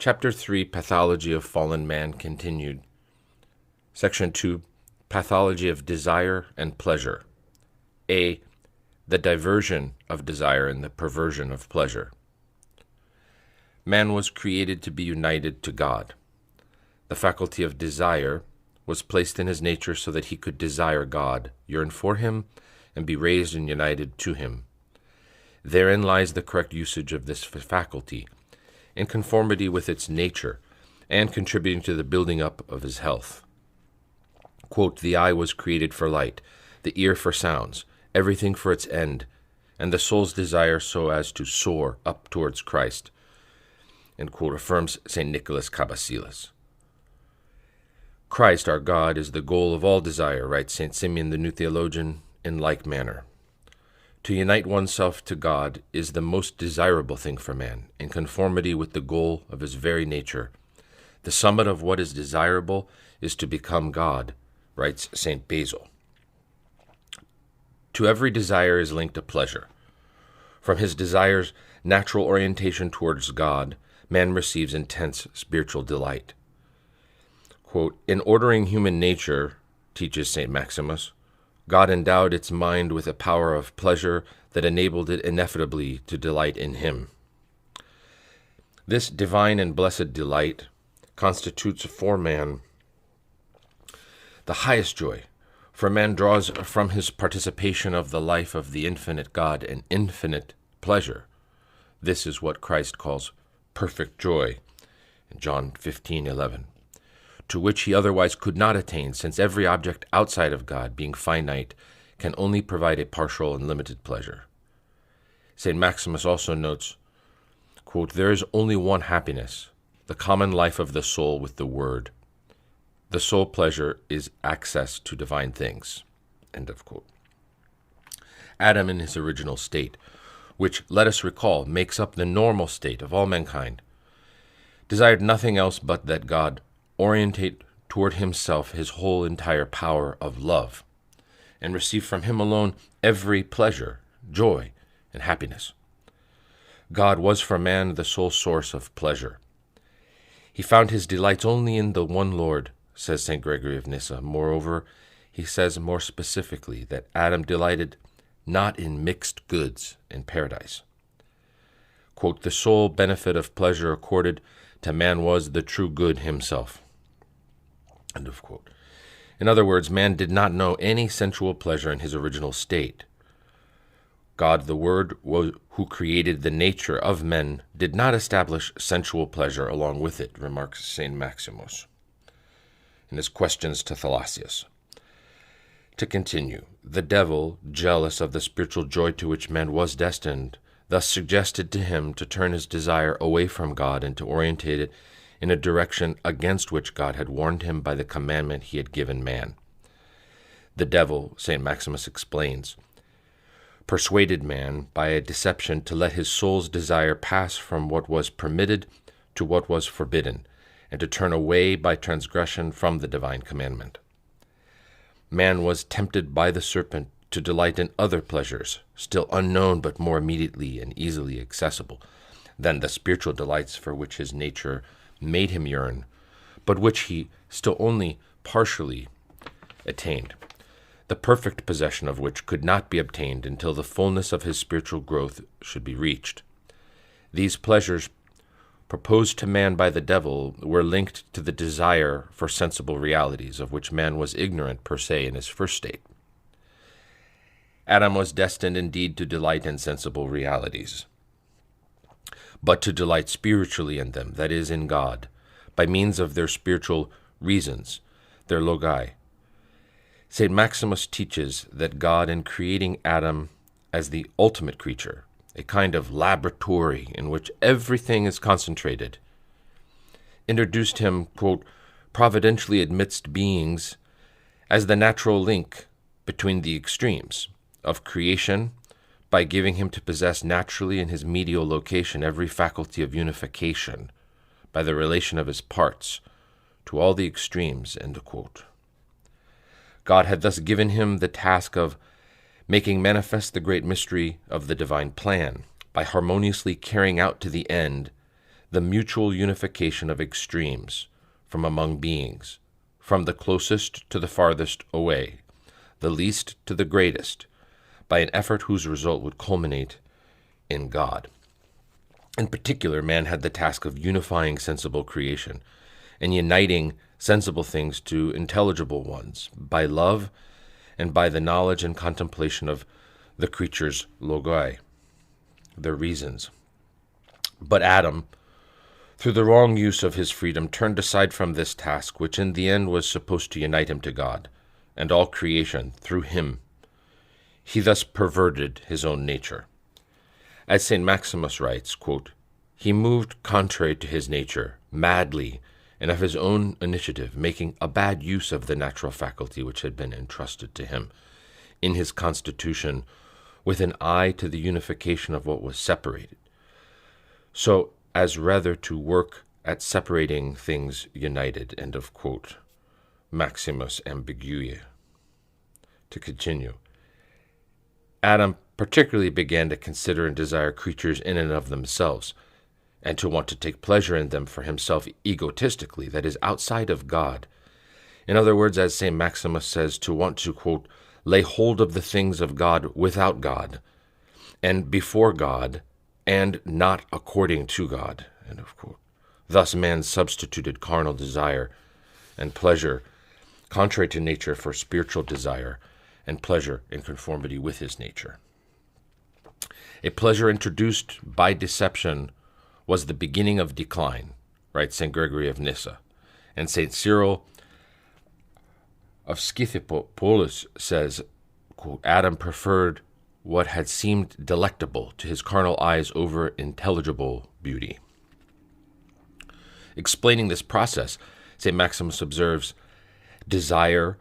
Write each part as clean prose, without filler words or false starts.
Chapter 3, Pathology of Fallen Man continued. Section 2, Pathology of Desire and Pleasure. A. The diversion of desire and the perversion of pleasure. Man was created to be united to God. The faculty of desire was placed in his nature so that he could desire God, yearn for him, and be raised and united to him. Therein lies the correct usage of this faculty, in conformity with its nature, and contributing to the building up of his health. Quote, the eye was created for light, the ear for sounds, everything for its end, and the soul's desire so as to soar up towards Christ, and quote, affirms St. Nicholas Cabasilas. Christ, our God, is the goal of all desire, writes St. Simeon the New Theologian, in like manner. To unite oneself to God is the most desirable thing for man, in conformity with the goal of his very nature. The summit of what is desirable is to become God, writes St. Basil. To every desire is linked a pleasure. From his desire's natural orientation towards God, man receives intense spiritual delight. Quote, in ordering human nature, teaches St. Maximus, God endowed its mind with a power of pleasure that enabled it inevitably to delight in him. This divine and blessed delight constitutes for man the highest joy, for man draws from his participation of the life of the infinite God an infinite pleasure. This is what Christ calls perfect joy in John 15:11. To which he otherwise could not attain, since every object outside of God, being finite, can only provide a partial and limited pleasure. St. Maximus also notes, quote, there is only one happiness, the common life of the soul with the Word. The sole pleasure is access to divine things. End of quote. Adam in his original state, which, let us recall, makes up the normal state of all mankind, desired nothing else but that God orientate toward himself his whole entire power of love, and receive from him alone every pleasure, joy, and happiness. God was for man the sole source of pleasure. He found his delights only in the one Lord, says St. Gregory of Nyssa. Moreover, he says more specifically that Adam delighted not in mixed goods in paradise. Quote, the sole benefit of pleasure accorded to man was the true good himself. End of quote. In other words, man did not know any sensual pleasure in his original state. God, the Word, who created the nature of men, did not establish sensual pleasure along with it, remarks St. Maximus in his Questions to Thalassius. To continue, the devil, jealous of the spiritual joy to which man was destined, thus suggested to him to turn his desire away from God and to orientate it in a direction against which God had warned him by the commandment he had given man. The devil, St. Maximus explains, persuaded man by a deception to let his soul's desire pass from what was permitted to what was forbidden, and to turn away by transgression from the divine commandment. Man was tempted by the serpent to delight in other pleasures, still unknown but more immediately and easily accessible than the spiritual delights for which his nature made him yearn, but which he still only partially attained, the perfect possession of which could not be obtained until the fullness of his spiritual growth should be reached. These pleasures proposed to man by the devil were linked to the desire for sensible realities, of which man was ignorant per se in his first state. Adam was destined indeed to delight in sensible realities, but to delight spiritually in them, that is, in God, by means of their spiritual reasons, their logi. St. Maximus teaches that God, in creating Adam as the ultimate creature, a kind of laboratory in which everything is concentrated, introduced him, quote, providentially amidst beings as the natural link between the extremes of creation, by giving him to possess naturally in his medial location every faculty of unification by the relation of his parts to all the extremes, end quote. God had thus given him the task of making manifest the great mystery of the divine plan, by harmoniously carrying out to the end the mutual unification of extremes from among beings, from the closest to the farthest away, the least to the greatest, by an effort whose result would culminate in God. In particular, man had the task of unifying sensible creation and uniting sensible things to intelligible ones by love and by the knowledge and contemplation of the creature's logoi, their reasons. But Adam, through the wrong use of his freedom, turned aside from this task, which in the end was supposed to unite him to God and all creation through him. He thus perverted his own nature. As St. Maximus writes, quote, "He moved contrary to his nature, madly, and of his own initiative, making a bad use of the natural faculty which had been entrusted to him in his constitution, with an eye to the unification of what was separated, so as rather to work at separating things united." End of quote. Maximus Ambiguia. To continue, Adam particularly began to consider and desire creatures in and of themselves, and to want to take pleasure in them for himself egotistically, that is, outside of God. In other words, as St. Maximus says, to want to, quote, lay hold of the things of God without God, and before God, and not according to God. End of quote. Thus man substituted carnal desire and pleasure contrary to nature for spiritual desire and pleasure in conformity with his nature. A pleasure introduced by deception was the beginning of decline, writes St. Gregory of Nyssa. And St. Cyril of Scythopolis says, quote, Adam preferred what had seemed delectable to his carnal eyes over intelligible beauty. Explaining this process, St. Maximus observes, desire,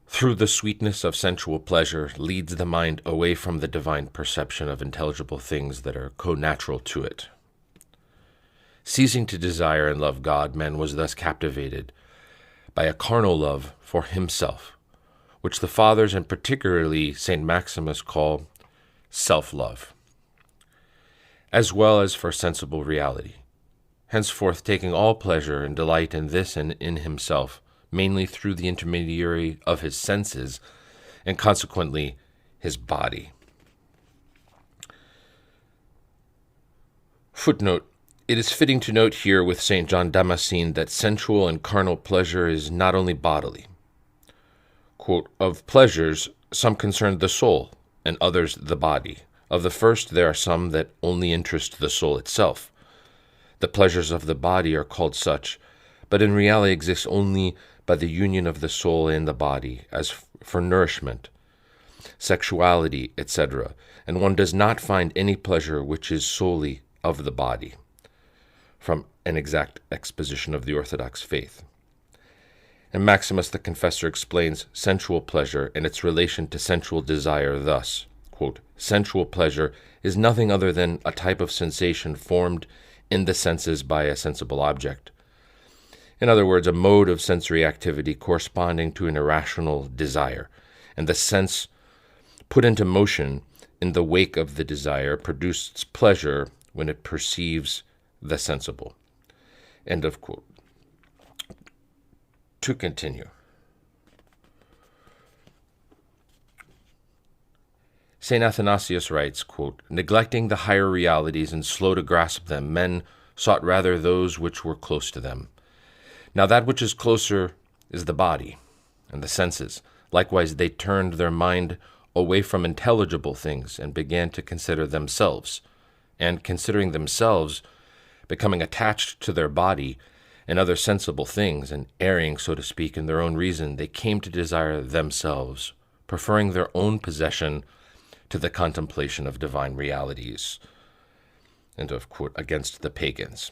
through the sweetness of sensual pleasure, leads the mind away from the divine perception of intelligible things that are co-natural to it. Ceasing to desire and love God, man was thus captivated by a carnal love for himself, which the Fathers, and particularly St. Maximus, call self-love, as well as for sensible reality, henceforth taking all pleasure and delight in this and in himself, mainly through the intermediary of his senses, and consequently his body. Footnote: it is fitting to note here with St. John Damascene that sensual and carnal pleasure is not only bodily. Quote, of pleasures, some concern the soul, and others the body. Of the first, there are some that only interest the soul itself. The pleasures of the body are called such, but in reality exist only by the union of the soul and the body, as for nourishment, sexuality, etc., and one does not find any pleasure which is solely of the body, from an exact exposition of the Orthodox faith. And Maximus the Confessor explains sensual pleasure and its relation to sensual desire thus, quote, sensual pleasure is nothing other than a type of sensation formed in the senses by a sensible object. In other words, a mode of sensory activity corresponding to an irrational desire, and the sense put into motion in the wake of the desire produces pleasure when it perceives the sensible. End of quote. To continue. St. Athanasius writes, quote, neglecting the higher realities and slow to grasp them, men sought rather those which were close to them. Now that which is closer is the body and the senses. Likewise, they turned their mind away from intelligible things and began to consider themselves. And considering themselves, becoming attached to their body and other sensible things, and erring, so to speak, in their own reason, they came to desire themselves, preferring their own possession to the contemplation of divine realities. End of quote, against the pagans.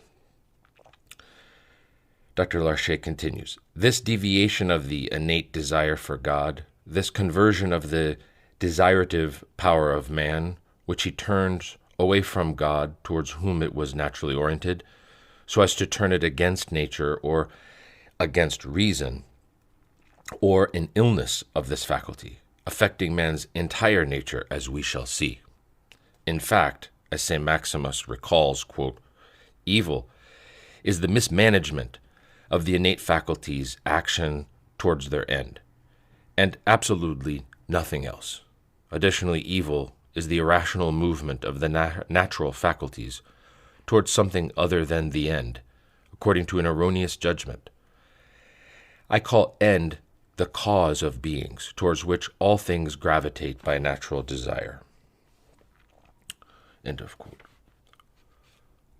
Dr. Larcher continues, this deviation of the innate desire for God, this conversion of the desirative power of man, which he turns away from God towards whom it was naturally oriented, so as to turn it against nature or against reason, or an illness of this faculty, affecting man's entire nature, as we shall see. In fact, as St. Maximus recalls, quote, evil is the mismanagement of the innate faculties' action towards their end, and absolutely nothing else. Additionally, evil is the irrational movement of the natural faculties towards something other than the end, according to an erroneous judgment. I call end the cause of beings, towards which all things gravitate by natural desire. End of quote.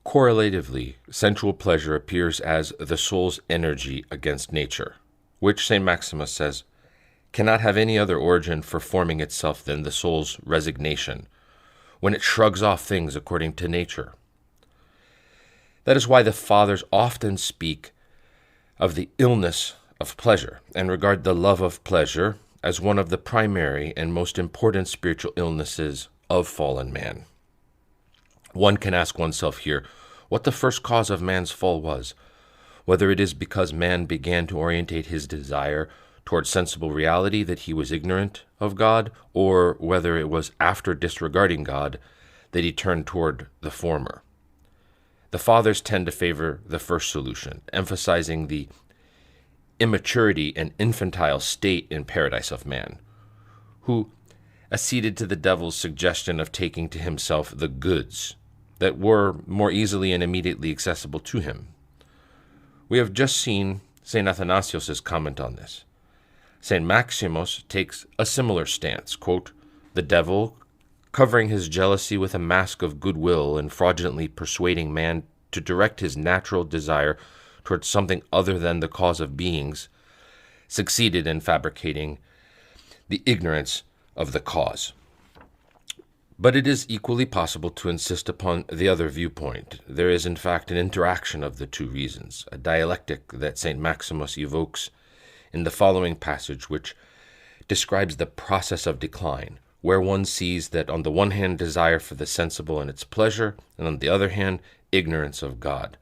Correlatively, sensual pleasure appears as the soul's energy against nature, which, St. Maximus says, cannot have any other origin for forming itself than the soul's resignation, when it shrugs off things according to nature. That is why the Fathers often speak of the illness of pleasure, and regard the love of pleasure as one of the primary and most important spiritual illnesses of fallen man. One can ask oneself here what the first cause of man's fall was, whether it is because man began to orientate his desire toward sensible reality that he was ignorant of God, or whether it was after disregarding God that he turned toward the former. The Fathers tend to favor the first solution, emphasizing the immaturity and infantile state in paradise of man, who acceded to the devil's suggestion of taking to himself the goods that were more easily and immediately accessible to him. We have just seen St. Athanasius' comment on this. St. Maximus takes a similar stance, quote, "The devil, covering his jealousy with a mask of goodwill and fraudulently persuading man to direct his natural desire towards something other than the cause of beings, succeeded in fabricating the ignorance of the cause." But it is equally possible to insist upon the other viewpoint. There is, in fact, an interaction of the two reasons, a dialectic that St. Maximus evokes in the following passage, which describes the process of decline, where one sees that on the one hand desire for the sensible and its pleasure, and on the other hand ignorance of God.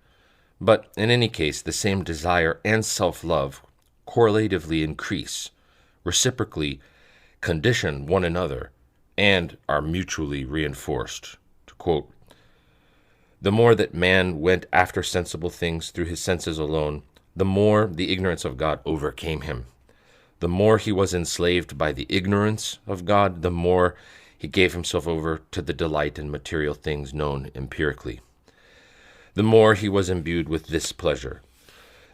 But in any case, the same desire and self-love correlatively increase, reciprocally condition one another, and are mutually reinforced. To quote, "The more that man went after sensible things through his senses alone, the more the ignorance of God overcame him. The more he was enslaved by the ignorance of God, the more he gave himself over to the delight in material things known empirically. The more he was imbued with this pleasure,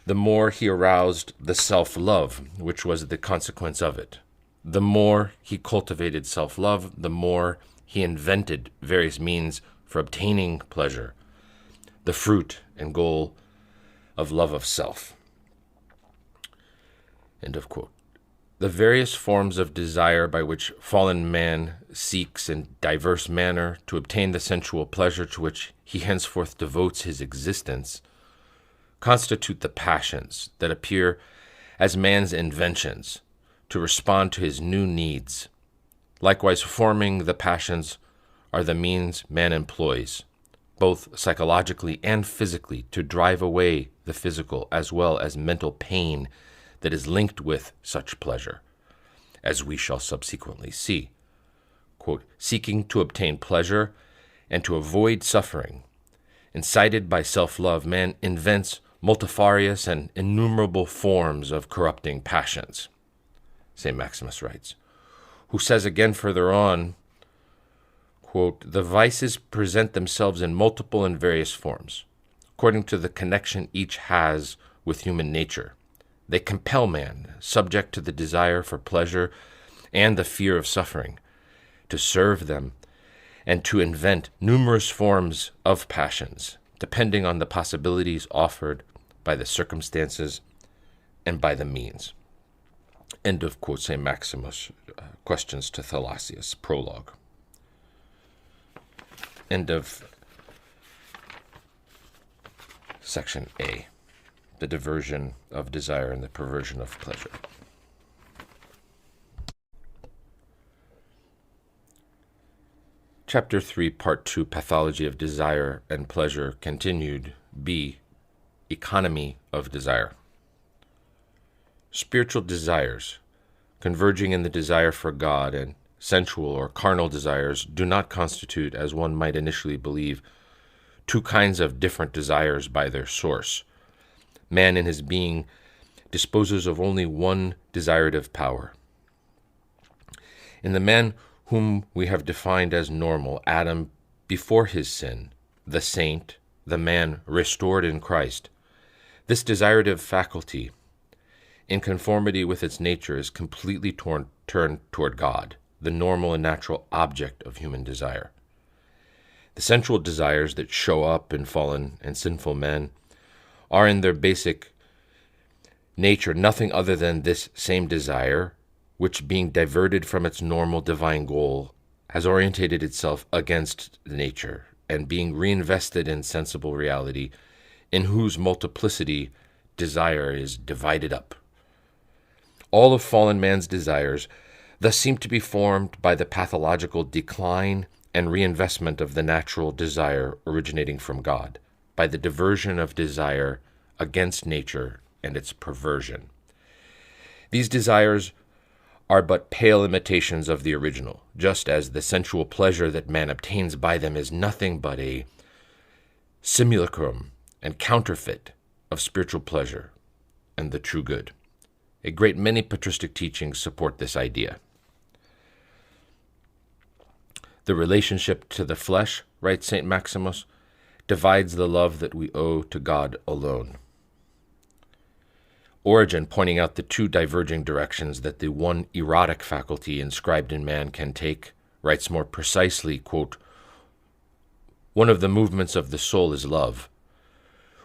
the more he aroused the self-love, which was the consequence of it. The more he cultivated self-love, the more he invented various means for obtaining pleasure, the fruit and goal of love of self." End of quote. The various forms of desire by which fallen man seeks in diverse manner to obtain the sensual pleasure to which he henceforth devotes his existence constitute the passions that appear as man's inventions to respond to his new needs. Likewise, forming the passions are the means man employs, both psychologically and physically, to drive away the physical as well as mental pain that is linked with such pleasure, as we shall subsequently see. Quote, "Seeking to obtain pleasure and to avoid suffering, incited by self-love, man invents multifarious and innumerable forms of corrupting passions," St. Maximus writes, who says again further on, quote, "The vices present themselves in multiple and various forms, according to the connection each has with human nature. They compel man, subject to the desire for pleasure and the fear of suffering, to serve them and to invent numerous forms of passions, depending on the possibilities offered by the circumstances and by the means." End of quote, St. Maximus, Questions to Thalassius, Prologue. End of section A, the diversion of desire and the perversion of pleasure. Chapter 3, Part 2, Pathology of Desire and Pleasure, continued. B, Economy of Desire. Spiritual desires, converging in the desire for God, and sensual or carnal desires do not constitute, as one might initially believe, two kinds of different desires by their source. Man in his being disposes of only one desirative power. In the man whom we have defined as normal, Adam before his sin, the saint, the man restored in Christ, this desirative faculty, in conformity with its nature, is completely turned toward God, the normal and natural object of human desire. The sensual desires that show up in fallen and sinful men are in their basic nature nothing other than this same desire, which, being diverted from its normal divine goal, has orientated itself against nature, and being reinvested in sensible reality, in whose multiplicity desire is divided up. All of fallen man's desires thus seem to be formed by the pathological decline and reinvestment of the natural desire originating from God, by the diversion of desire against nature and its perversion. These desires are but pale imitations of the original, just as the sensual pleasure that man obtains by them is nothing but a simulacrum and counterfeit of spiritual pleasure and the true good. A great many patristic teachings support this idea. The relationship to the flesh, writes St. Maximus, divides the love that we owe to God alone. Origen, pointing out the two diverging directions that the one erotic faculty inscribed in man can take, writes more precisely, quote, "One of the movements of the soul is love.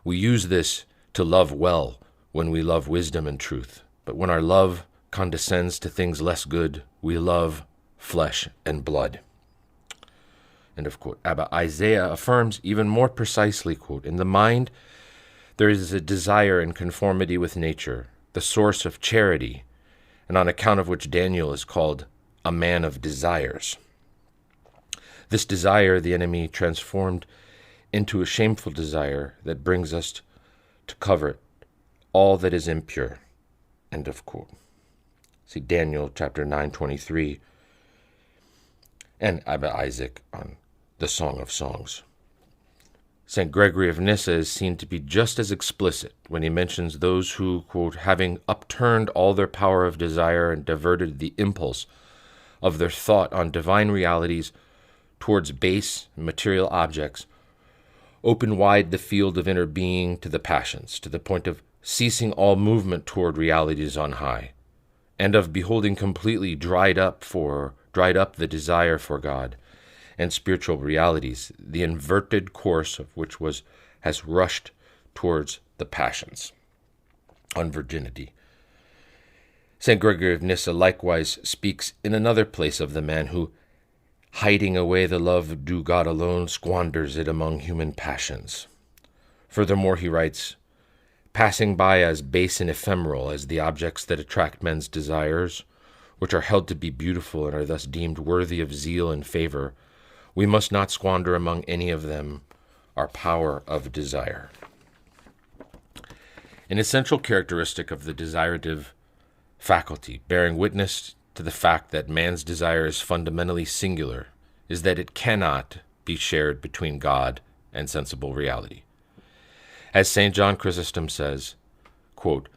We use this to love well when we love wisdom and truth, but when our love condescends to things less good, we love flesh and blood." End of quote. Abba Isaiah affirms even more precisely, quote, "In the mind there is a desire in conformity with nature, the source of charity, and on account of which Daniel is called a man of desires. This desire the enemy transformed into a shameful desire that brings us to covet all that is impure." End of quote. See Daniel chapter 9:23 and Abba Isaac on the Song of Songs. St. Gregory of Nyssa is seen to be just as explicit when he mentions those who, quote, "having upturned all their power of desire and diverted the impulse of their thought on divine realities towards base and material objects, open wide the field of inner being to the passions, to the point of ceasing all movement toward realities on high, and of beholding completely dried up the desire for God and spiritual realities, the inverted course of which has rushed towards the passions." On virginity. St. Gregory of Nyssa likewise speaks in another place of the man who, hiding away the love due God alone, squanders it among human passions. Furthermore, he writes, "Passing by as base and ephemeral as the objects that attract men's desires, which are held to be beautiful and are thus deemed worthy of zeal and favor, we must not squander among any of them our power of desire." An essential characteristic of the desirative faculty, bearing witness to the fact that man's desire is fundamentally singular, is that it cannot be shared between God and sensible reality. As St. John Chrysostom says, quote,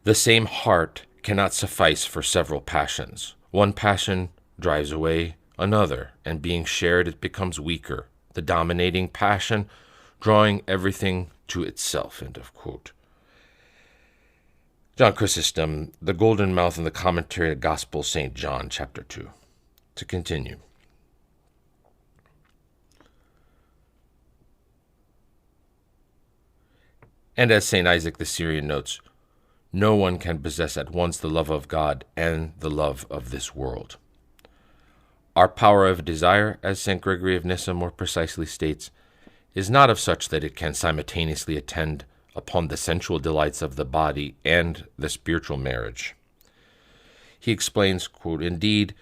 "The same heart cannot suffice for several passions. One passion drives away another, and being shared it becomes weaker, the dominating passion drawing everything to itself." End of quote. John Chrysostom, The Golden Mouth, and the Commentary of Gospel St. John, chapter 2. To continue. And as St. Isaac the Syrian notes, "No one can possess at once the love of God and the love of this world." Our power of desire, as St. Gregory of Nyssa more precisely states, is not of such that it can simultaneously attend upon the sensual delights of the body and the spiritual marriage. He explains, quote, "Indeed,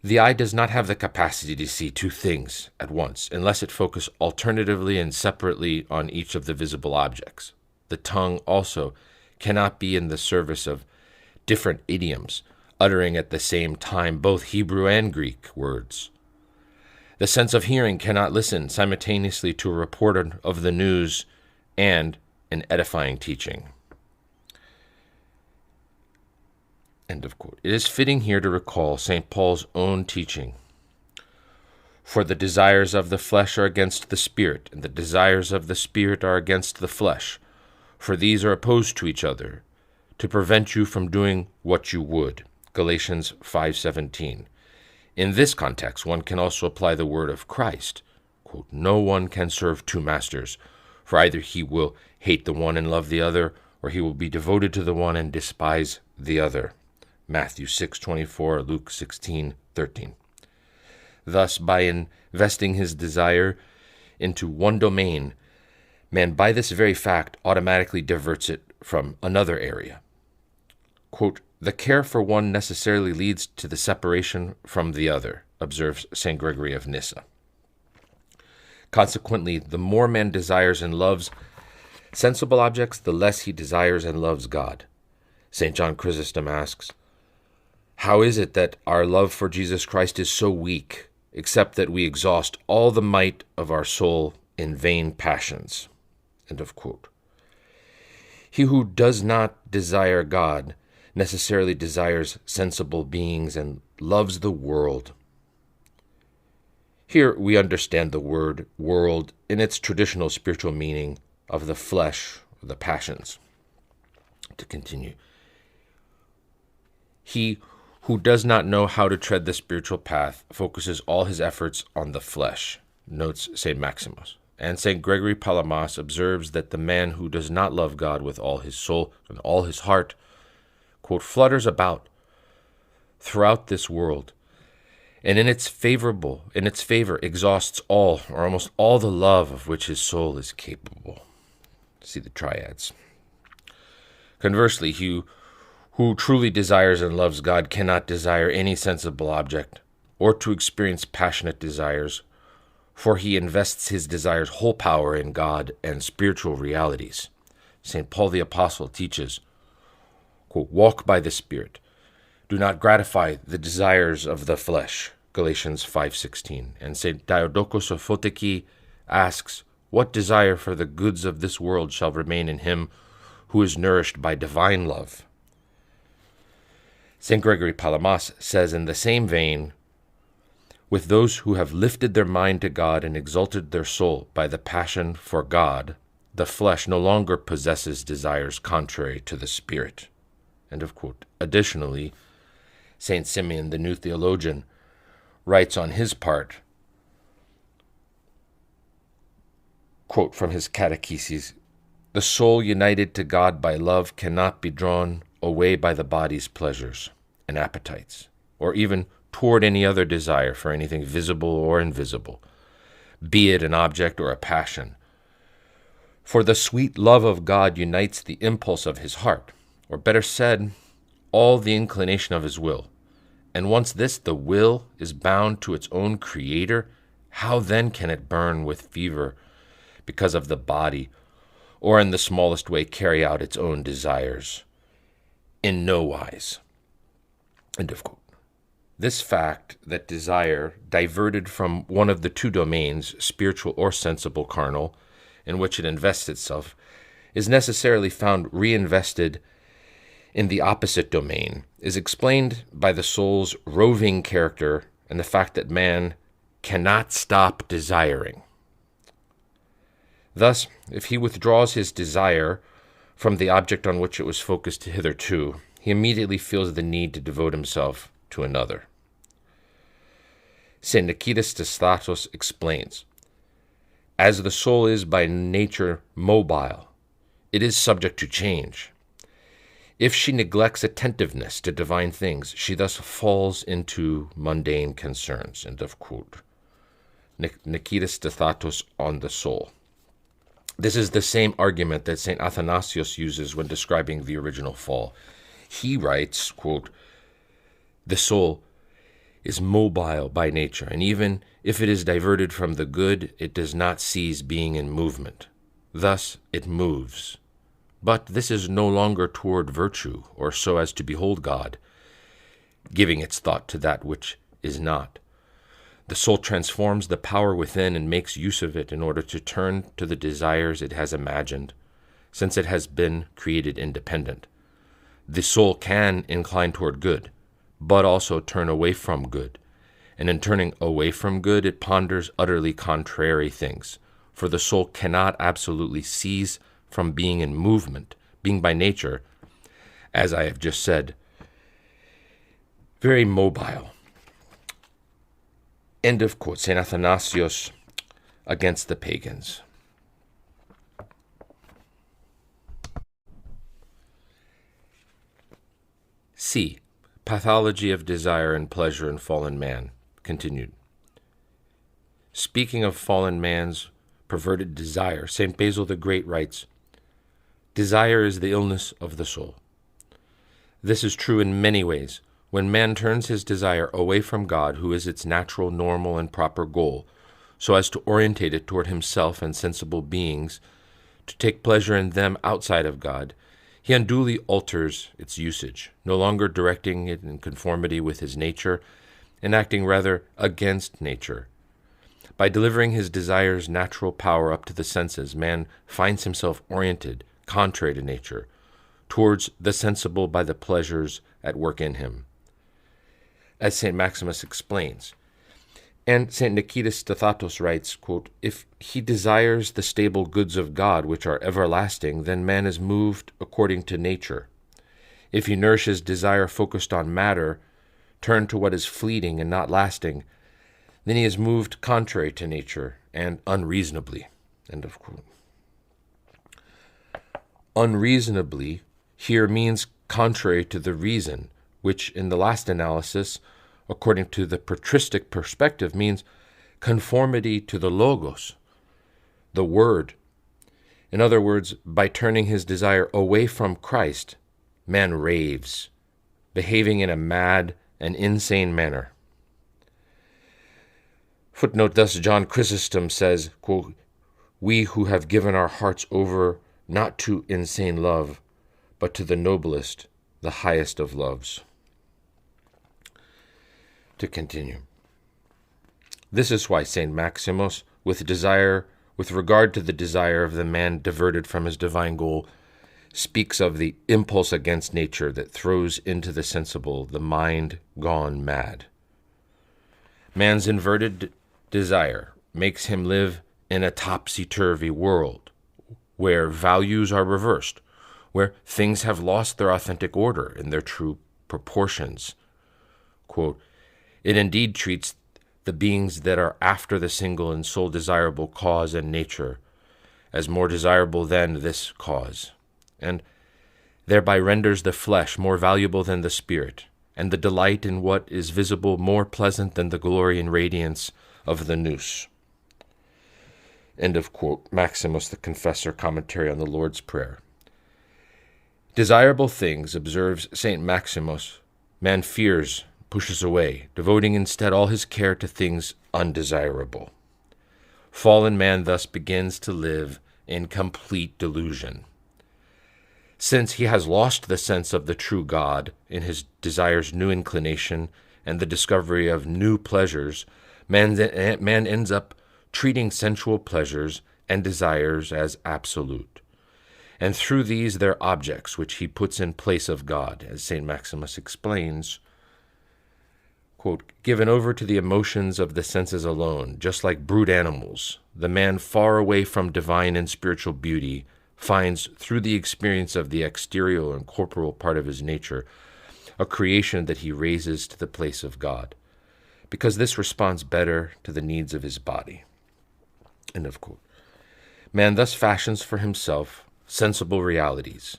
the eye does not have the capacity to see two things at once, unless it focus alternatively and separately on each of the visible objects. The tongue also cannot be in the service of different idioms, uttering at the same time both Hebrew and Greek words. The sense of hearing cannot listen simultaneously to a report of the news and an edifying teaching. End of quote. It is fitting here to recall St. Paul's own teaching. For the desires of the flesh are against the spirit, and the desires of the spirit are against the flesh. For these are opposed to each other, to prevent you from doing what you would. Galatians 5:17. In this context, one can also apply the word of Christ. Quote, no one can serve two masters, for either he will hate the one and love the other, or he will be devoted to the one and despise the other. Matthew 6:24, Luke 16:13. Thus, by investing his desire into one domain, man by this very fact automatically diverts it from another area. Quote, the care for one necessarily leads to the separation from the other, observes St. Gregory of Nyssa. Consequently, the more man desires and loves sensible objects, the less he desires and loves God. St. John Chrysostom asks, how is it that our love for Jesus Christ is so weak, except that we exhaust all the might of our soul in vain passions? End of quote. He who does not desire God necessarily desires sensible beings and loves the world. Here we understand the word world in its traditional spiritual meaning of the flesh, or the passions. To continue, he who does not know how to tread the spiritual path focuses all his efforts on the flesh, notes St. Maximus. And St. Gregory Palamas observes that the man who does not love God with all his soul and all his heart, quote, flutters about throughout this world, and in its favor exhausts all or almost all the love of which his soul is capable. See the triads. Conversely, he who truly desires and loves God cannot desire any sensible object or to experience passionate desires, for he invests his desire's whole power in God and spiritual realities. St. Paul the Apostle teaches, quote, walk by the Spirit. Do not gratify the desires of the flesh. Galatians 5:16. And St. Diodocus of Photiki asks, what desire for the goods of this world shall remain in him who is nourished by divine love? St. Gregory Palamas says in the same vein, with those who have lifted their mind to God and exalted their soul by the passion for God, the flesh no longer possesses desires contrary to the Spirit. End of quote. Additionally, St. Simeon, the new theologian, writes on his part, quote from his catechesis, the soul united to God by love cannot be drawn away by the body's pleasures and appetites, or even toward any other desire for anything visible or invisible, be it an object or a passion. For the sweet love of God unites the impulse of his heart, or better said, all the inclination of his will. And once the will is bound to its own Creator, how then can it burn with fever because of the body, or in the smallest way carry out its own desires? In no wise. End of quote. This fact that desire, diverted from one of the two domains, spiritual or sensible carnal, in which it invests itself, is necessarily found reinvested in the opposite domain, is explained by the soul's roving character and the fact that man cannot stop desiring. Thus, if he withdraws his desire from the object on which it was focused hitherto, he immediately feels the need to devote himself to another. St. Nikitas de Stathos explains, as the soul is by nature mobile, it is subject to change. If she neglects attentiveness to divine things, she thus falls into mundane concerns. End of quote. Nikitas de Stathos on the soul. This is the same argument that St. Athanasius uses when describing the original fall. He writes, quote, the soul is mobile by nature, and even if it is diverted from the good, it does not cease being in movement. Thus it moves. But this is no longer toward virtue, or so as to behold God, giving its thought to that which is not. The soul transforms the power within and makes use of it in order to turn to the desires it has imagined, since it has been created independent. The soul can incline toward good, but also turn away from good. And in turning away from good, it ponders utterly contrary things. For the soul cannot absolutely cease from being in movement, being by nature, as I have just said, very mobile. End of quote. St. Athanasius against the pagans. C. Pathology of Desire and Pleasure in Fallen Man. Continued. Speaking of fallen man's perverted desire, St. Basil the Great writes, "Desire is the illness of the soul. This is true in many ways. When man turns his desire away from God, who is its natural, normal, and proper goal, so as to orientate it toward himself and sensible beings, to take pleasure in them outside of God, he unduly alters its usage, no longer directing it in conformity with his nature, and acting rather against nature. By delivering his desire's natural power up to the senses, man finds himself oriented, contrary to nature, towards the sensible by the pleasures at work in him." As St. Maximus explains. And St. Nicetas Stathatos writes, quote, "If he desires the stable goods of God, which are everlasting, then man is moved according to nature. If he nourishes desire focused on matter, turned to what is fleeting and not lasting, then he is moved contrary to nature and unreasonably." End of quote. Unreasonably here means contrary to the reason, which in the last analysis, according to the patristic perspective, means conformity to the logos, the word. In other words, by turning his desire away from Christ, man raves, behaving in a mad and insane manner. Footnote, thus John Chrysostom says, quote, "We who have given our hearts over not to insane love, but to the noblest, the highest of loves." To continue. This is why St. Maximus, with regard to the desire of the man diverted from his divine goal, speaks of the impulse against nature that throws into the sensible the mind gone mad. Man's inverted desire makes him live in a topsy-turvy world, where values are reversed, where things have lost their authentic order in their true proportions. Quote, "It indeed treats the beings that are after the single and sole desirable cause and nature as more desirable than this cause, and thereby renders the flesh more valuable than the spirit, and the delight in what is visible more pleasant than the glory and radiance of the nous." End of quote. Maximus the Confessor, Commentary on the Lord's Prayer. Desirable things, observes St. Maximus, man fears, pushes away, devoting instead all his care to things undesirable. Fallen man thus begins to live in complete delusion. Since he has lost the sense of the true God in his desire's new inclination and the discovery of new pleasures, man ends up treating sensual pleasures and desires as absolute. And through these they're objects which he puts in place of God, as St. Maximus explains, quote, "Given over to the emotions of the senses alone, just like brute animals, the man far away from divine and spiritual beauty finds, through the experience of the exterior and corporal part of his nature, a creation that he raises to the place of God, because this responds better to the needs of his body." End of quote. Man thus fashions for himself sensible realities,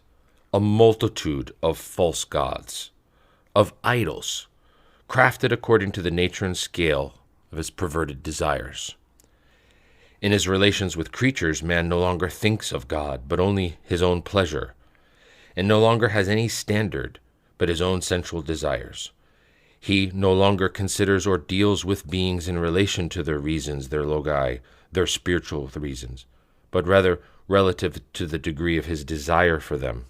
a multitude of false gods, of idols, crafted according to the nature and scale of his perverted desires. In his relations with creatures, man no longer thinks of God, but only his own pleasure, and no longer has any standard but his own sensual desires. He no longer considers or deals with beings in relation to their reasons, their logi, their spiritual reasons, but rather relative to the degree of his desire for them.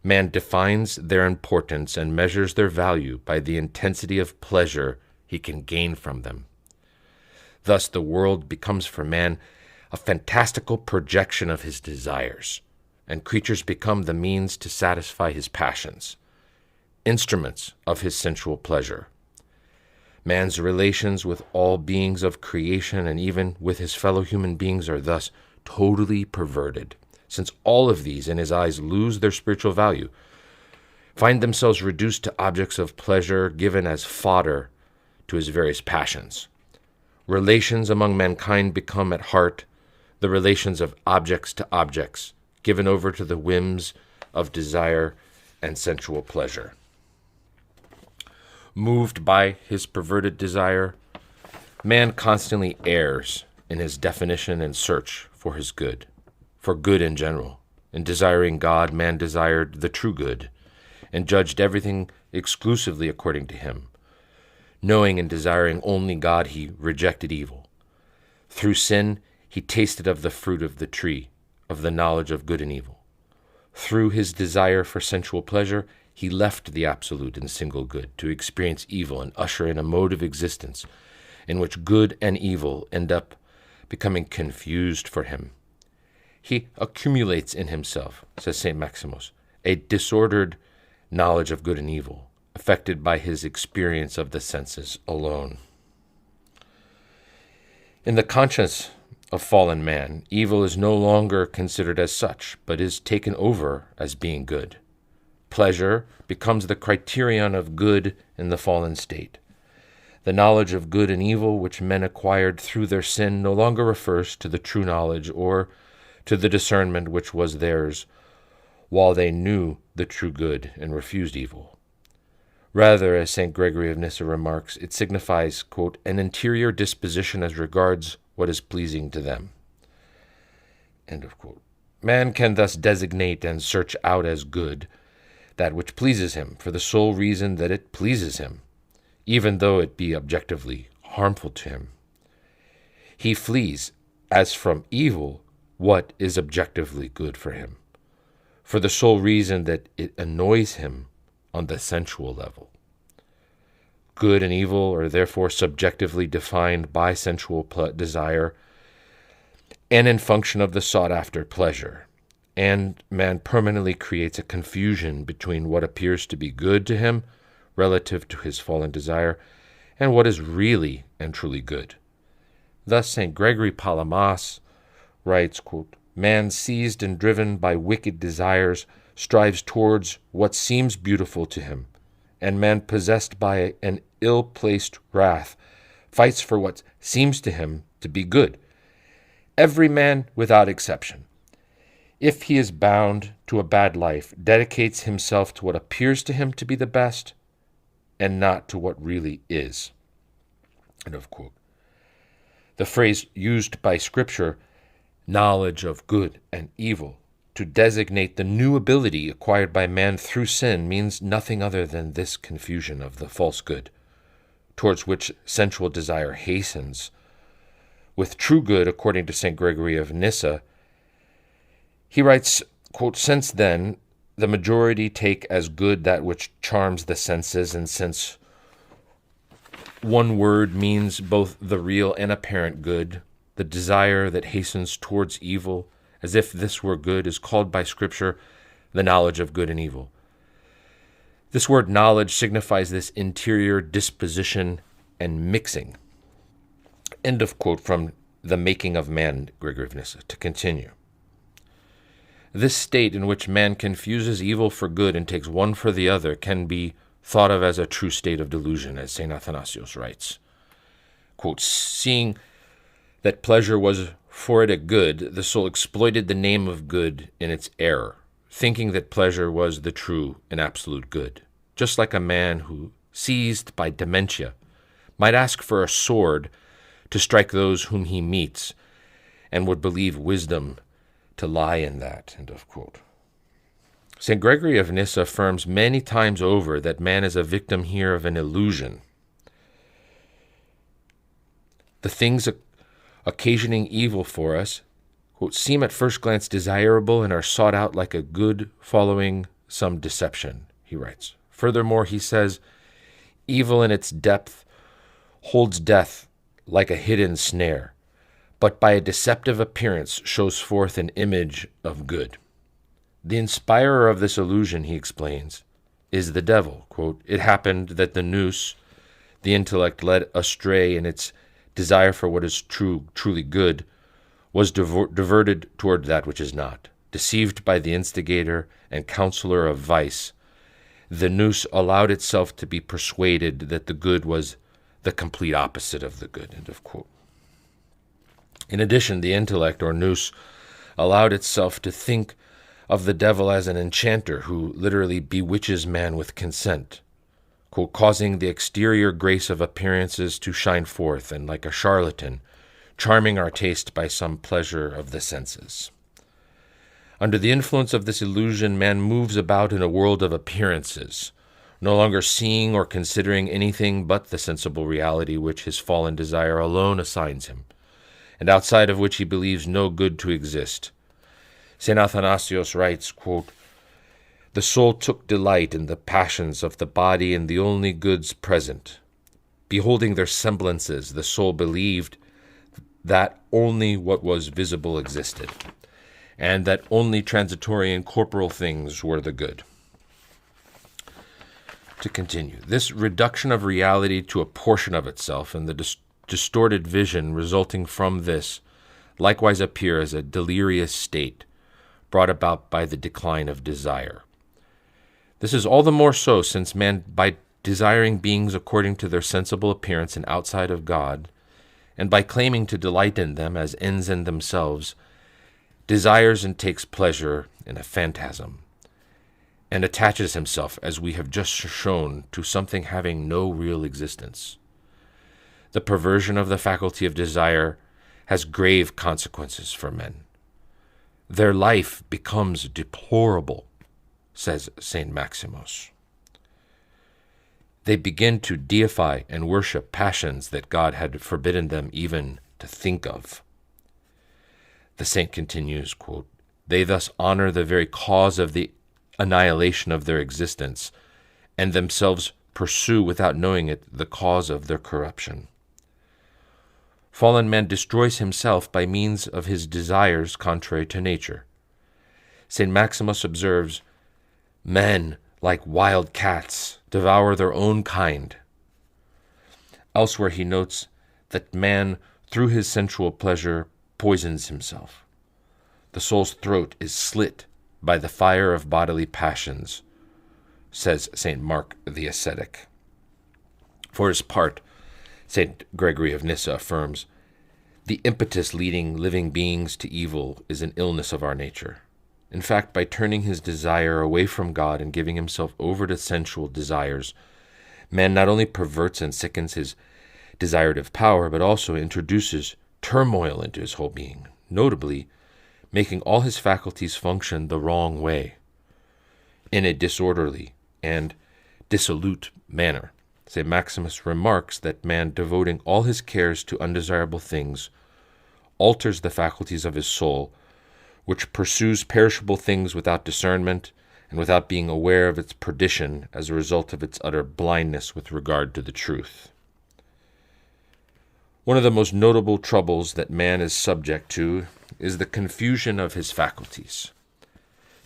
Man defines their importance and measures their value by the intensity of pleasure he can gain from them. Thus the world becomes for man a fantastical projection of his desires, and creatures become the means to satisfy his passions, instruments of his sensual pleasure. Man's relations with all beings of creation and even with his fellow human beings are thus totally perverted, since all of these in his eyes lose their spiritual value, find themselves reduced to objects of pleasure given as fodder to his various passions. Relations among mankind become at heart the relations of objects to objects, given over to the whims of desire and sensual pleasure. Moved by his perverted desire, man constantly errs in his definition and search for his good, for good in general. In desiring God, man desired the true good, and judged everything exclusively according to him. Knowing and desiring only God, he rejected evil. Through sin, he tasted of the fruit of the tree, of the knowledge of good and evil. Through his desire for sensual pleasure, he left the absolute and single good to experience evil and usher in a mode of existence in which good and evil end up becoming confused for him. He accumulates in himself, says St. Maximus, a disordered knowledge of good and evil, affected by his experience of the senses alone. In the conscience of fallen man, evil is no longer considered as such, but is taken over as being good. Pleasure becomes the criterion of good in the fallen state. The knowledge of good and evil which men acquired through their sin no longer refers to the true knowledge or to the discernment which was theirs while they knew the true good and refused evil. Rather, as St. Gregory of Nyssa remarks, it signifies, quote, an interior disposition as regards what is pleasing to them. End of quote. Man can thus designate and search out as good that which pleases him, for the sole reason that it pleases him, even though it be objectively harmful to him. He flees, as from evil, what is objectively good for him, for the sole reason that it annoys him on the sensual level. Good and evil are therefore subjectively defined by sensual desire and in function of the sought-after pleasure. And man permanently creates a confusion between what appears to be good to him relative to his fallen desire and what is really and truly good. Thus St. Gregory Palamas writes, quote, man seized and driven by wicked desires strives towards what seems beautiful to him, and man possessed by an ill-placed wrath fights for what seems to him to be good. Every man without exception, if he is bound to a bad life, dedicates himself to what appears to him to be the best and not to what really is. End of quote. The phrase used by Scripture, knowledge of good and evil, to designate the new ability acquired by man through sin means nothing other than this confusion of the false good, towards which sensual desire hastens. With true good, according to St. Gregory of Nyssa, he writes, quote, since then the majority take as good that which charms the senses, and since one word means both the real and apparent good, the desire that hastens towards evil, as if this were good, is called by Scripture the knowledge of good and evil. This word knowledge signifies this interior disposition and mixing. End of quote from The Making of Man, Gregory of Nyssa. To continue. This state in which man confuses evil for good and takes one for the other can be thought of as a true state of delusion, as St. Athanasius writes. Quote, seeing that pleasure was for it a good, the soul exploited the name of good in its error, thinking that pleasure was the true and absolute good, just like a man who, seized by dementia, might ask for a sword to strike those whom he meets, and would believe wisdom to lie in that. End of quote. St. Gregory of Nyssa affirms many times over that man is a victim here of an illusion. The things occasioning evil for us, quote, seem at first glance desirable and are sought out like a good following some deception, he writes. Furthermore, he says, evil in its depth holds death like a hidden snare, but by a deceptive appearance shows forth an image of good. The inspirer of this illusion, he explains, is the devil. Quote, "It happened that the nous, the intellect led astray in its desire for what is truly good, was diverted toward that which is not. Deceived by the instigator and counselor of vice, the nous allowed itself to be persuaded that the good was the complete opposite of the good." End of quote. In addition, the intellect, or nous, allowed itself to think of the devil as an enchanter who literally bewitches man with consent, quote, "causing the exterior grace of appearances to shine forth, and like a charlatan, charming our taste by some pleasure of the senses." Under the influence of this illusion, man moves about in a world of appearances, no longer seeing or considering anything but the sensible reality which his fallen desire alone assigns him, and outside of which he believes no good to exist. St. Athanasius writes, quote, "The soul took delight in the passions of the body and the only goods present. Beholding their semblances, the soul believed that only what was visible existed, and that only transitory and corporal things were the good." To continue, this reduction of reality to a portion of itself and the distorted vision resulting from this likewise appear as a delirious state brought about by the decline of desire. This is all the more so since man, by desiring beings according to their sensible appearance and outside of God, and by claiming to delight in them as ends in themselves, desires and takes pleasure in a phantasm, and attaches himself, as we have just shown, to something having no real existence. The perversion of the faculty of desire has grave consequences for men. Their life becomes deplorable, says St. Maximus. They begin to deify and worship passions that God had forbidden them even to think of. The saint continues, quote, "They thus honor the very cause of the annihilation of their existence, and themselves pursue without knowing it the cause of their corruption. Fallen man destroys himself by means of his desires contrary to nature. St. Maximus observes, 'Men, like wild cats, devour their own kind.' Elsewhere he notes that man, through his sensual pleasure, poisons himself. The soul's throat is slit by the fire of bodily passions, says St. Mark the ascetic. For his part, St. Gregory of Nyssa affirms, the impetus leading living beings to evil is an illness of our nature. In fact, by turning his desire away from God and giving himself over to sensual desires, man not only perverts and sickens his desirative power, but also introduces turmoil into his whole being, notably making all his faculties function the wrong way, in a disorderly and dissolute manner. St. Maximus remarks that man, devoting all his cares to undesirable things, alters the faculties of his soul, which pursues perishable things without discernment and without being aware of its perdition as a result of its utter blindness with regard to the truth. One of the most notable troubles that man is subject to is the confusion of his faculties.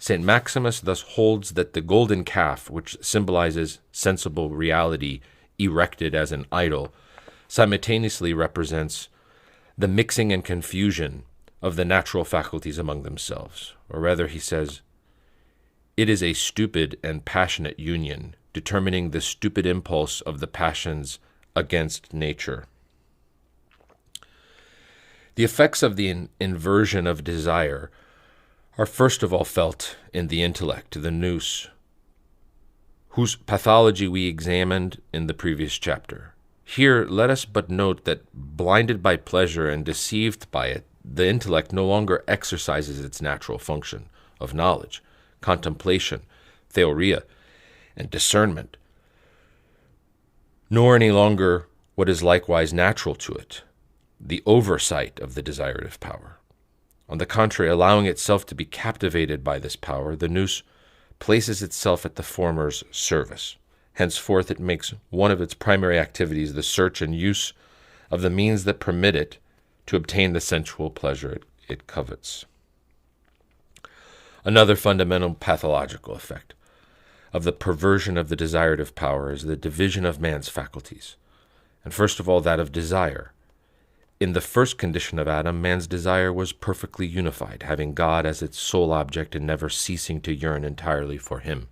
St. Maximus thus holds that the golden calf, which symbolizes sensible reality erected as an idol, simultaneously represents the mixing and confusion of the natural faculties among themselves. Or rather, he says, it is a stupid and passionate union, determining the stupid impulse of the passions against nature. The effects of the inversion of desire are first of all felt in the intellect, the nous, whose pathology we examined in the previous chapter. Here, let us but note that, blinded by pleasure and deceived by it, the intellect no longer exercises its natural function of knowledge, contemplation, theoria, and discernment, nor any longer what is likewise natural to it, the oversight of the desirative power. On the contrary, allowing itself to be captivated by this power, the nous places itself at the former's service. Henceforth, it makes one of its primary activities the search and use of the means that permit it to obtain the sensual pleasure it covets. Another fundamental pathological effect of the perversion of the desirative power is the division of man's faculties, and first of all that of desire. In the first condition of Adam, man's desire was perfectly unified, having God as its sole object and never ceasing to yearn entirely for him.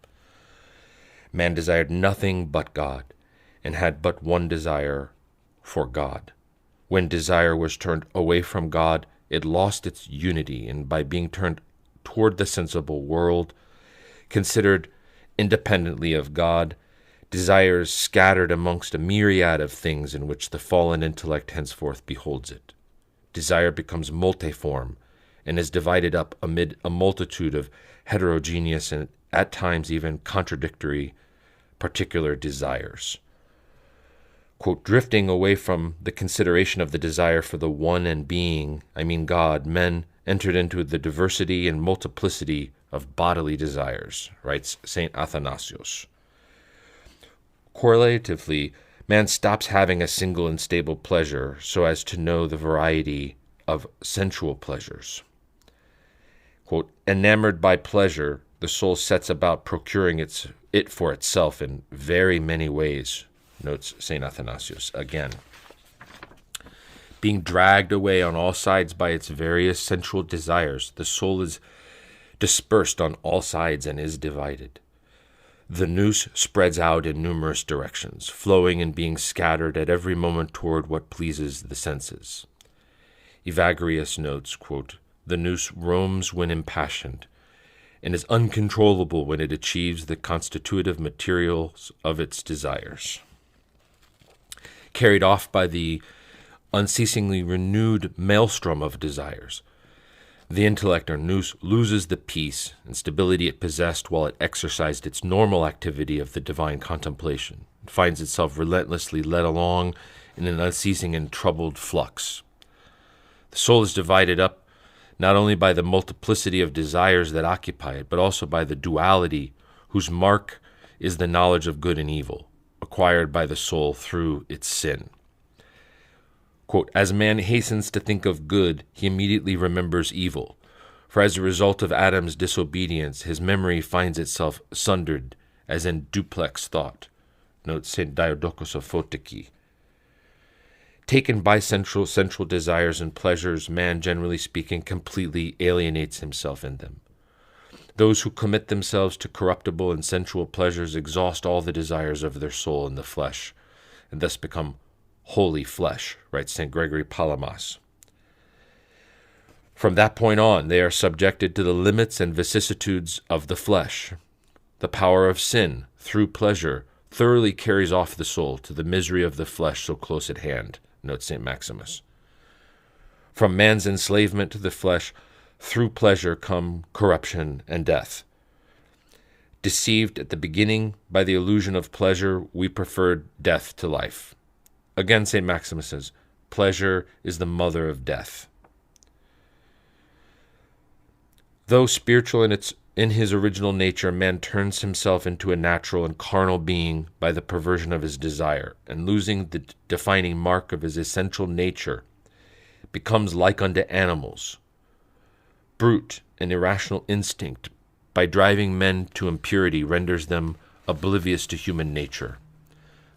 Man desired nothing but God, and had but one desire for God. When desire was turned away from God, it lost its unity, and by being turned toward the sensible world, considered independently of God, desires scattered amongst a myriad of things in which the fallen intellect henceforth beholds it. Desire becomes multiform and is divided up amid a multitude of heterogeneous and at times even contradictory particular desires. Quote, drifting away from the consideration of the desire for the one and being, God, men entered into the diversity and multiplicity of bodily desires, writes St. Athanasius. Correlatively, man stops having a single and stable pleasure so as to know the variety of sensual pleasures. Quote, enamored by pleasure, the soul sets about procuring it for itself in very many ways, notes St. Athanasius again. Being dragged away on all sides by its various sensual desires, the soul is dispersed on all sides and is divided. The noose spreads out in numerous directions, flowing and being scattered at every moment toward what pleases the senses. Evagrius notes, quote, the noose roams when impassioned, and is uncontrollable when it achieves the constitutive materials of its desires. Carried off by the unceasingly renewed maelstrom of desires, the intellect or nous loses the peace and stability it possessed while it exercised its normal activity of the divine contemplation. It finds itself relentlessly led along in an unceasing and troubled flux. The soul is divided up not only by the multiplicity of desires that occupy it, but also by the duality whose mark is the knowledge of good and evil, acquired by the soul through its sin. Quote, as man hastens to think of good, he immediately remembers evil. For as a result of Adam's disobedience, his memory finds itself sundered as in duplex thought, notes St. Diodocus of Photiki. Taken by sensual desires and pleasures, man, generally speaking, completely alienates himself in them. Those who commit themselves to corruptible and sensual pleasures exhaust all the desires of their soul in the flesh, and thus become holy flesh, writes St. Gregory Palamas. From that point on, they are subjected to the limits and vicissitudes of the flesh. The power of sin, through pleasure, thoroughly carries off the soul to the misery of the flesh so close at hand, notes St. Maximus. From man's enslavement to the flesh, through pleasure come corruption and death. Deceived at the beginning by the illusion of pleasure, we preferred death to life. Again, St. Maximus says, pleasure is the mother of death. Though spiritual in his original nature, man turns himself into a natural and carnal being by the perversion of his desire, and losing the defining mark of his essential nature, becomes like unto animals. Brute and irrational instinct, by driving men to impurity, renders them oblivious to human nature.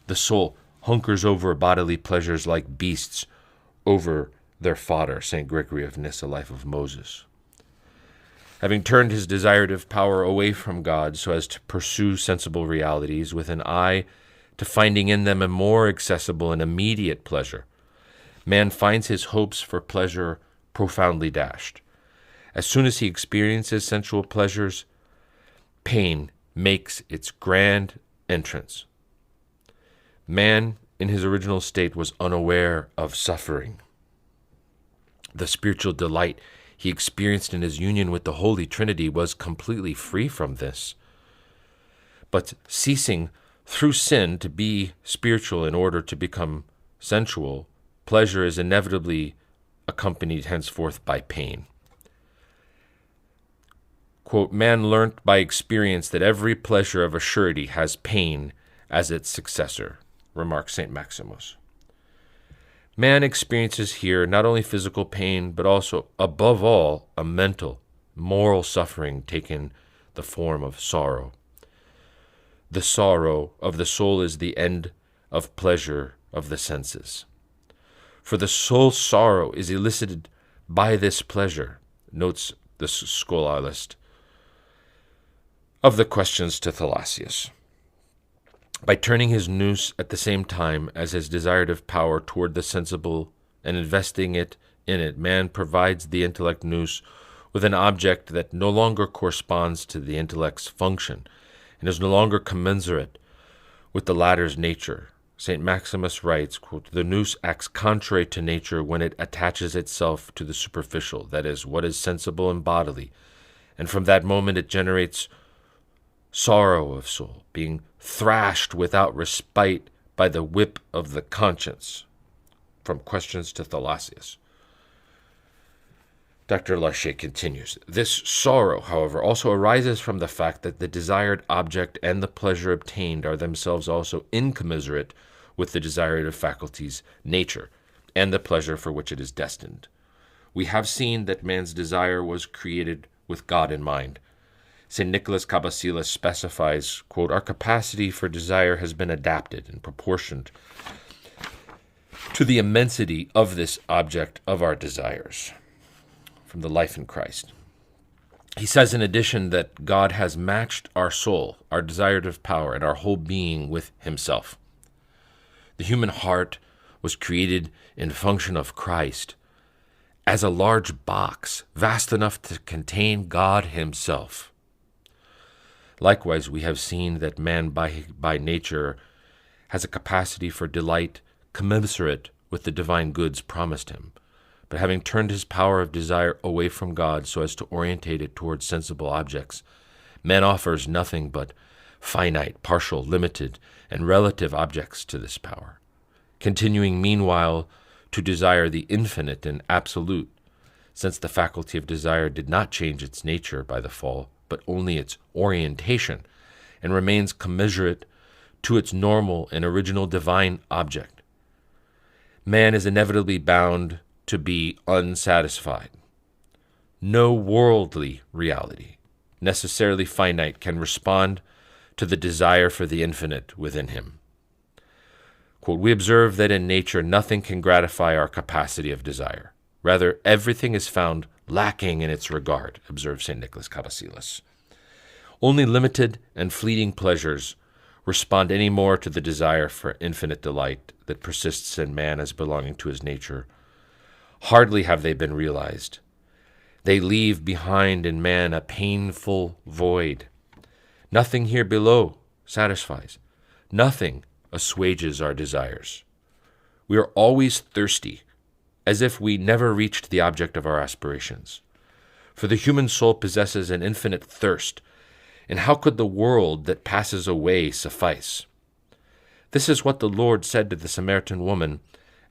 The soul hunkers over bodily pleasures like beasts over their fodder, St. Gregory of Nyssa, Life of Moses. Having turned his desirative power away from God so as to pursue sensible realities with an eye to finding in them a more accessible and immediate pleasure, man finds his hopes for pleasure profoundly dashed. As soon as he experiences sensual pleasures, pain makes its grand entrance. Man, in his original state, was unaware of suffering. The spiritual delight he experienced in his union with the Holy Trinity was completely free from this. But ceasing through sin to be spiritual in order to become sensual, pleasure is inevitably accompanied henceforth by pain. Quote, man learnt by experience that every pleasure of a surety has pain as its successor, remarks St. Maximus. Man experiences here not only physical pain, but also, above all, a mental, moral suffering taking the form of sorrow. The sorrow of the soul is the end of pleasure of the senses. For the soul's sorrow is elicited by this pleasure, notes the scholarist of the Questions to Thalassius. By turning his nous at the same time as his desired power toward the sensible and investing it in it, man provides the intellect nous with an object that no longer corresponds to the intellect's function and is no longer commensurate with the latter's nature. St. Maximus writes, quote, "The nous acts contrary to nature when it attaches itself to the superficial, that is, what is sensible and bodily, and from that moment it generates sorrow of soul, being thrashed without respite by the whip of the conscience." From Questions to Thalassius. Dr. Larcher continues, "This sorrow, however, also arises from the fact that the desired object and the pleasure obtained are themselves also incommensurate with the desired faculty's nature and the pleasure for which it is destined. We have seen that man's desire was created with God in mind. St. Nicholas Cabasilas specifies, quote, "Our capacity for desire has been adapted and proportioned to the immensity of this object of our desires." From the Life in Christ. He says in addition that God has matched our soul, our desired power, and our whole being with himself. The human heart was created in function of Christ as a large box, vast enough to contain God himself. Likewise, we have seen that man by nature has a capacity for delight commensurate with the divine goods promised him. But having turned his power of desire away from God so as to orientate it towards sensible objects, man offers nothing but finite, partial, limited, and relative objects to this power, continuing meanwhile to desire the infinite and absolute, since the faculty of desire did not change its nature by the fall, but only its orientation, and remains commensurate to its normal and original divine object. Man is inevitably bound to be unsatisfied. No worldly reality, necessarily finite, can respond to the desire for the infinite within him. Quote, "We observe that in nature nothing can gratify our capacity of desire. Rather, everything is found lacking in its regard," observes St. Nicholas Cabasilas. Only limited and fleeting pleasures respond any more to the desire for infinite delight that persists in man as belonging to his nature. Hardly have they been realized. They leave behind in man a painful void. Nothing here below satisfies. Nothing assuages our desires. We are always thirsty, as if we never reached the object of our aspirations. For the human soul possesses an infinite thirst, and how could the world that passes away suffice? This is what the Lord said to the Samaritan woman,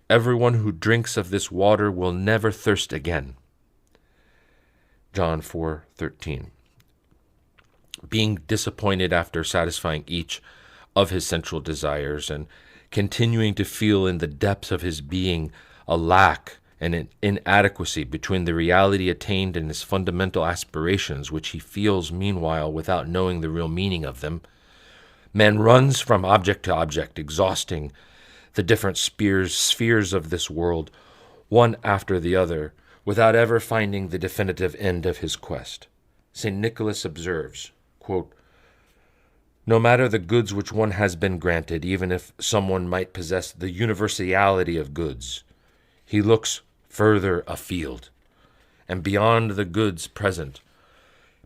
"Everyone who drinks of this water will never thirst again." John 4:13. Being disappointed after satisfying each of his sensual desires and continuing to feel in the depths of his being a lack and an inadequacy between the reality attained and his fundamental aspirations, which he feels meanwhile without knowing the real meaning of them, man runs from object to object, exhausting the different spheres of this world, one after the other, without ever finding the definitive end of his quest. St. Nicholas observes, quote, "No matter the goods which one has been granted, even if someone might possess the universality of goods, he looks further afield, and beyond the goods present,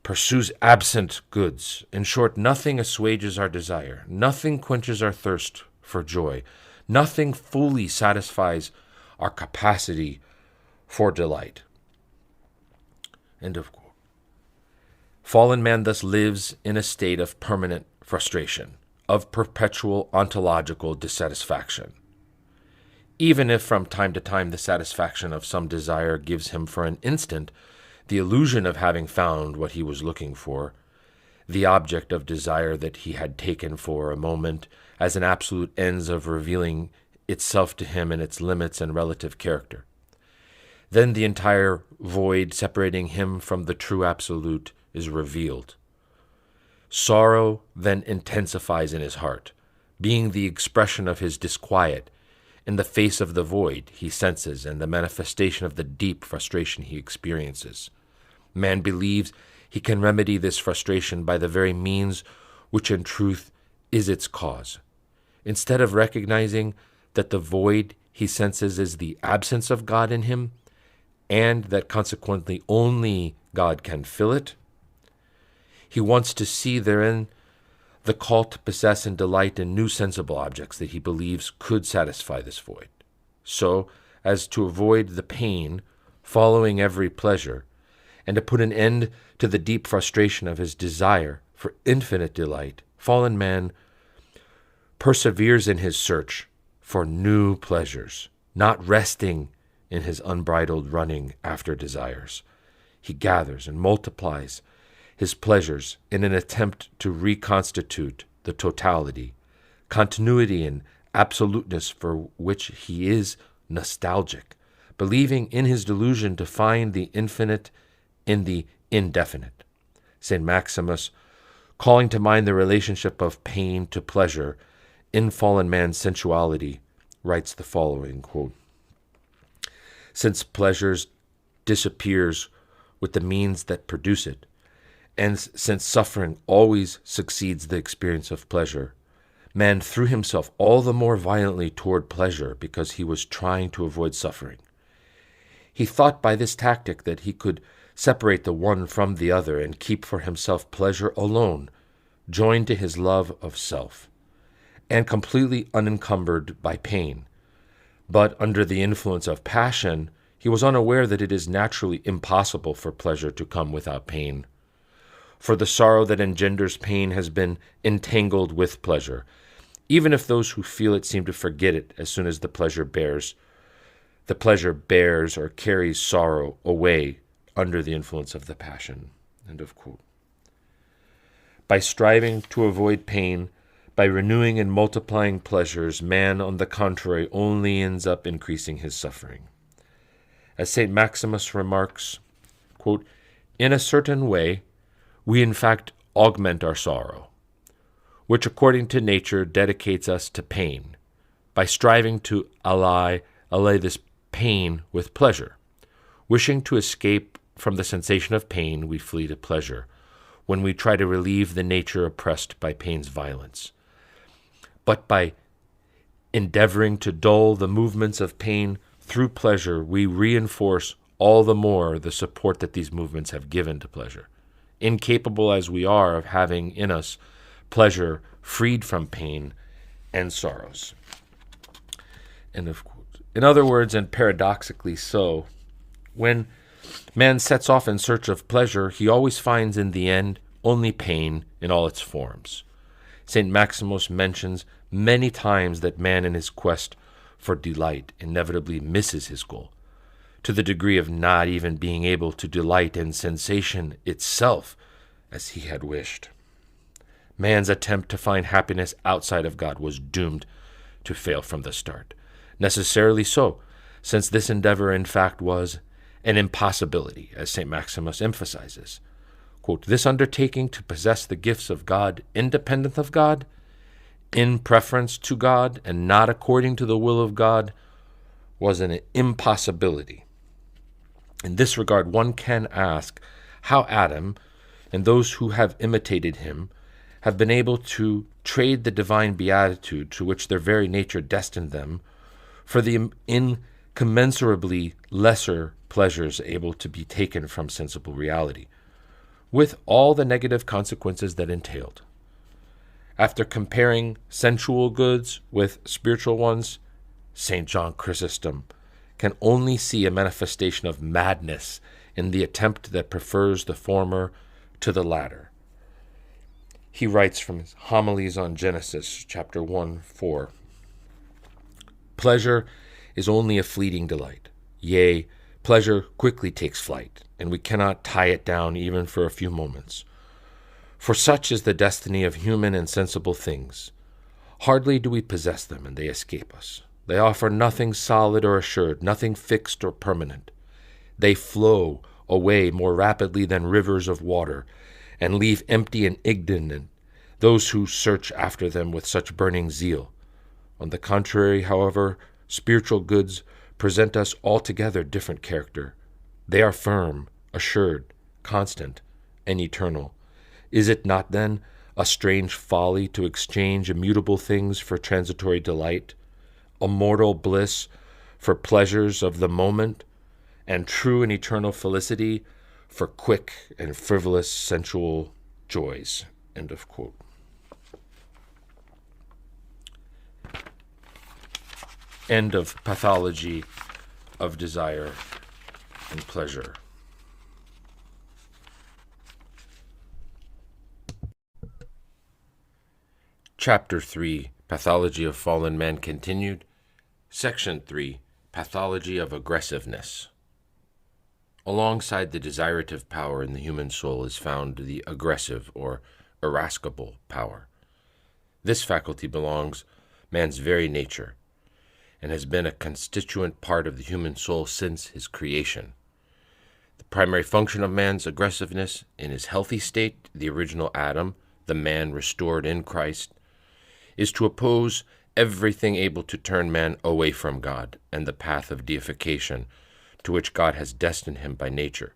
pursues absent goods. In short, nothing assuages our desire, nothing quenches our thirst for joy, nothing fully satisfies our capacity for delight." End of quote. Fallen man thus lives in a state of permanent frustration, of perpetual ontological dissatisfaction. Even if from time to time the satisfaction of some desire gives him for an instant the illusion of having found what he was looking for, the object of desire that he had taken for a moment as an absolute ends of revealing itself to him in its limits and relative character. Then the entire void separating him from the true absolute is revealed. Sorrow then intensifies in his heart, being the expression of his disquiet in the face of the void he senses and the manifestation of the deep frustration he experiences. Man believes he can remedy this frustration by the very means which in truth is its cause. Instead of recognizing that the void he senses is the absence of God in him, and that consequently only God can fill it, he wants to see therein the call to possess and delight in new sensible objects that he believes could satisfy this void, so as to avoid the pain following every pleasure, and to put an end to the deep frustration of his desire for infinite delight. Fallen man perseveres in his search for new pleasures, not resting in his unbridled running after desires. He gathers and multiplies his pleasures in an attempt to reconstitute the totality, continuity and absoluteness for which he is nostalgic, believing in his delusion to find the infinite in the indefinite. St. Maximus, calling to mind the relationship of pain to pleasure in fallen man's sensuality, writes the following, quote, "Since pleasures disappears with the means that produce it, and since suffering always succeeds the experience of pleasure, man threw himself all the more violently toward pleasure because he was trying to avoid suffering. He thought by this tactic that he could separate the one from the other and keep for himself pleasure alone, joined to his love of self, and completely unencumbered by pain. But under the influence of passion, he was unaware that it is naturally impossible for pleasure to come without pain. For the sorrow that engenders pain has been entangled with pleasure, even if those who feel it seem to forget it as soon as the pleasure bears or carries sorrow away under the influence of the passion." End of quote. By striving to avoid pain, by renewing and multiplying pleasures, man, on the contrary, only ends up increasing his suffering. As St. Maximus remarks, quote, "In a certain way, we in fact augment our sorrow, which according to nature dedicates us to pain, by striving to allay this pain with pleasure. Wishing to escape from the sensation of pain, we flee to pleasure, when we try to relieve the nature oppressed by pain's violence. But by endeavoring to dull the movements of pain through pleasure, we reinforce all the more the support that these movements have given to pleasure, incapable as we are of having in us pleasure freed from pain and sorrows." End of quote. In other words, and paradoxically so, when man sets off in search of pleasure, he always finds in the end only pain in all its forms. St. Maximus mentions many times that man in his quest for delight inevitably misses his goal, to the degree of not even being able to delight in sensation itself as he had wished. Man's attempt to find happiness outside of God was doomed to fail from the start. Necessarily so, since this endeavor in fact was an impossibility, as St. Maximus emphasizes. Quote, "This undertaking to possess the gifts of God independent of God, in preference to God, and not according to the will of God, was an impossibility. In this regard, one can ask how Adam and those who have imitated him have been able to trade the divine beatitude to which their very nature destined them for the incommensurably lesser pleasures able to be taken from sensible reality, with all the negative consequences that entailed. After comparing sensual goods with spiritual ones, St. John Chrysostom can only see a manifestation of madness in the attempt that prefers the former to the latter. He writes from his Homilies on Genesis, chapter 1:4, "Pleasure is only a fleeting delight. Yea, pleasure quickly takes flight, and we cannot tie it down even for a few moments. For such is the destiny of human and sensible things. Hardly do we possess them, and they escape us. They offer nothing solid or assured, nothing fixed or permanent. They flow away more rapidly than rivers of water, and leave empty and ignorant those who search after them with such burning zeal. On the contrary, however, spiritual goods present us altogether different character. They are firm, assured, constant, and eternal. Is it not, then, a strange folly to exchange immutable things for transitory delight, a mortal bliss for pleasures of the moment, and true and eternal felicity for quick and frivolous sensual joys? End of quote. End of Pathology of Desire and Pleasure. Chapter 3, Pathology of Fallen Man continued. Section 3, Pathology of Aggressiveness. Alongside the desirative power in the human soul is found the aggressive or irascible power. This faculty belongs man's very nature, and has been a constituent part of the human soul since his creation. The primary function of man's aggressiveness in his healthy state, the original Adam, the man restored in Christ, is to oppose everything able to turn man away from God and the path of deification to which God has destined him by nature.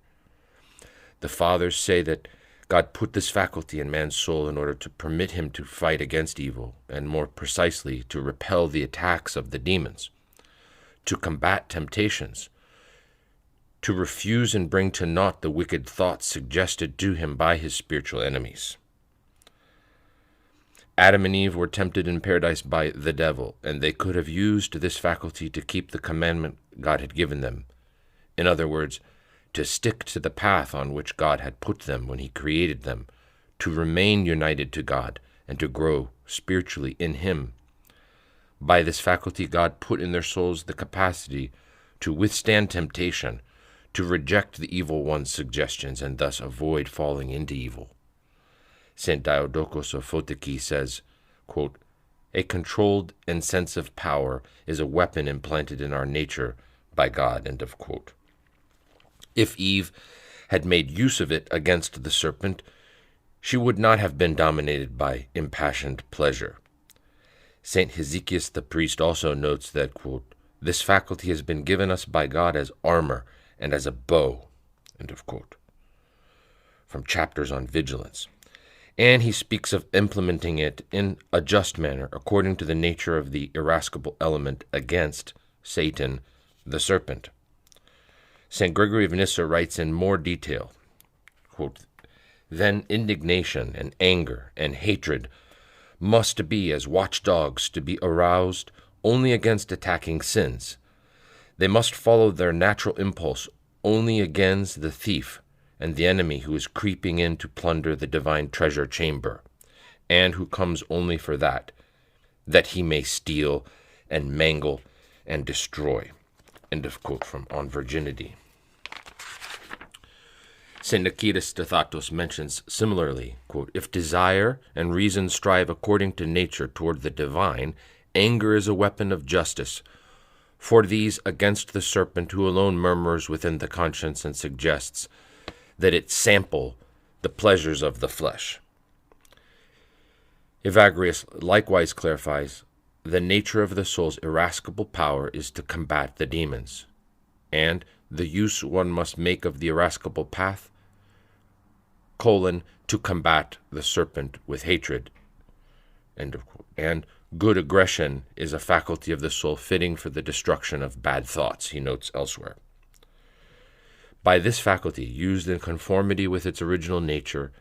The fathers say that God put this faculty in man's soul in order to permit him to fight against evil, and more precisely, to repel the attacks of the demons, to combat temptations, to refuse and bring to naught the wicked thoughts suggested to him by his spiritual enemies. Adam and Eve were tempted in paradise by the devil, and they could have used this faculty to keep the commandment God had given them. In other words, to stick to the path on which God had put them when he created them, to remain united to God, and to grow spiritually in him. By this faculty, God put in their souls the capacity to withstand temptation, to reject the evil one's suggestions, and thus avoid falling into evil. St. Diodocus of Photiki says, quote, "A controlled and sensitive power is a weapon implanted in our nature by God." End of quote. If Eve had made use of it against the serpent, she would not have been dominated by impassioned pleasure. St. Hezekias the priest also notes that, quote, "This faculty has been given us by God as armor and as a bow." End of quote. From chapters on vigilance. And he speaks of implementing it in a just manner, according to the nature of the irascible element against Satan, the serpent. St. Gregory of Nyssa writes in more detail, quote, "Then indignation and anger and hatred must be as watchdogs to be aroused only against attacking sins. They must follow their natural impulse only against the thief and the enemy who is creeping in to plunder the divine treasure chamber, and who comes only for that he may steal and mangle and destroy." End of quote from On Virginity. St. Nicetas Stathatos mentions similarly, quote, "If desire and reason strive according to nature toward the divine, anger is a weapon of justice for these against the serpent who alone murmurs within the conscience and suggests that it sample the pleasures of the flesh." Evagrius likewise clarifies, "The nature of the soul's irascible power is to combat the demons, and the use one must make of the irascible path, to combat the serpent with hatred." End of quote. And good aggression is a faculty of the soul fitting for the destruction of bad thoughts, he notes elsewhere. By this faculty, used in conformity with its original nature,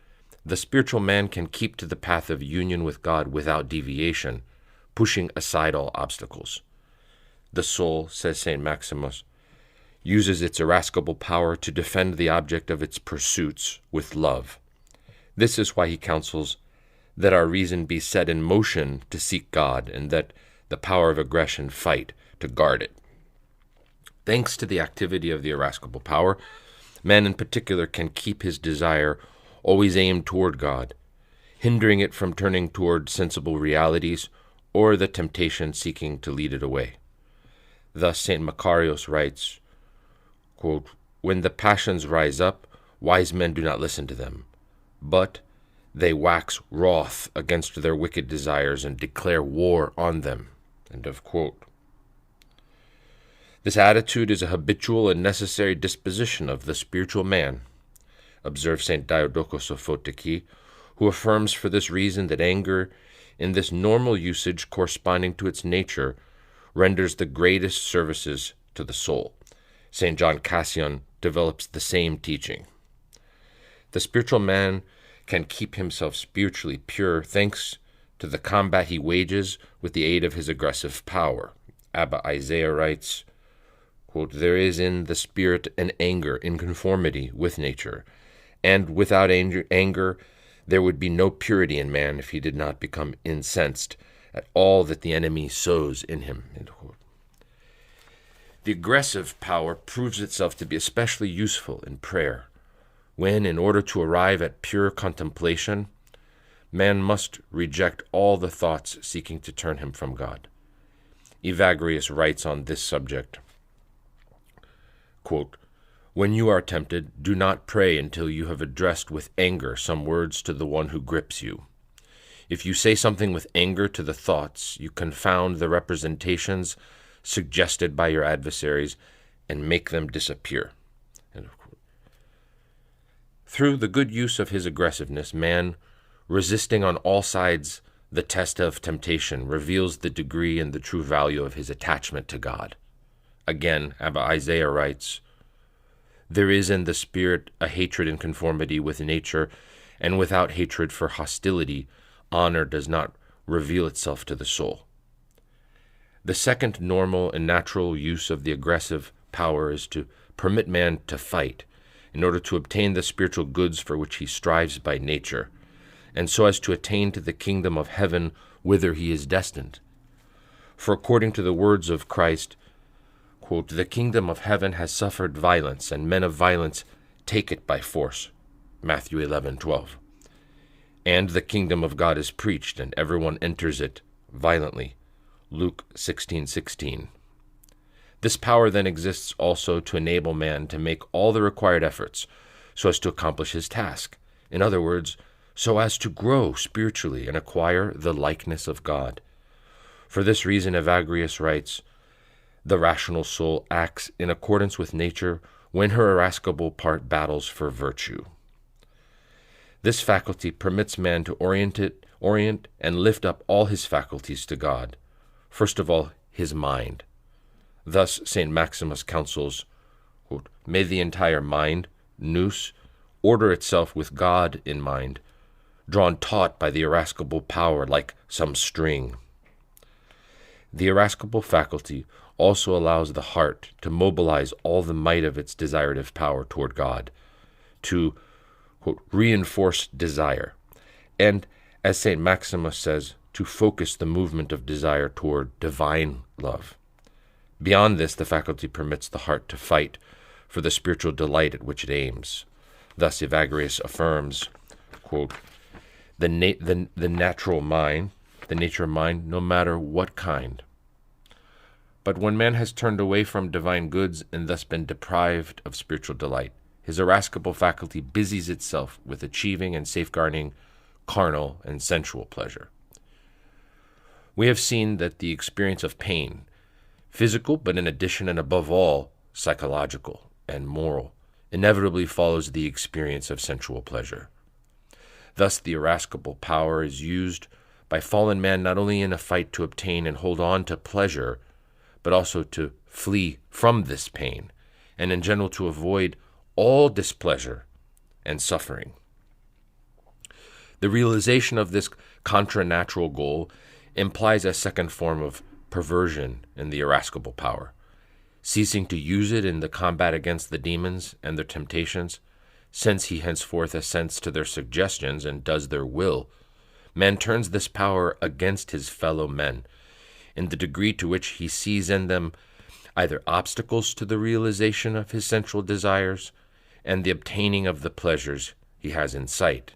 the spiritual man can keep to the path of union with God without deviation, pushing aside all obstacles. The soul, says St. Maximus, uses its irascible power to defend the object of its pursuits with love. This is why he counsels that our reason be set in motion to seek God, and that the power of aggression fight to guard it. Thanks to the activity of the irascible power, man in particular can keep his desire always aimed toward God, hindering it from turning toward sensible realities or the temptation seeking to lead it away. Thus St. Macarius writes, quote, "When the passions rise up, wise men do not listen to them, but they wax wroth against their wicked desires and declare war on them." End of quote. This attitude is a habitual and necessary disposition of the spiritual man, observes St. Diodocus of Photiki, who affirms for this reason that anger, in this normal usage corresponding to its nature, renders the greatest services to the soul. St. John Cassian develops the same teaching. The spiritual man can keep himself spiritually pure thanks to the combat he wages with the aid of his aggressive power. Abba Isaiah writes, quote, "There is in the spirit an anger in conformity with nature, and without anger there would be no purity in man if he did not become incensed at all that the enemy sows in him." End quote. The aggressive power proves itself to be especially useful in prayer, when, in order to arrive at pure contemplation, man must reject all the thoughts seeking to turn him from God. Evagrius writes on this subject, quote, "When you are tempted, do not pray until you have addressed with anger some words to the one who grips you. If you say something with anger to the thoughts, you confound the representations suggested by your adversaries and make them disappear." End of quote. Through the good use of his aggressiveness, man, resisting on all sides the test of temptation, reveals the degree and the true value of his attachment to God. Again, Abba Isaiah writes, "There is in the spirit a hatred in conformity with nature, and without hatred for hostility, honor does not reveal itself to the soul." The second normal and natural use of the aggressive power is to permit man to fight in order to obtain the spiritual goods for which he strives by nature, and so as to attain to the kingdom of heaven whither he is destined. For according to the words of Christ, quote, "The kingdom of heaven has suffered violence, and men of violence take it by force." Matthew 11:12. "And the kingdom of God is preached, and everyone enters it violently." Luke 16:16. This power then exists also to enable man to make all the required efforts so as to accomplish his task. In other words, so as to grow spiritually and acquire the likeness of God. For this reason, Evagrius writes, "The rational soul acts in accordance with nature when her irascible part battles for virtue." This faculty permits man to orient and lift up all his faculties to God, first of all his mind. Thus St. Maximus counsels, quote, "May the entire mind, nous, order itself with God in mind, drawn taut by the irascible power like some string." The irascible faculty also allows the heart to mobilize all the might of its desirative power toward God, to, quote, "reinforce desire," and, as St. Maximus says, to focus the movement of desire toward divine love. Beyond this, the faculty permits the heart to fight for the spiritual delight at which it aims. Thus Evagrius affirms, quote, the natural mind, the nature of mind, no matter what kind. But when man has turned away from divine goods and thus been deprived of spiritual delight, his irascible faculty busies itself with achieving and safeguarding carnal and sensual pleasure. We have seen that the experience of pain, physical, but in addition and above all, psychological and moral, inevitably follows the experience of sensual pleasure. Thus, the irascible power is used by fallen man not only in a fight to obtain and hold on to pleasure, but also to flee from this pain, and in general to avoid all displeasure and suffering. The realization of this contranatural goal implies a second form of perversion in the irascible power. Ceasing to use it in the combat against the demons and their temptations, since he henceforth assents to their suggestions and does their will, man turns this power against his fellow men, in the degree to which he sees in them either obstacles to the realization of his sensual desires and the obtaining of the pleasures he has in sight,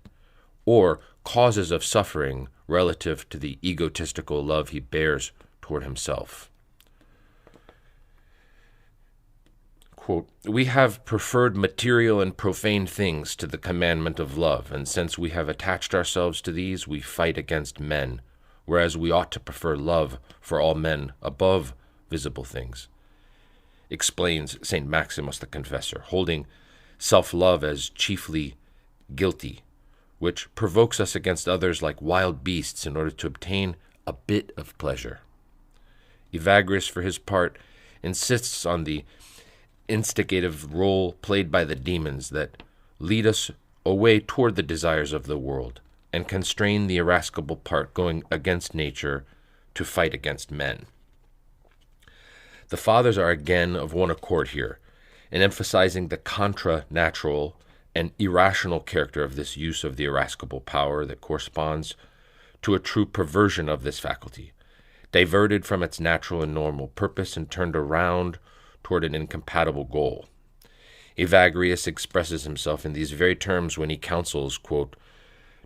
or causes of suffering relative to the egotistical love he bears toward himself. quote, "We have preferred material and profane things to the commandment of love, and since we have attached ourselves to these, we fight against men, whereas we ought to prefer love for all men above visible things," explains St. Maximus the Confessor, holding self-love as chiefly guilty, which provokes us against others like wild beasts in order to obtain a bit of pleasure. Evagrius, for his part, insists on the instigative role played by the demons that lead us away toward the desires of the world and constrain the irascible part going against nature to fight against men. The fathers are again of one accord here in emphasizing the contra-natural and irrational character of this use of the irascible power that corresponds to a true perversion of this faculty, diverted from its natural and normal purpose and turned around toward an incompatible goal. Evagrius expresses himself in these very terms when he counsels, quote,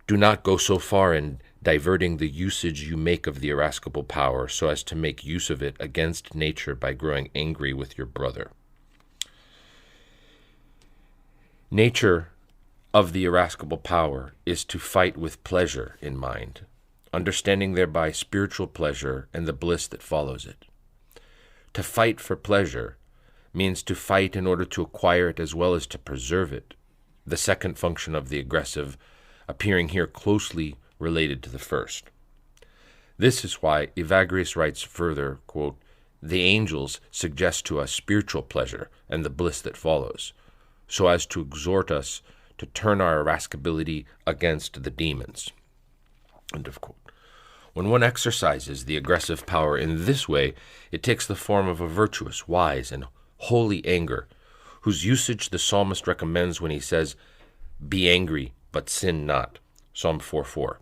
"Do not go so far in diverting the usage you make of the irascible power so as to make use of it against nature by growing angry with your brother." Nature of the irascible power is to fight with pleasure in mind, understanding thereby spiritual pleasure and the bliss that follows it. To fight for pleasure means to fight in order to acquire it as well as to preserve it, the second function of the aggressive appearing here closely related to the first. This is why Evagrius writes further, quote, "The angels suggest to us spiritual pleasure and the bliss that follows, so as to exhort us to turn our irascibility against the demons." End of quote. When one exercises the aggressive power in this way, it takes the form of a virtuous, wise, and holy anger, whose usage the psalmist recommends when he says, "Be angry, but sin not." Psalm 4:4.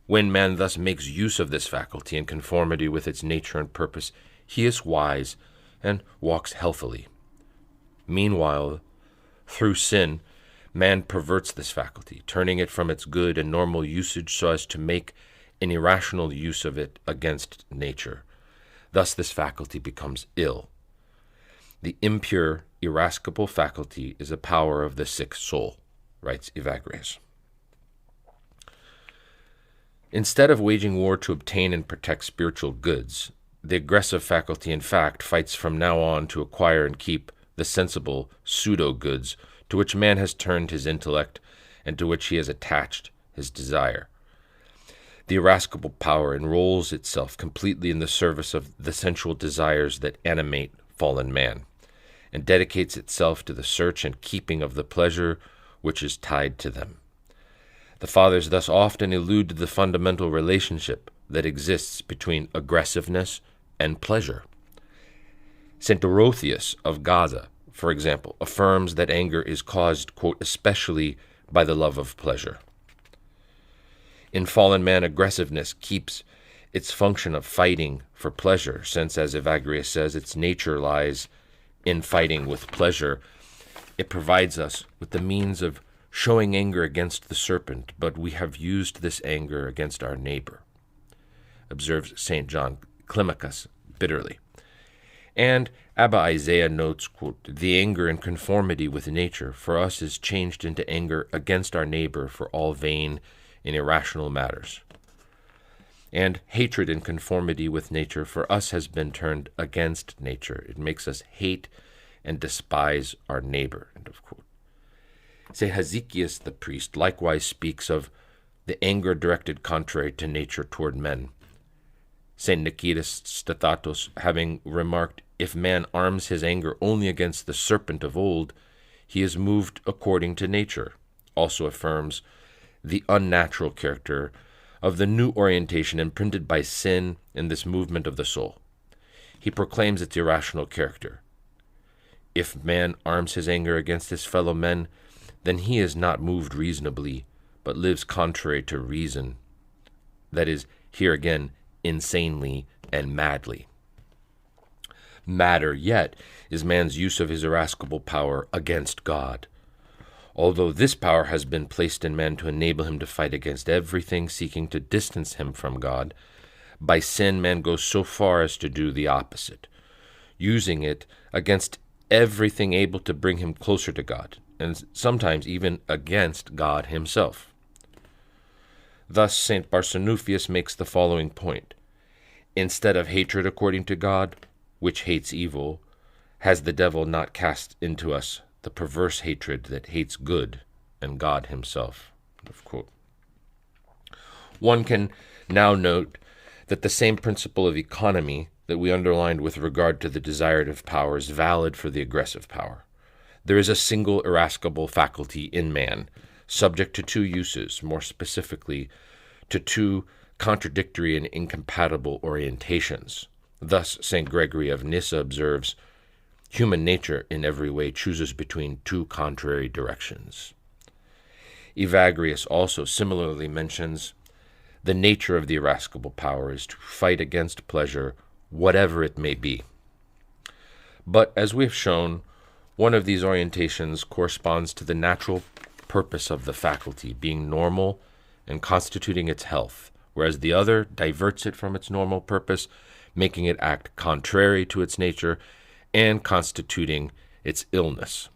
When man thus makes use of this faculty in conformity with its nature and purpose, he is wise and walks healthily. Meanwhile, through sin, man perverts this faculty, turning it from its good and normal usage so as to make an irrational use of it against nature. Thus this faculty becomes ill. The impure, irascible faculty is a power of the sick soul, writes Evagrius. Instead of waging war to obtain and protect spiritual goods, the aggressive faculty, in fact, fights from now on to acquire and keep the sensible pseudo-goods to which man has turned his intellect and to which he has attached his desire. The irascible power enrolls itself completely in the service of the sensual desires that animate fallen man, and dedicates itself to the search and keeping of the pleasure which is tied to them. The fathers thus often allude to the fundamental relationship that exists between aggressiveness and pleasure. St. Dorotheus of Gaza, for example, affirms that anger is caused, quote, especially by the love of pleasure. In fallen man, aggressiveness keeps its function of fighting for pleasure, since, as Evagrius says, its nature lies in fighting with pleasure. It provides us with the means of showing anger against the serpent, but we have used this anger against our neighbor, observes St. John Climacus bitterly. And Abba Isaiah notes, quote, "The anger in conformity with nature for us is changed into anger against our neighbor for all vain and irrational matters. And hatred in conformity with nature for us has been turned against nature. It makes us hate and despise our neighbor." End of quote. St. Hezekias the priest likewise speaks of the anger directed contrary to nature toward men. St. Nicetas Statatos, having remarked, "If man arms his anger only against the serpent of old, he is moved according to nature," also affirms the unnatural character of the new orientation imprinted by sin in this movement of the soul. He proclaims its irrational character. If man arms his anger against his fellow men, then he is not moved reasonably, but lives contrary to reason. That is, here again, insanely and madly. Madder yet is man's use of his irascible power against God. Although this power has been placed in man to enable him to fight against everything seeking to distance him from God, by sin man goes so far as to do the opposite, using it against everything able to bring him closer to God, and sometimes even against God himself. Thus, St. Barsanuphius makes the following point. Instead of hatred according to God, which hates evil, has the devil not cast into us the perverse hatred that hates good and God himself? End of quote. One can now note that the same principle of economy that we underlined with regard to the desirative power is valid for the aggressive power. There is a single irascible faculty in man, subject to two uses, more specifically to two contradictory and incompatible orientations. Thus, St. Gregory of Nyssa observes, human nature in every way chooses between two contrary directions. Evagrius also similarly mentions the nature of the irascible power is to fight against pleasure, whatever it may be. But as we have shown, one of these orientations corresponds to the natural purpose of the faculty, being normal and constituting its health, whereas the other diverts it from its normal purpose, making it act contrary to its nature and constituting its illness.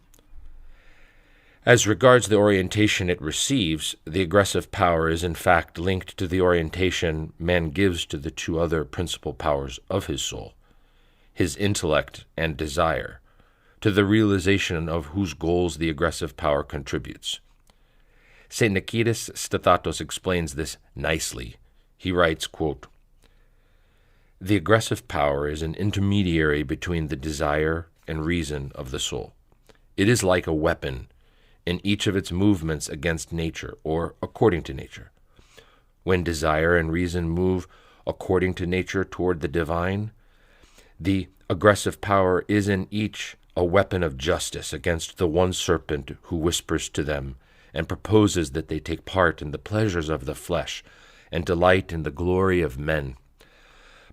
As regards the orientation it receives, the aggressive power is in fact linked to the orientation man gives to the two other principal powers of his soul, his intellect and desire, to the realization of whose goals the aggressive power contributes. St. Nikitas Stathatos explains this nicely. He writes, quote, "The aggressive power is an intermediary between the desire and reason of the soul. It is like a weapon in each of its movements against nature, or according to nature. When desire and reason move according to nature toward the divine, the aggressive power is in each a weapon of justice against the one serpent who whispers to them and proposes that they take part in the pleasures of the flesh and delight in the glory of men.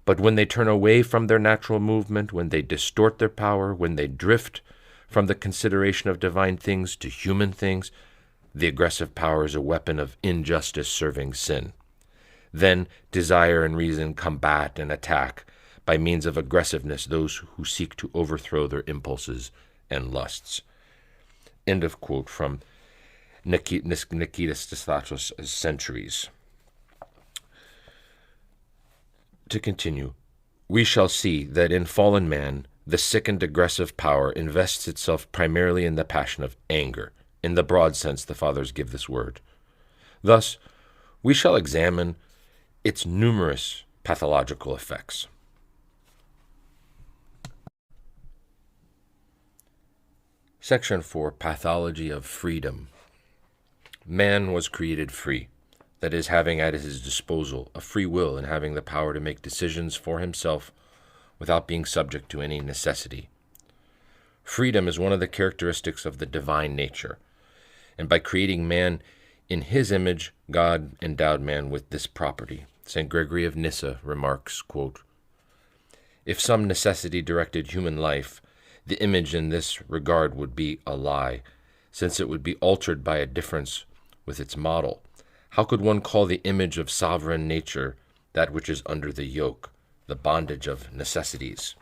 But when they turn away from their natural movement, when they distort their power, when they drift from the consideration of divine things to human things, the aggressive power is a weapon of injustice serving sin. Then desire and reason combat and attack by means of aggressiveness those who seek to overthrow their impulses and lusts." End of quote from Nikitas Stathatos' Centuries. To continue, we shall see that in fallen man, the sickened aggressive power invests itself primarily in the passion of anger, in the broad sense the Fathers give this word. Thus, we shall examine its numerous pathological effects. Section 4, Pathology of Freedom. Man was created free, that is, having at his disposal a free will and having the power to make decisions for himself without being subject to any necessity. Freedom is one of the characteristics of the divine nature, and by creating man in his image, God endowed man with this property. St. Gregory of Nyssa remarks, quote, "If some necessity directed human life, the image in this regard would be a lie, since it would be altered by a difference with its model. How could one call the image of sovereign nature that which is under the yoke, the bondage of necessities?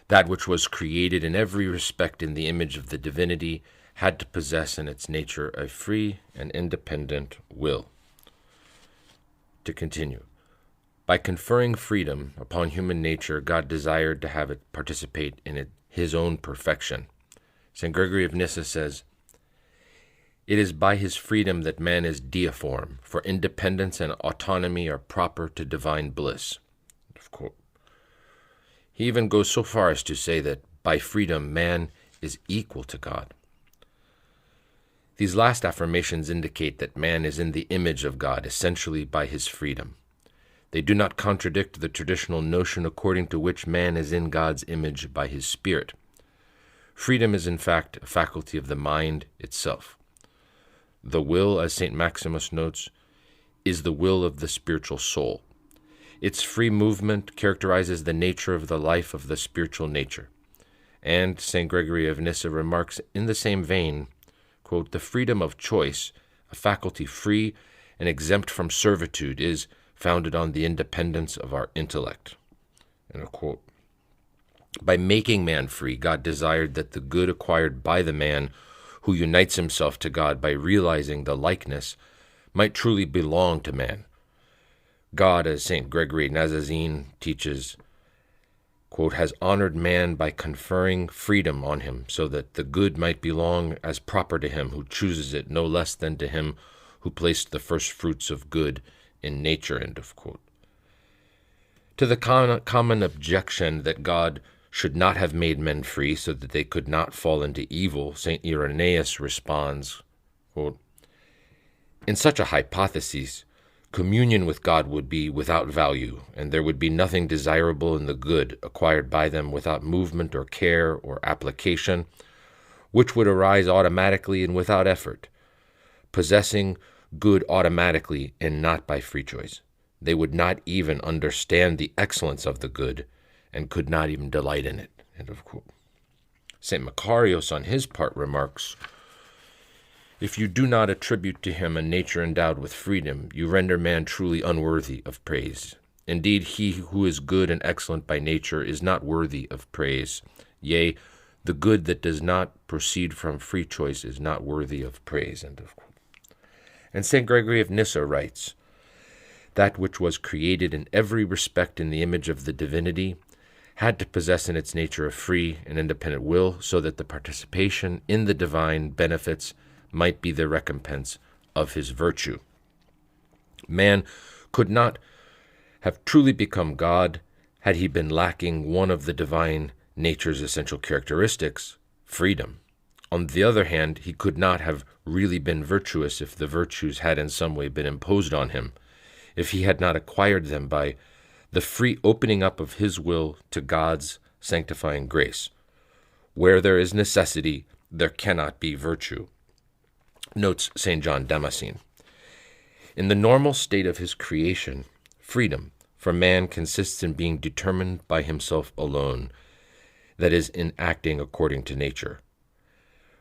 That which was created in every respect in the image of the divinity had to possess in its nature a free and independent will." To continue, by conferring freedom upon human nature, God desired to have it participate in his own perfection. St. Gregory of Nyssa says, "It is by his freedom that man is deiform, for independence and autonomy are proper to divine bliss." He even goes so far as to say that by freedom man is equal to God. These last affirmations indicate that man is in the image of God essentially by his freedom. They do not contradict the traditional notion according to which man is in God's image by his spirit. Freedom is in fact a faculty of the mind itself. The will, as St. Maximus notes, is the will of the spiritual soul. Its free movement characterizes the nature of the life of the spiritual nature. And St. Gregory of Nyssa remarks in the same vein, quote, "The freedom of choice, a faculty free and exempt from servitude, is founded on the independence of our intellect." End of quote. By making man free, God desired that the good acquired by the man who unites himself to God by realizing the likeness might truly belong to man. God, as St. Gregory Nazianzen teaches, quote, has honored man by conferring freedom on him so that the good might belong as proper to him who chooses it no less than to him who placed the first fruits of good in nature, end of quote. To the common objection that God should not have made men free so that they could not fall into evil, St. Irenaeus responds, quote, in such a hypothesis, communion with God would be without value, and there would be nothing desirable in the good acquired by them without movement or care or application, which would arise automatically and without effort, possessing good automatically and not by free choice. They would not even understand the excellence of the good and could not even delight in it. End of quote. St. Macarius, on his part, remarks, if you do not attribute to him a nature endowed with freedom, you render man truly unworthy of praise. Indeed, he who is good and excellent by nature is not worthy of praise. Yea, the good that does not proceed from free choice is not worthy of praise. End of quote. And St. Gregory of Nyssa writes, that which was created in every respect in the image of the divinity had to possess in its nature a free and independent will, so that the participation in the divine benefits might be the recompense of his virtue. Man could not have truly become God had he been lacking one of the divine nature's essential characteristics, freedom. On the other hand, he could not have really been virtuous if the virtues had in some way been imposed on him, if he had not acquired them by the free opening up of his will to God's sanctifying grace. Where there is necessity, there cannot be virtue, notes St. John Damascene. In the normal state of his creation, freedom for man consists in being determined by himself alone, that is, in acting according to nature.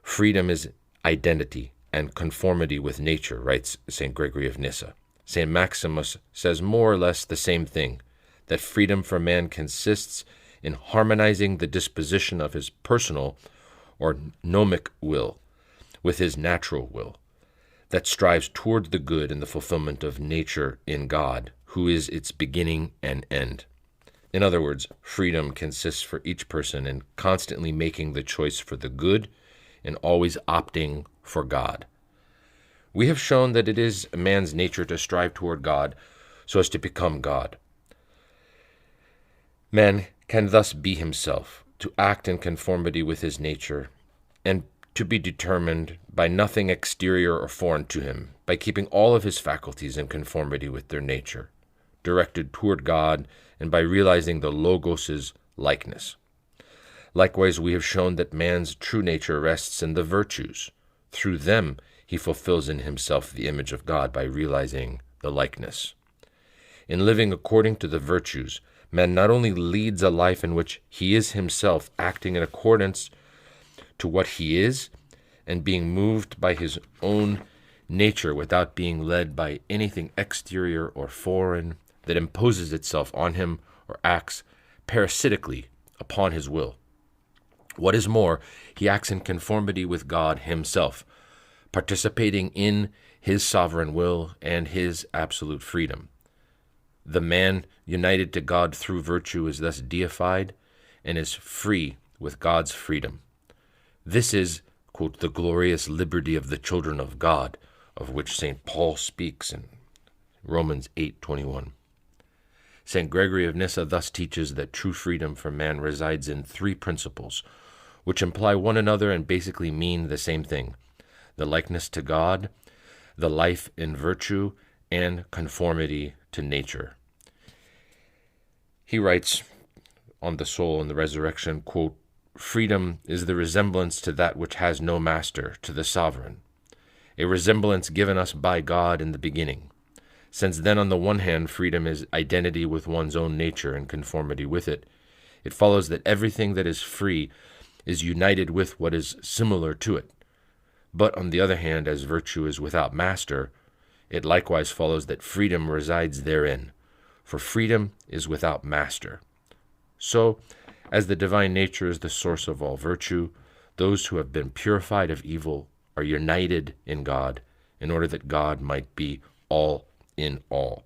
Freedom is identity and conformity with nature, writes St. Gregory of Nyssa. St. Maximus says more or less the same thing, that freedom for man consists in harmonizing the disposition of his personal or gnomic will with his natural will, that strives toward the good and the fulfillment of nature in God, who is its beginning and end. In other words, freedom consists for each person in constantly making the choice for the good and always opting for God. We have shown that it is man's nature to strive toward God so as to become God. Man can thus be himself, to act in conformity with his nature, and to be determined by nothing exterior or foreign to him, by keeping all of his faculties in conformity with their nature, directed toward God, and by realizing the Logos' likeness. Likewise, we have shown that man's true nature rests in the virtues. Through them, he fulfills in himself the image of God by realizing the likeness. In living according to the virtues, man not only leads a life in which he is himself acting in accordance to what he is and being moved by his own nature without being led by anything exterior or foreign that imposes itself on him or acts parasitically upon his will. What is more, he acts in conformity with God himself, participating in his sovereign will and his absolute freedom. The man united to God through virtue is thus deified and is free with God's freedom. This is, quote, the glorious liberty of the children of God, of which St. Paul speaks in Romans 8:21. St. Gregory of Nyssa thus teaches that true freedom for man resides in three principles, which imply one another and basically mean the same thing: the likeness to God, the life in virtue, and conformity to nature. He writes on the soul and the resurrection, quote, freedom is the resemblance to that which has no master, to the sovereign, a resemblance given us by God in the beginning. Since then, on the one hand, freedom is identity with one's own nature and conformity with it, it follows that everything that is free is united with what is similar to it. But on the other hand, as virtue is without master, it likewise follows that freedom resides therein, for freedom is without master. So, As the divine nature is the source of all virtue, those who have been purified of evil are united in God in order that God might be all in all.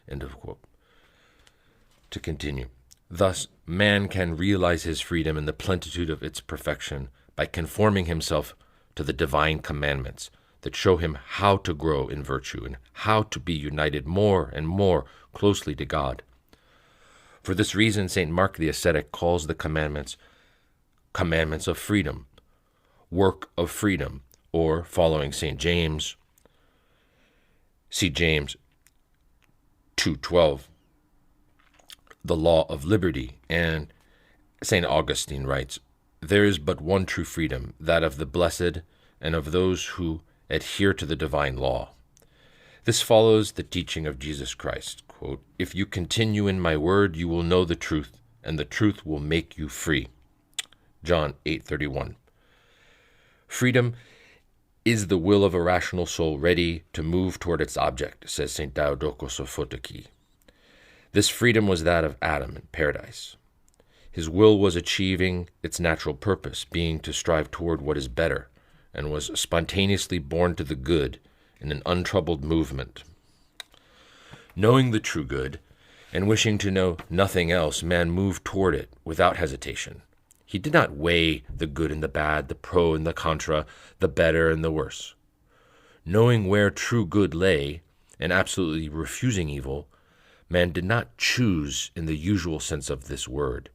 End of quote. To continue. Thus, man can realize his freedom in the plenitude of its perfection by conforming himself to the divine commandments that show him how to grow in virtue and how to be united more and more closely to God. For this reason, St. Mark the ascetic calls the commandments commandments of freedom, work of freedom, or, following St. James, see James 2:12, the law of liberty. And St. Augustine writes, "There is but one true freedom, that of the blessed and of those who adhere to the divine law." This follows the teaching of Jesus Christ. Quote, "If you continue in my word, you will know the truth, and the truth will make you free." John 8:31. Freedom is the will of a rational soul ready to move toward its object, says St. Diodocus of Photochy. This freedom was that of Adam in paradise. His will was achieving its natural purpose, being to strive toward what is better, and was spontaneously born to the good in an untroubled movement. Knowing the true good, and wishing to know nothing else, man moved toward it without hesitation. He did not weigh the good and the bad, the pro and the contra, the better and the worse. Knowing where true good lay, and absolutely refusing evil, man did not choose in the usual sense of this word.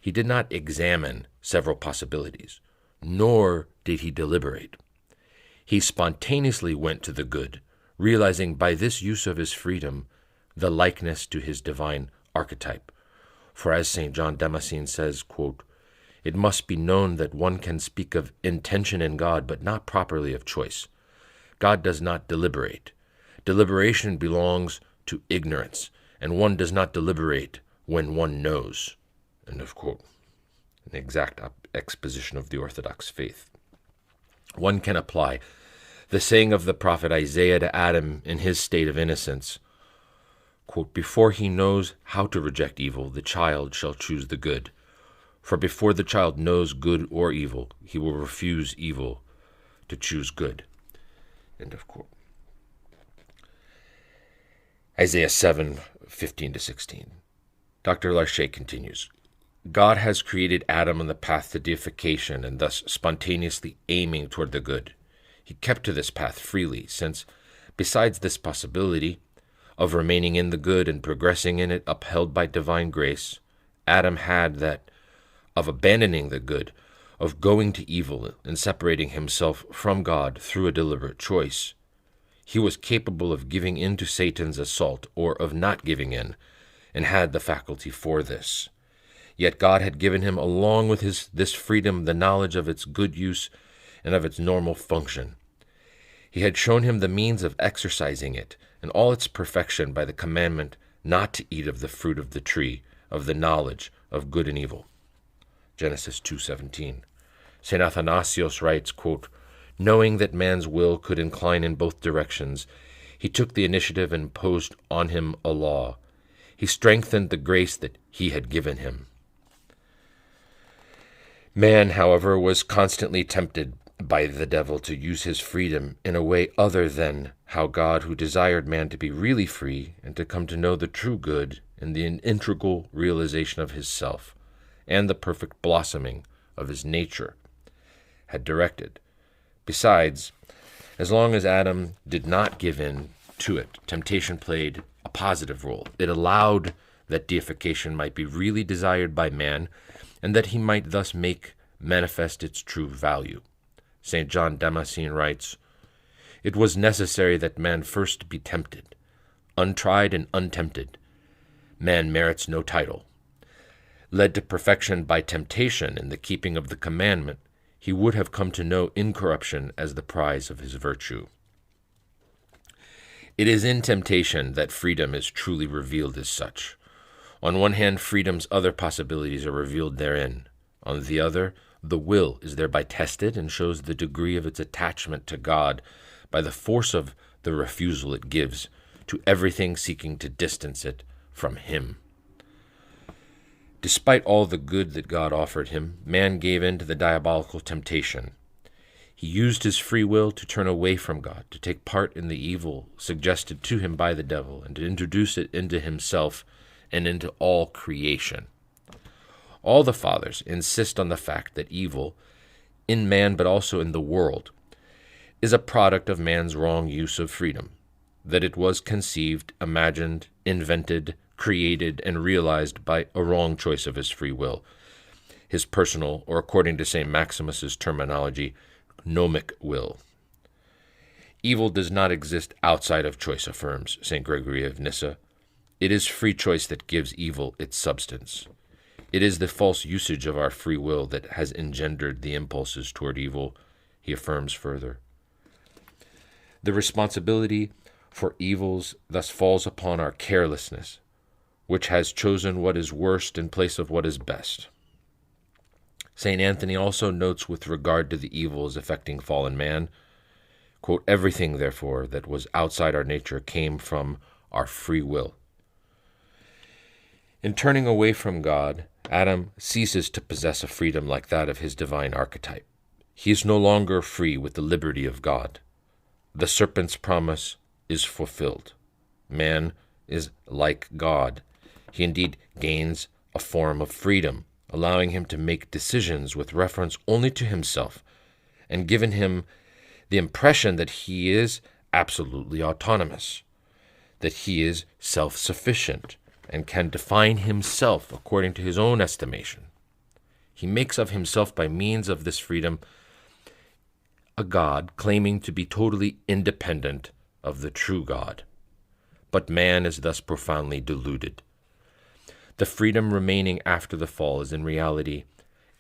He did not examine several possibilities, nor did he deliberate. He spontaneously went to the good, realizing by this use of his freedom the likeness to his divine archetype. For as St. John Damascene says, quote, "It must be known that one can speak of intention in God, but not properly of choice. God does not deliberate. Deliberation belongs to ignorance, and one does not deliberate when one knows." End of quote. An exact exposition of the Orthodox faith. One can apply the saying of the prophet Isaiah to Adam in his state of innocence, quote, "Before he knows how to reject evil, the child shall choose the good. For before the child knows good or evil, he will refuse evil to choose good." End of quote. Isaiah 7:15-16. Dr. Larcher continues, "God has created Adam on the path to deification and thus spontaneously aiming toward the good. He kept to this path freely, since, besides this possibility of remaining in the good and progressing in it upheld by divine grace, Adam had that of abandoning the good, of going to evil and separating himself from God through a deliberate choice. He was capable of giving in to Satan's assault or of not giving in, and had the faculty for this. Yet God had given him, along with this freedom, the knowledge of its good use and of its normal function. He had shown him the means of exercising it in all its perfection by the commandment not to eat of the fruit of the tree of the knowledge of good and evil." Genesis 2:17. St. Athanasius writes, quote, "Knowing that man's will could incline in both directions, he took the initiative and imposed on him a law. He strengthened the grace that he had given him." Man, however, was constantly tempted by the devil to use his freedom in a way other than how God, who desired man to be really free and to come to know the true good in the integral realization of his self and the perfect blossoming of his nature, had directed. Besides, as long as Adam did not give in to it, temptation played a positive role. It allowed that deification might be really desired by man, and that he might thus make manifest its true value. St. John Damascene writes, "It was necessary that man first be tempted. Untried and untempted, man merits no title. Led to perfection by temptation in the keeping of the commandment, he would have come to know incorruption as the prize of his virtue." It is in temptation that freedom is truly revealed as such. On one hand, freedom's other possibilities are revealed therein. On the other, the will is thereby tested and shows the degree of its attachment to God by the force of the refusal it gives to everything seeking to distance it from him. Despite all the good that God offered him, man gave in to the diabolical temptation. He used his free will to turn away from God, to take part in the evil suggested to him by the devil, and to introduce it into himself and into all creation. All the fathers insist on the fact that evil, in man but also in the world, is a product of man's wrong use of freedom, that it was conceived, imagined, invented, created, and realized by a wrong choice of his free will, his personal, or according to St. Maximus's terminology, gnomic will. Evil does not exist outside of choice, affirms St. Gregory of Nyssa. It is free choice that gives evil its substance. It is the false usage of our free will that has engendered the impulses toward evil, he affirms further. The responsibility for evils thus falls upon our carelessness, which has chosen what is worst in place of what is best. St. Anthony also notes with regard to the evils affecting fallen man, quote, everything, therefore, that was outside our nature came from our free will. In turning away from God, Adam ceases to possess a freedom like that of his divine archetype. He is no longer free with the liberty of God. The serpent's promise is fulfilled. Man is like God. He indeed gains a form of freedom, allowing him to make decisions with reference only to himself, and given him the impression that he is absolutely autonomous, that he is self-sufficient, and can define himself according to his own estimation. He makes of himself, by means of this freedom, a God claiming to be totally independent of the true God. But man is thus profoundly deluded. The freedom remaining after the fall is in reality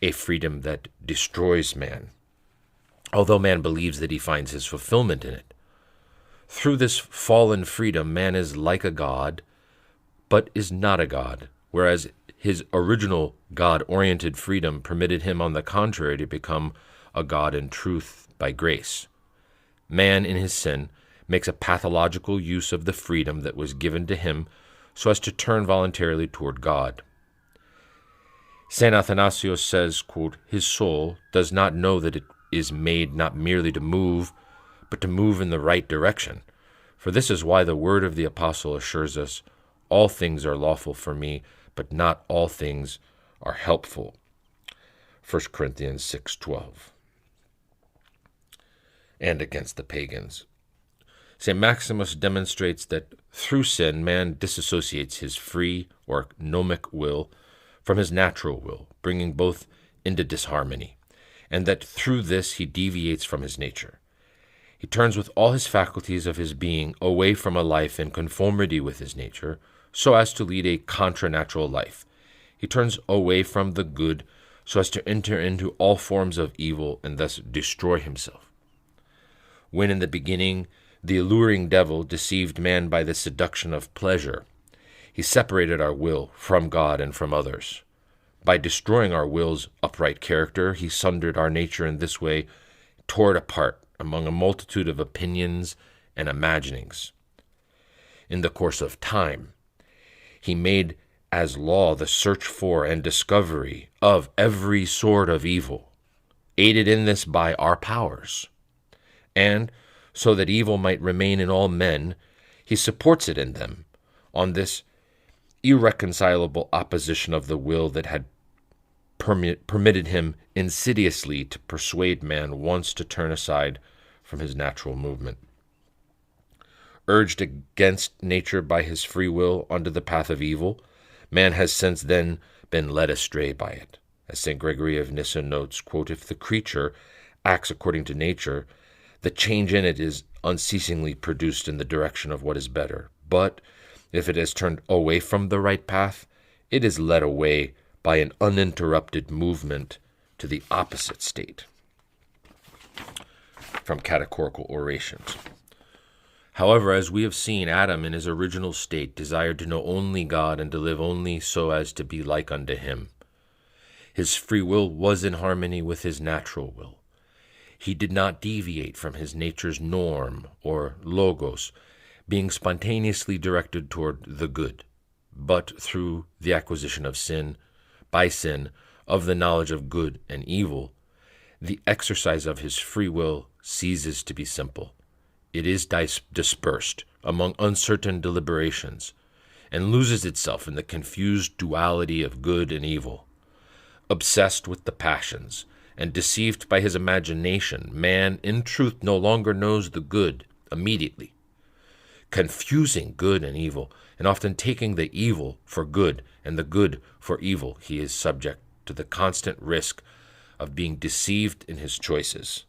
a freedom that destroys man, although man believes that he finds his fulfillment in it. Through this fallen freedom, man is like a god, but is not a god, whereas his original God-oriented freedom permitted him, on the contrary, to become a god in truth by grace. Man, in his sin, makes a pathological use of the freedom that was given to him so as to turn voluntarily toward God. St. Athanasius says, quote, his soul does not know that it is made not merely to move, but to move in the right direction. For this is why the word of the apostle assures us, all things are lawful for me, but not all things are helpful. 1 Corinthians 6:12. And against the pagans. St. Maximus demonstrates that through sin, man disassociates his free or gnomic will from his natural will, bringing both into disharmony, and that through this he deviates from his nature. He turns with all his faculties of his being away from a life in conformity with his nature, so as to lead a contranatural life. He turns away from the good, so as to enter into all forms of evil and thus destroy himself. When in the beginning the alluring devil deceived man by the seduction of pleasure, he separated our will from God and from others. By destroying our will's upright character, he sundered our nature in this way, tore it apart among a multitude of opinions and imaginings. In the course of time, he made as law the search for and discovery of every sort of evil, aided in this by our powers. And, so that evil might remain in all men, he supports it in them, on this irreconcilable opposition of the will that had permitted him insidiously to persuade man once to turn aside from his natural movement. Urged against nature by his free will onto the path of evil, man has since then been led astray by it. As St. Gregory of Nyssa notes, quote, if the creature acts according to nature, the change in it is unceasingly produced in the direction of what is better. But if it has turned away from the right path, it is led away by an uninterrupted movement to the opposite state. From Categorical Orations. However, as we have seen, Adam in his original state desired to know only God and to live only so as to be like unto him. His free will was in harmony with his natural will. He did not deviate from his nature's norm, or logos, being spontaneously directed toward the good, but through the acquisition of sin, by sin of the knowledge of good and evil, the exercise of his free will ceases to be simple. It is dispersed among uncertain deliberations, and loses itself in the confused duality of good and evil. Obsessed with the passions, and deceived by his imagination, man in truth no longer knows the good immediately. Confusing good and evil, and often taking the evil for good and the good for evil, he is subject to the constant risk of being deceived in his choices.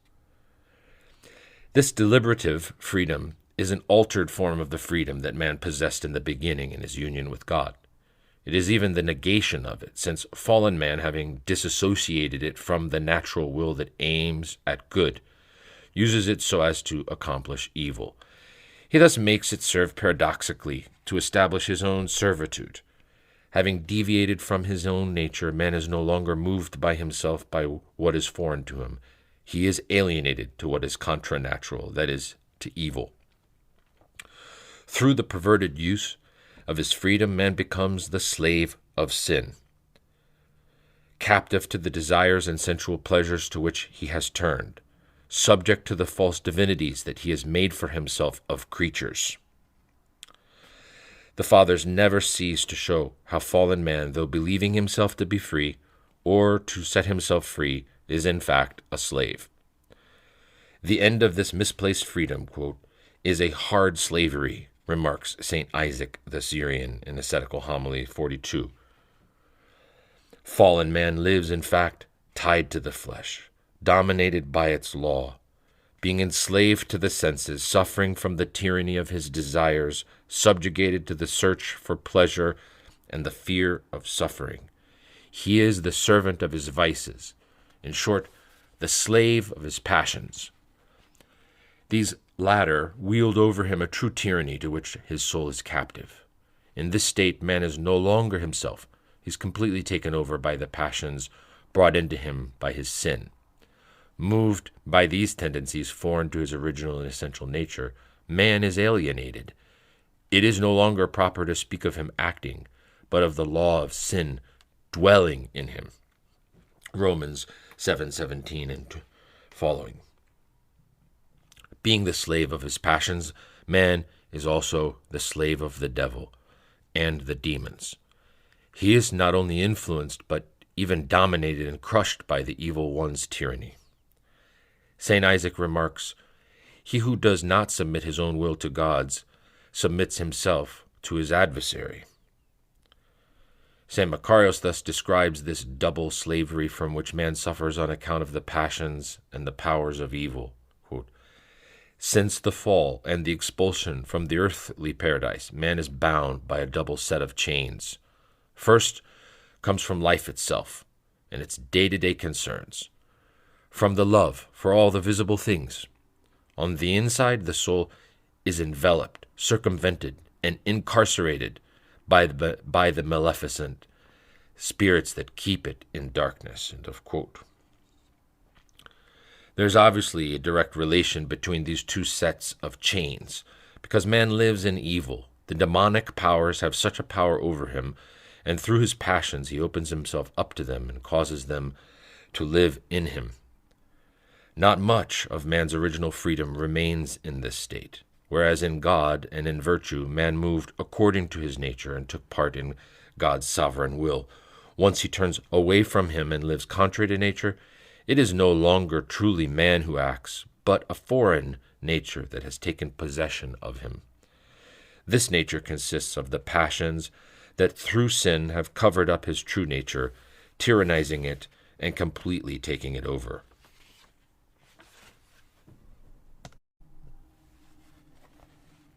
This deliberative freedom is an altered form of the freedom that man possessed in the beginning in his union with God. It is even the negation of it, since fallen man, having disassociated it from the natural will that aims at good, uses it so as to accomplish evil. He thus makes it serve paradoxically to establish his own servitude. Having deviated from his own nature, man is no longer moved by himself by what is foreign to him. He is alienated to what is contranatural, that is, to evil. Through the perverted use of his freedom, man becomes the slave of sin, captive to the desires and sensual pleasures to which he has turned, subject to the false divinities that he has made for himself of creatures. The fathers never cease to show how fallen man, though believing himself to be free, or to set himself free, is in fact a slave. The end of this misplaced freedom, quote, is a hard slavery, remarks St. Isaac the Syrian in Ascetical Homily 42. Fallen man lives, in fact, tied to the flesh, dominated by its law, being enslaved to the senses, suffering from the tyranny of his desires, subjugated to the search for pleasure and the fear of suffering. He is the servant of his vices, in short, the slave of his passions. These latter wield over him a true tyranny to which his soul is captive. In this state, man is no longer himself. He is completely taken over by the passions brought into him by his sin. Moved by these tendencies foreign to his original and essential nature, man is alienated. It is no longer proper to speak of him acting, but of the law of sin dwelling in him. Romans 7:17 and following. Being the slave of his passions, man is also the slave of the devil and the demons. He is not only influenced, but even dominated and crushed by the evil one's tyranny. St. Isaac remarks, "He who does not submit his own will to God's submits himself to his adversary." St. Macarius thus describes this double slavery from which man suffers on account of the passions and the powers of evil. Quote, "Since the fall and the expulsion from the earthly paradise, man is bound by a double set of chains. First comes from life itself and its day-to-day concerns, from the love for all the visible things. On the inside, the soul is enveloped, circumvented, and incarcerated by the maleficent spirits that keep it in darkness." End of quote. There's obviously a direct relation between these two sets of chains, because man lives in evil. The demonic powers have such a power over him, and through his passions he opens himself up to them and causes them to live in him. Not much of man's original freedom remains in this state, whereas in God and in virtue man moved according to his nature and took part in God's sovereign will. Once he turns away from him and lives contrary to nature, it is no longer truly man who acts, but a foreign nature that has taken possession of him. This nature consists of the passions that through sin have covered up his true nature, tyrannizing it and completely taking it over.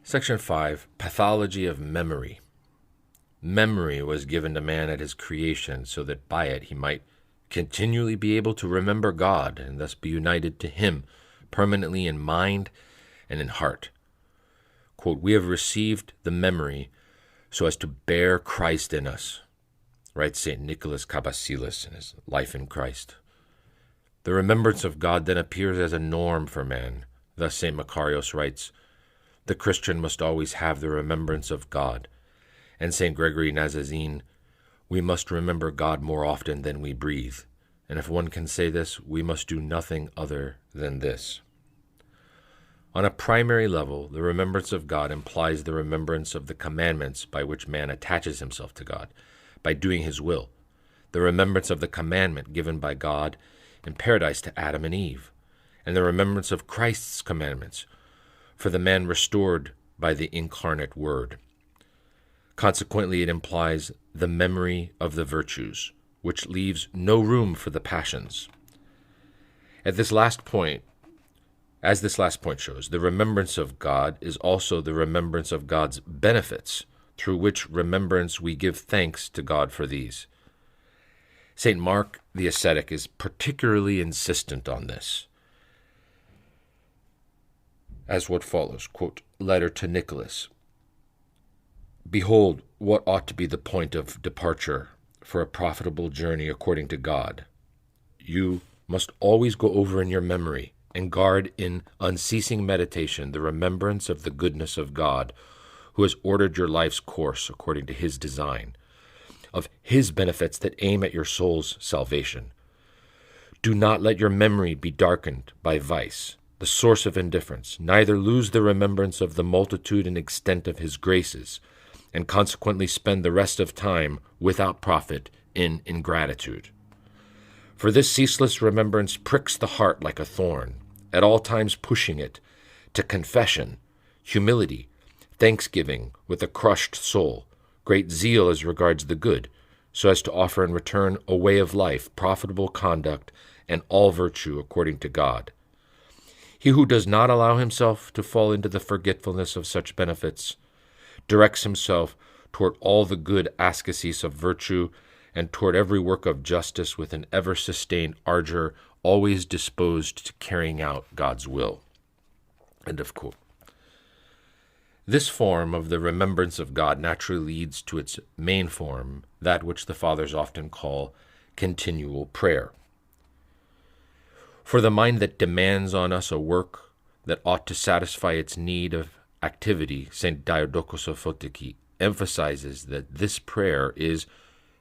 Section 5. Pathology of Memory. Memory was given to man at his creation so that by it he might continually be able to remember God and thus be united to him permanently in mind and in heart. Quote, "We have received the memory so as to bear Christ in us," writes St. Nicholas Cabasilas in his Life in Christ. The remembrance of God then appears as a norm for man. Thus St. Macarius writes, "The Christian must always have the remembrance of God." And St. Gregory Nazianzen, we must remember God more often than we breathe. And if one can say this, we must do nothing other than this. On a primary level, the remembrance of God implies the remembrance of the commandments by which man attaches himself to God, by doing his will. The remembrance of the commandment given by God in paradise to Adam and Eve, and the remembrance of Christ's commandments for the man restored by the incarnate Word. Consequently, it implies the memory of the virtues, which leaves no room for the passions. As this last point shows, the remembrance of God is also the remembrance of God's benefits, through which remembrance we give thanks to God for these. St. Mark the ascetic is particularly insistent on this, as what follows, quote, letter to Nicholas. Behold, what ought to be the point of departure for a profitable journey according to God. You must always go over in your memory and guard in unceasing meditation the remembrance of the goodness of God, who has ordered your life's course according to his design, of his benefits that aim at your soul's salvation. Do not let your memory be darkened by vice, the source of indifference, neither lose the remembrance of the multitude and extent of his graces, and consequently spend the rest of time without profit in ingratitude. For this ceaseless remembrance pricks the heart like a thorn, at all times pushing it to confession, humility, thanksgiving with a crushed soul, great zeal as regards the good, so as to offer in return a way of life, profitable conduct, and all virtue according to God. He who does not allow himself to fall into the forgetfulness of such benefits directs himself toward all the good ascesis of virtue and toward every work of justice with an ever-sustained ardor, always disposed to carrying out God's will. End of quote. This form of the remembrance of God naturally leads to its main form, that which the Fathers often call continual prayer. For the mind that demands on us a work that ought to satisfy its need of activity, St. Diadochos of Photiki emphasizes that this prayer is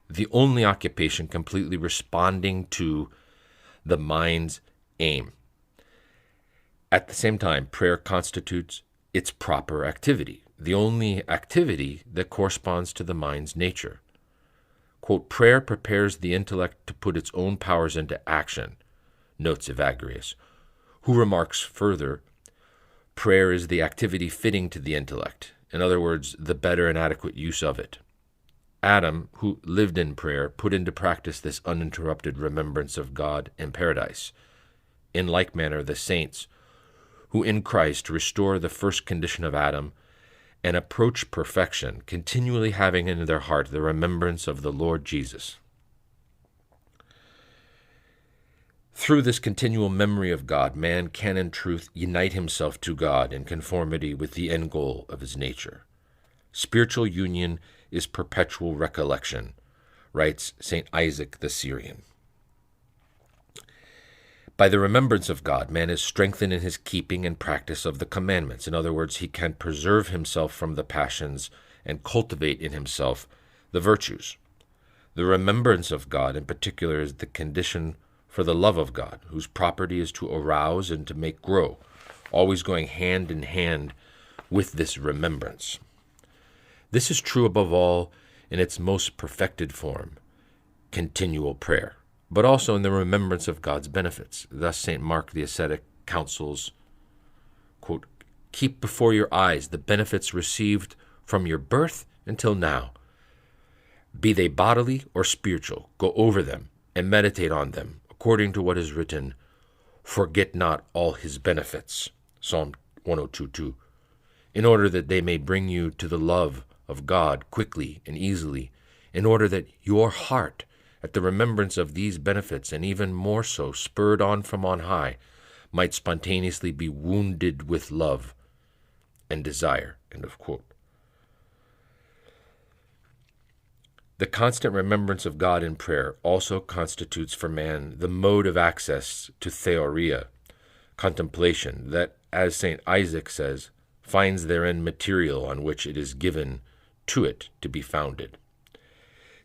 the only occupation completely responding to the mind's aim. At the same time, prayer constitutes its proper activity, the only activity that corresponds to the mind's nature. Quote, prayer prepares the intellect to put its own powers into action, notes Evagrius, who remarks further, prayer is the activity fitting to the intellect, in other words, the better and adequate use of it. Adam, who lived in prayer, put into practice this uninterrupted remembrance of God in paradise. In like manner, the saints, who in Christ restore the first condition of Adam and approach perfection, continually having in their heart the remembrance of the Lord Jesus. Through this continual memory of God, man can in truth unite himself to God in conformity with the end goal of his nature. Spiritual union is perpetual recollection, writes St. Isaac the Syrian. By the remembrance of God, man is strengthened in his keeping and practice of the commandments. In other words, he can preserve himself from the passions and cultivate in himself the virtues. The remembrance of God in particular is the condition for the love of God, whose property is to arouse and to make grow, always going hand in hand with this remembrance. This is true above all in its most perfected form, continual prayer, but also in the remembrance of God's benefits. Thus St. Mark the ascetic counsels, quote, keep before your eyes the benefits received from your birth until now. Be they bodily or spiritual, go over them and meditate on them, according to what is written, forget not all his benefits, Psalm 102:2, in order that they may bring you to the love of God quickly and easily, in order that your heart, at the remembrance of these benefits, and even more so, spurred on from on high, might spontaneously be wounded with love and desire. End of quote. The constant remembrance of God in prayer also constitutes for man the mode of access to theoria, contemplation, that, as St. Isaac says, finds therein material on which it is given to it to be founded.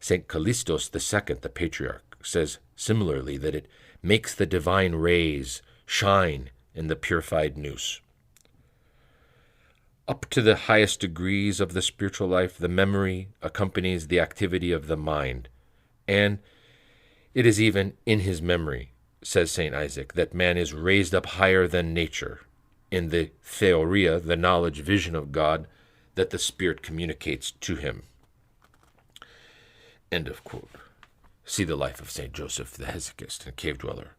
St. Callistos II, the patriarch, says similarly that it makes the divine rays shine in the purified nous. Up to the highest degrees of the spiritual life, the memory accompanies the activity of the mind, and it is even in his memory, says St. Isaac, that man is raised up higher than nature, in the theoria, the knowledge, vision of God, that the Spirit communicates to him. End of quote. See the life of St. Joseph the Hesychist and cave dweller.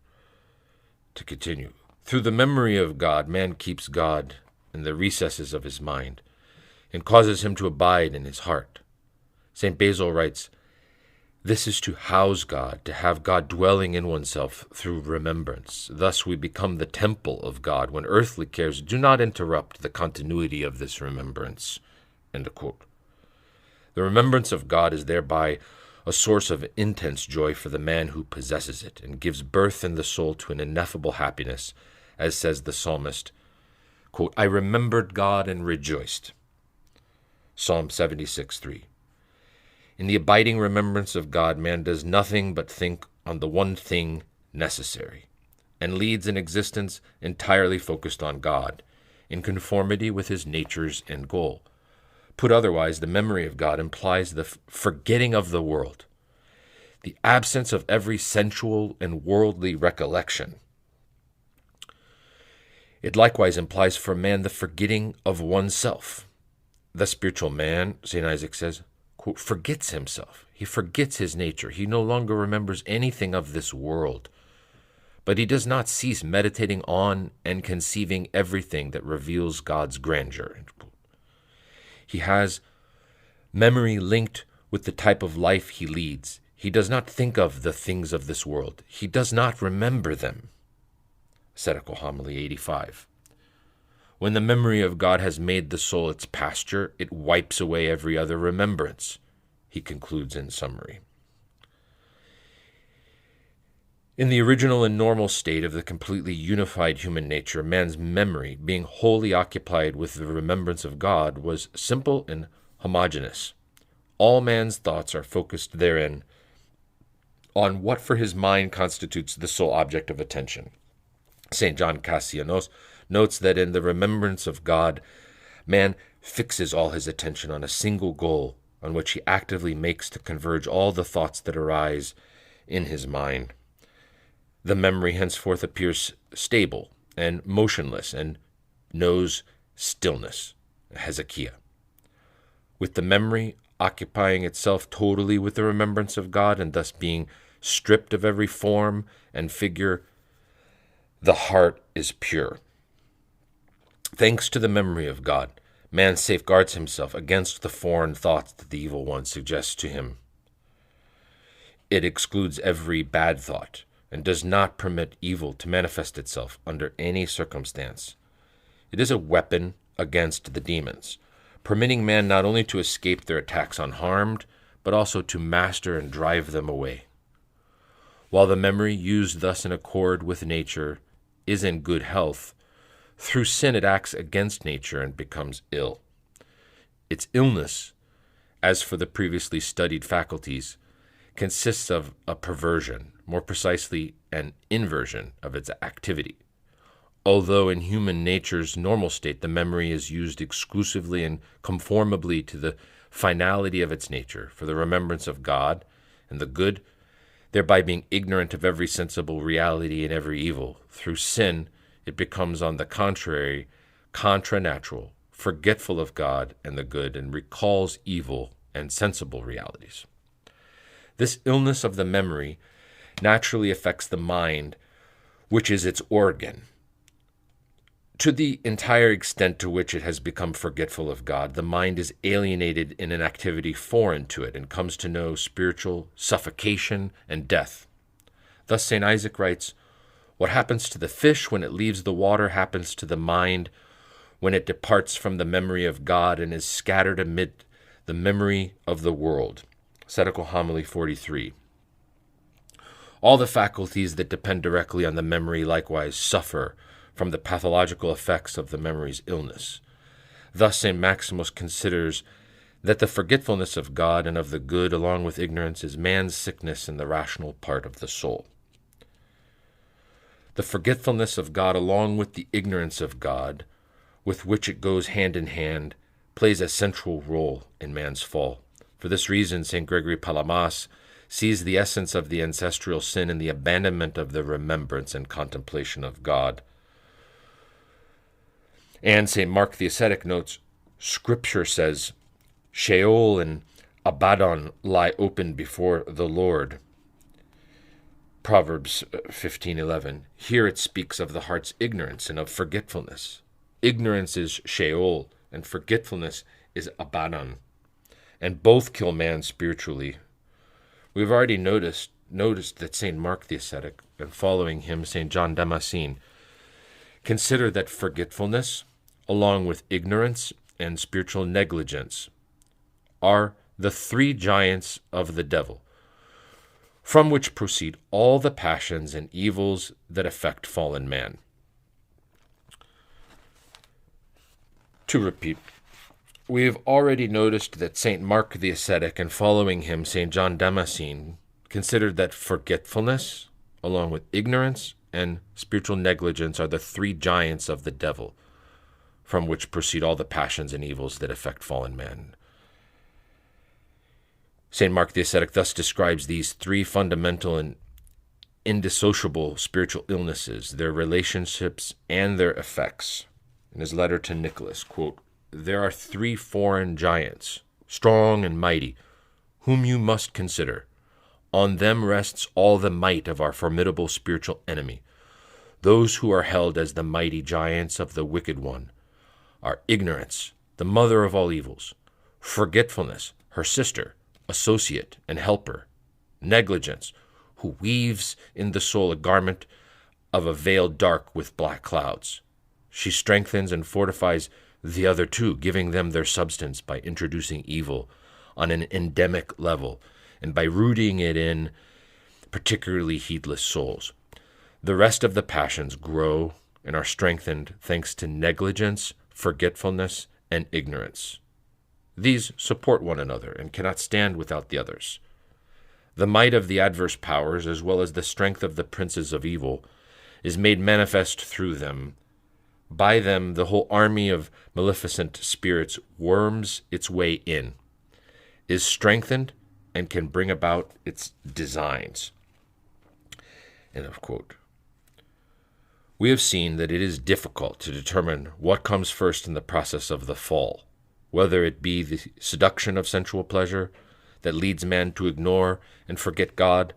To continue. Through the memory of God, man keeps God in the recesses of his mind and causes him to abide in his heart. St. Basil writes, "This is to house God, to have God dwelling in oneself through remembrance. Thus we become the temple of God when earthly cares do not interrupt the continuity of this remembrance." End of quote. The remembrance of God is thereby a source of intense joy for the man who possesses it, and gives birth in the soul to an ineffable happiness, as says the psalmist, quote, "I remembered God and rejoiced." Psalm 76:3. In the abiding remembrance of God, man does nothing but think on the one thing necessary, and leads an existence entirely focused on God, in conformity with his nature's end goal. Put otherwise, the memory of God implies the forgetting of the world, the absence of every sensual and worldly recollection. It likewise implies for man the forgetting of oneself. The spiritual man, St. Isaac says, quote, forgets himself. He forgets his nature. He no longer remembers anything of this world. But he does not cease meditating on and conceiving everything that reveals God's grandeur. He has memory linked with the type of life he leads. He does not think of the things of this world. He does not remember them. Ascetical Homily 85. When the memory of God has made the soul its pasture, it wipes away every other remembrance, he concludes in summary. In the original and normal state of the completely unified human nature, man's memory, being wholly occupied with the remembrance of God, was simple and homogeneous. All man's thoughts are focused therein on what for his mind constitutes the sole object of attention. St. John Cassianos notes that in the remembrance of God, man fixes all his attention on a single goal on which he actively makes to converge all the thoughts that arise in his mind. The memory henceforth appears stable and motionless and knows stillness, Hezekiah. With the memory occupying itself totally with the remembrance of God and thus being stripped of every form and figure, the heart is pure. Thanks to the memory of God, man safeguards himself against the foreign thoughts that the evil one suggests to him. It excludes every bad thought and does not permit evil to manifest itself under any circumstance. It is a weapon against the demons, permitting man not only to escape their attacks unharmed, but also to master and drive them away. While the memory used thus in accord with nature is in good health, through sin it acts against nature and becomes ill. Its illness, as for the previously studied faculties, consists of a perversion, more precisely an inversion of its activity. Although in human nature's normal state the memory is used exclusively and conformably to the finality of its nature for the remembrance of God and the good, thereby being ignorant of every sensible reality and every evil, through sin it becomes, on the contrary, contranatural, forgetful of God and the good, and recalls evil and sensible realities. This illness of the memory naturally affects the mind, which is its organ. To the entire extent to which it has become forgetful of God, the mind is alienated in an activity foreign to it and comes to know spiritual suffocation and death. Thus St. Isaac writes, "What happens to the fish when it leaves the water happens to the mind when it departs from the memory of God and is scattered amid the memory of the world." Ascetical Homily 43. All the faculties that depend directly on the memory likewise suffer from the pathological effects of the memory's illness. Thus St. Maximus considers that the forgetfulness of God and of the good along with ignorance is man's sickness in the rational part of the soul. The forgetfulness of God along with the ignorance of God, with which it goes hand in hand, plays a central role in man's fall. For this reason, St. Gregory Palamas sees the essence of the ancestral sin in the abandonment of the remembrance and contemplation of God. And St. Mark the Ascetic notes, Scripture says, Sheol and Abaddon lie open before the Lord. Proverbs 15:11. Here it speaks of the heart's ignorance and of forgetfulness. Ignorance is Sheol, and forgetfulness is Abaddon, and both kill man spiritually. We've already noticed that St. Mark the Ascetic, and following him St. John Damascene, consider that forgetfulness, along with ignorance and spiritual negligence, are the three giants of the devil, from which proceed all the passions and evils that affect fallen man. To repeat, we have already noticed that St. Mark the Ascetic and following him St. John Damascene considered that forgetfulness, along with ignorance and spiritual negligence, are the three giants of the devil, from which proceed all the passions and evils that affect fallen man. St. Mark the Ascetic thus describes these three fundamental and indissociable spiritual illnesses, their relationships, and their effects. In his letter to Nicholas, quote, there are three foreign giants, strong and mighty, whom you must consider. On them rests all the might of our formidable spiritual enemy. Those who are held as the mighty giants of the wicked one are ignorance, the mother of all evils, forgetfulness, her sister, associate and helper, negligence, who weaves in the soul a garment of a veil dark with black clouds. She strengthens and fortifies the other two, giving them their substance by introducing evil on an endemic level and by rooting it in particularly heedless souls. The rest of the passions grow and are strengthened thanks to negligence, forgetfulness, and ignorance. These support one another and cannot stand without the others. The might of the adverse powers, as well as the strength of the princes of evil, is made manifest through them. By them the whole army of maleficent spirits worms its way in, is strengthened, and can bring about its designs. End of quote. We have seen that it is difficult to determine what comes first in the process of the fall, whether it be the seduction of sensual pleasure that leads man to ignore and forget God,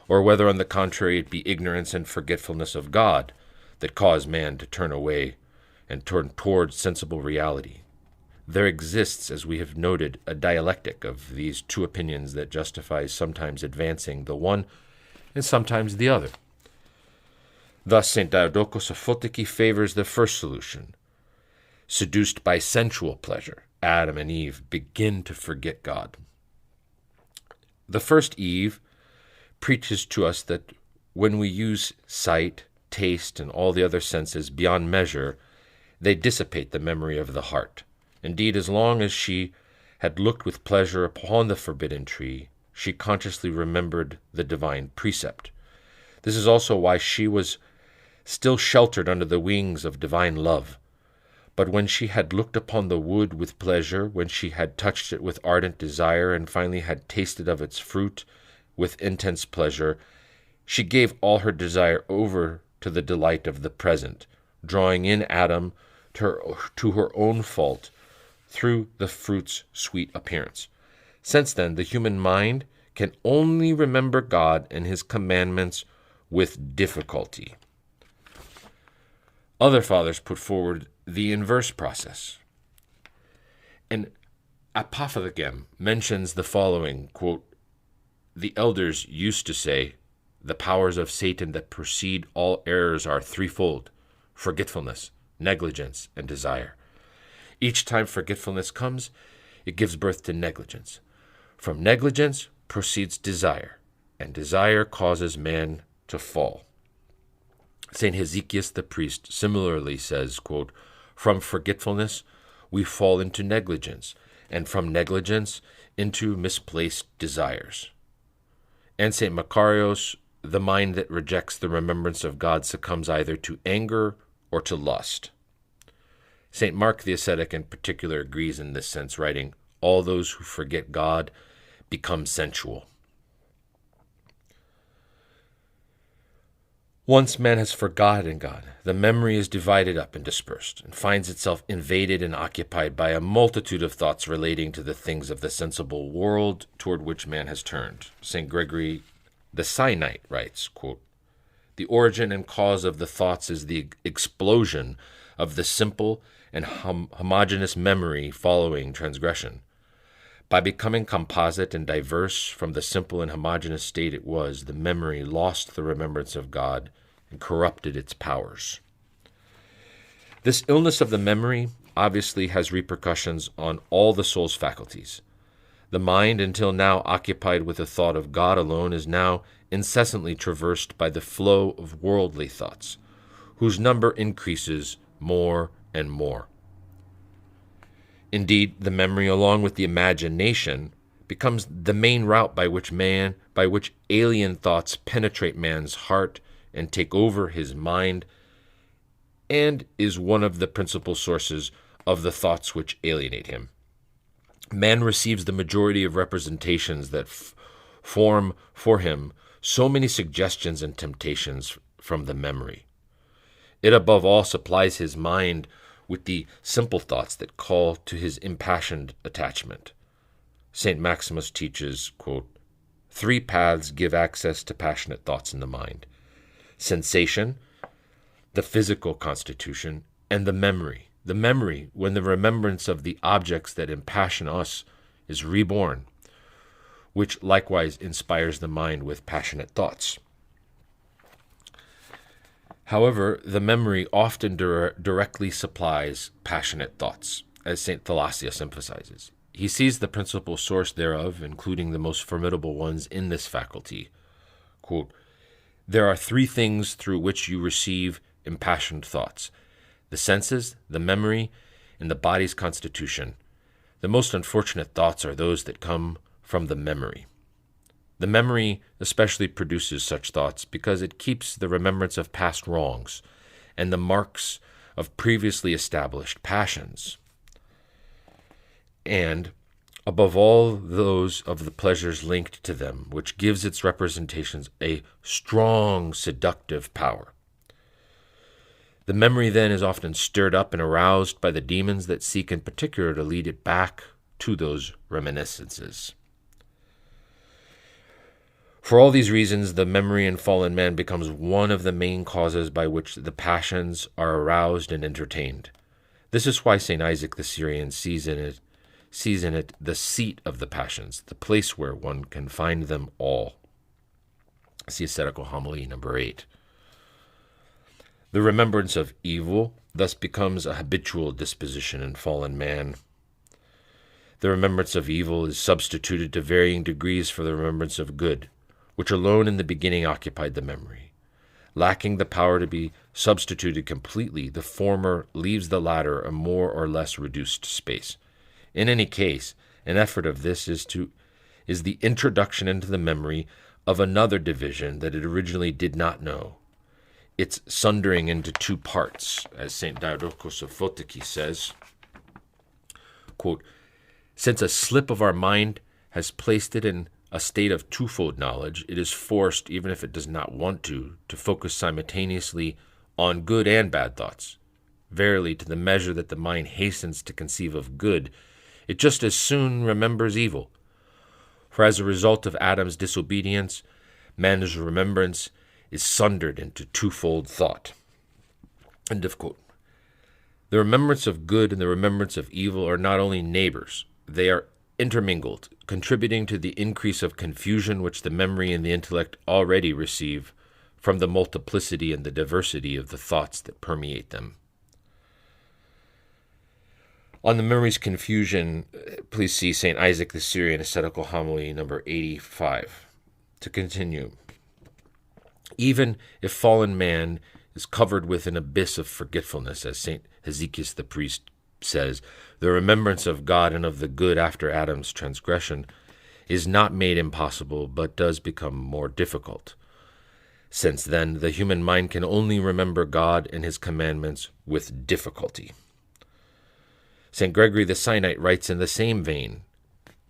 or whether on the contrary it be ignorance and forgetfulness of God that cause man to turn away and turn towards sensible reality. There exists, as we have noted, a dialectic of these two opinions that justifies sometimes advancing the one and sometimes the other. Thus, St. Diadochos of Photiki favors the first solution. Seduced by sensual pleasure, Adam and Eve begin to forget God. The first Eve preaches to us that when we use sight, taste, and all the other senses beyond measure, they dissipate the memory of the heart. Indeed, as long as she had looked with pleasure upon the forbidden tree, she consciously remembered the divine precept. This is also why she was still sheltered under the wings of divine love. But when she had looked upon the wood with pleasure, when she had touched it with ardent desire, and finally had tasted of its fruit with intense pleasure, she gave all her desire over to the delight of the present, drawing in Adam to her own fault through the fruit's sweet appearance. Since then, the human mind can only remember God and his commandments with difficulty. Other fathers put forward the inverse process. And Apophthegm mentions the following, quote, the elders used to say, the powers of Satan that precede all errors are threefold: forgetfulness, negligence, and desire. Each time forgetfulness comes, it gives birth to negligence. From negligence proceeds desire, and desire causes man to fall. St. Hezekias the priest similarly says, quote, from forgetfulness we fall into negligence, and from negligence into misplaced desires. And St. Macarius, the mind that rejects the remembrance of God succumbs either to anger or to lust. St. Mark the ascetic in particular agrees in this sense, writing, "All those who forget God become sensual." Once man has forgotten God, the memory is divided up and dispersed, and finds itself invaded and occupied by a multitude of thoughts relating to the things of the sensible world toward which man has turned. St. Gregory the Sinite writes, quote, "The origin and cause of the thoughts is the explosion of the simple and homogeneous memory following transgression. By becoming composite and diverse from the simple and homogeneous state it was, the memory lost the remembrance of God and corrupted its powers." This illness of the memory obviously has repercussions on all the soul's faculties. The mind, until now occupied with the thought of God alone, is now incessantly traversed by the flow of worldly thoughts, whose number increases more and more. Indeed, the memory, along with the imagination, becomes the main route by which alien thoughts penetrate man's heart and take over his mind, and is one of the principal sources of the thoughts which alienate him. Man receives the majority of representations that form for him so many suggestions and temptations from the memory. It above all supplies his mind with the simple thoughts that call to his impassioned attachment. St. Maximus teaches, quote, "Three paths give access to passionate thoughts in the mind: sensation, the physical constitution, and the memory. The memory, when the remembrance of the objects that impassion us is reborn, which likewise inspires the mind with passionate thoughts." However, the memory often directly supplies passionate thoughts, as St. Thalassius emphasizes. He sees the principal source thereof, including the most formidable ones, in this faculty. Quote, "There are three things through which you receive impassioned thoughts: the senses, the memory, and the body's constitution. The most unfortunate thoughts are those that come from the memory. The memory especially produces such thoughts because it keeps the remembrance of past wrongs and the marks of previously established passions, and, above all, those of the pleasures linked to them, which gives its representations a strong seductive power. The memory then is often stirred up and aroused by the demons that seek in particular to lead it back to those reminiscences. For all these reasons, the memory in fallen man becomes one of the main causes by which the passions are aroused and entertained. This is why St. Isaac the Syrian sees in it the seat of the passions, the place where one can find them all. See Ascetical Homily number 8. The remembrance of evil thus becomes a habitual disposition in fallen man. The remembrance of evil is substituted to varying degrees for the remembrance of good, which alone in the beginning occupied the memory. Lacking the power to be substituted completely, the former leaves the latter a more or less reduced space. In any case, an effort of this is the introduction into the memory of another division that it originally did not know, its sundering into two parts, as St. Diadochos of Photiki says, quote, "Since a slip of our mind has placed it in a state of twofold knowledge, it is forced, even if it does not want to focus simultaneously on good and bad thoughts. Verily, to the measure that the mind hastens to conceive of good, it just as soon remembers evil. For as a result of Adam's disobedience, man's remembrance is sundered into twofold thought." End of quote. The remembrance of good and the remembrance of evil are not only neighbors, they are intermingled, contributing to the increase of confusion which the memory and the intellect already receive from the multiplicity and the diversity of the thoughts that permeate them. On the memory's confusion, please see St. Isaac the Syrian Ascetical Homily number 85. To continue, even if fallen man is covered with an abyss of forgetfulness, as St. Hezekiah the priest says, the remembrance of God and of the good after Adam's transgression is not made impossible, but does become more difficult. Since then, the human mind can only remember God and his commandments with difficulty. St. Gregory the Sinite writes in the same vein,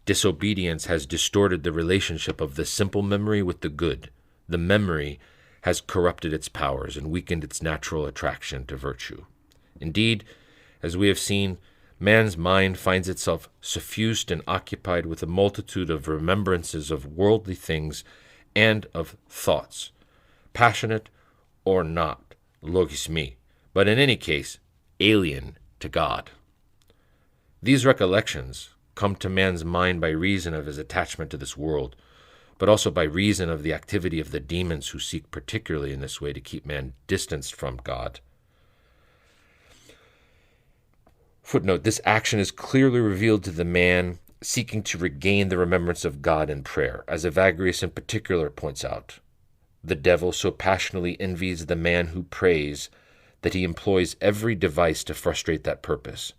disobedience has distorted the relationship of the simple memory with the good. The memory has corrupted its powers and weakened its natural attraction to virtue. Indeed, as we have seen, man's mind finds itself suffused and occupied with a multitude of remembrances of worldly things and of thoughts, passionate or not, logis me, but in any case, alien to God. These recollections come to man's mind by reason of his attachment to this world, but also by reason of the activity of the demons who seek particularly in this way to keep man distanced from God. Footnote, this action is clearly revealed to the man seeking to regain the remembrance of God in prayer, as Evagrius in particular points out. The devil so passionately envies the man who prays that he employs every device to frustrate that purpose.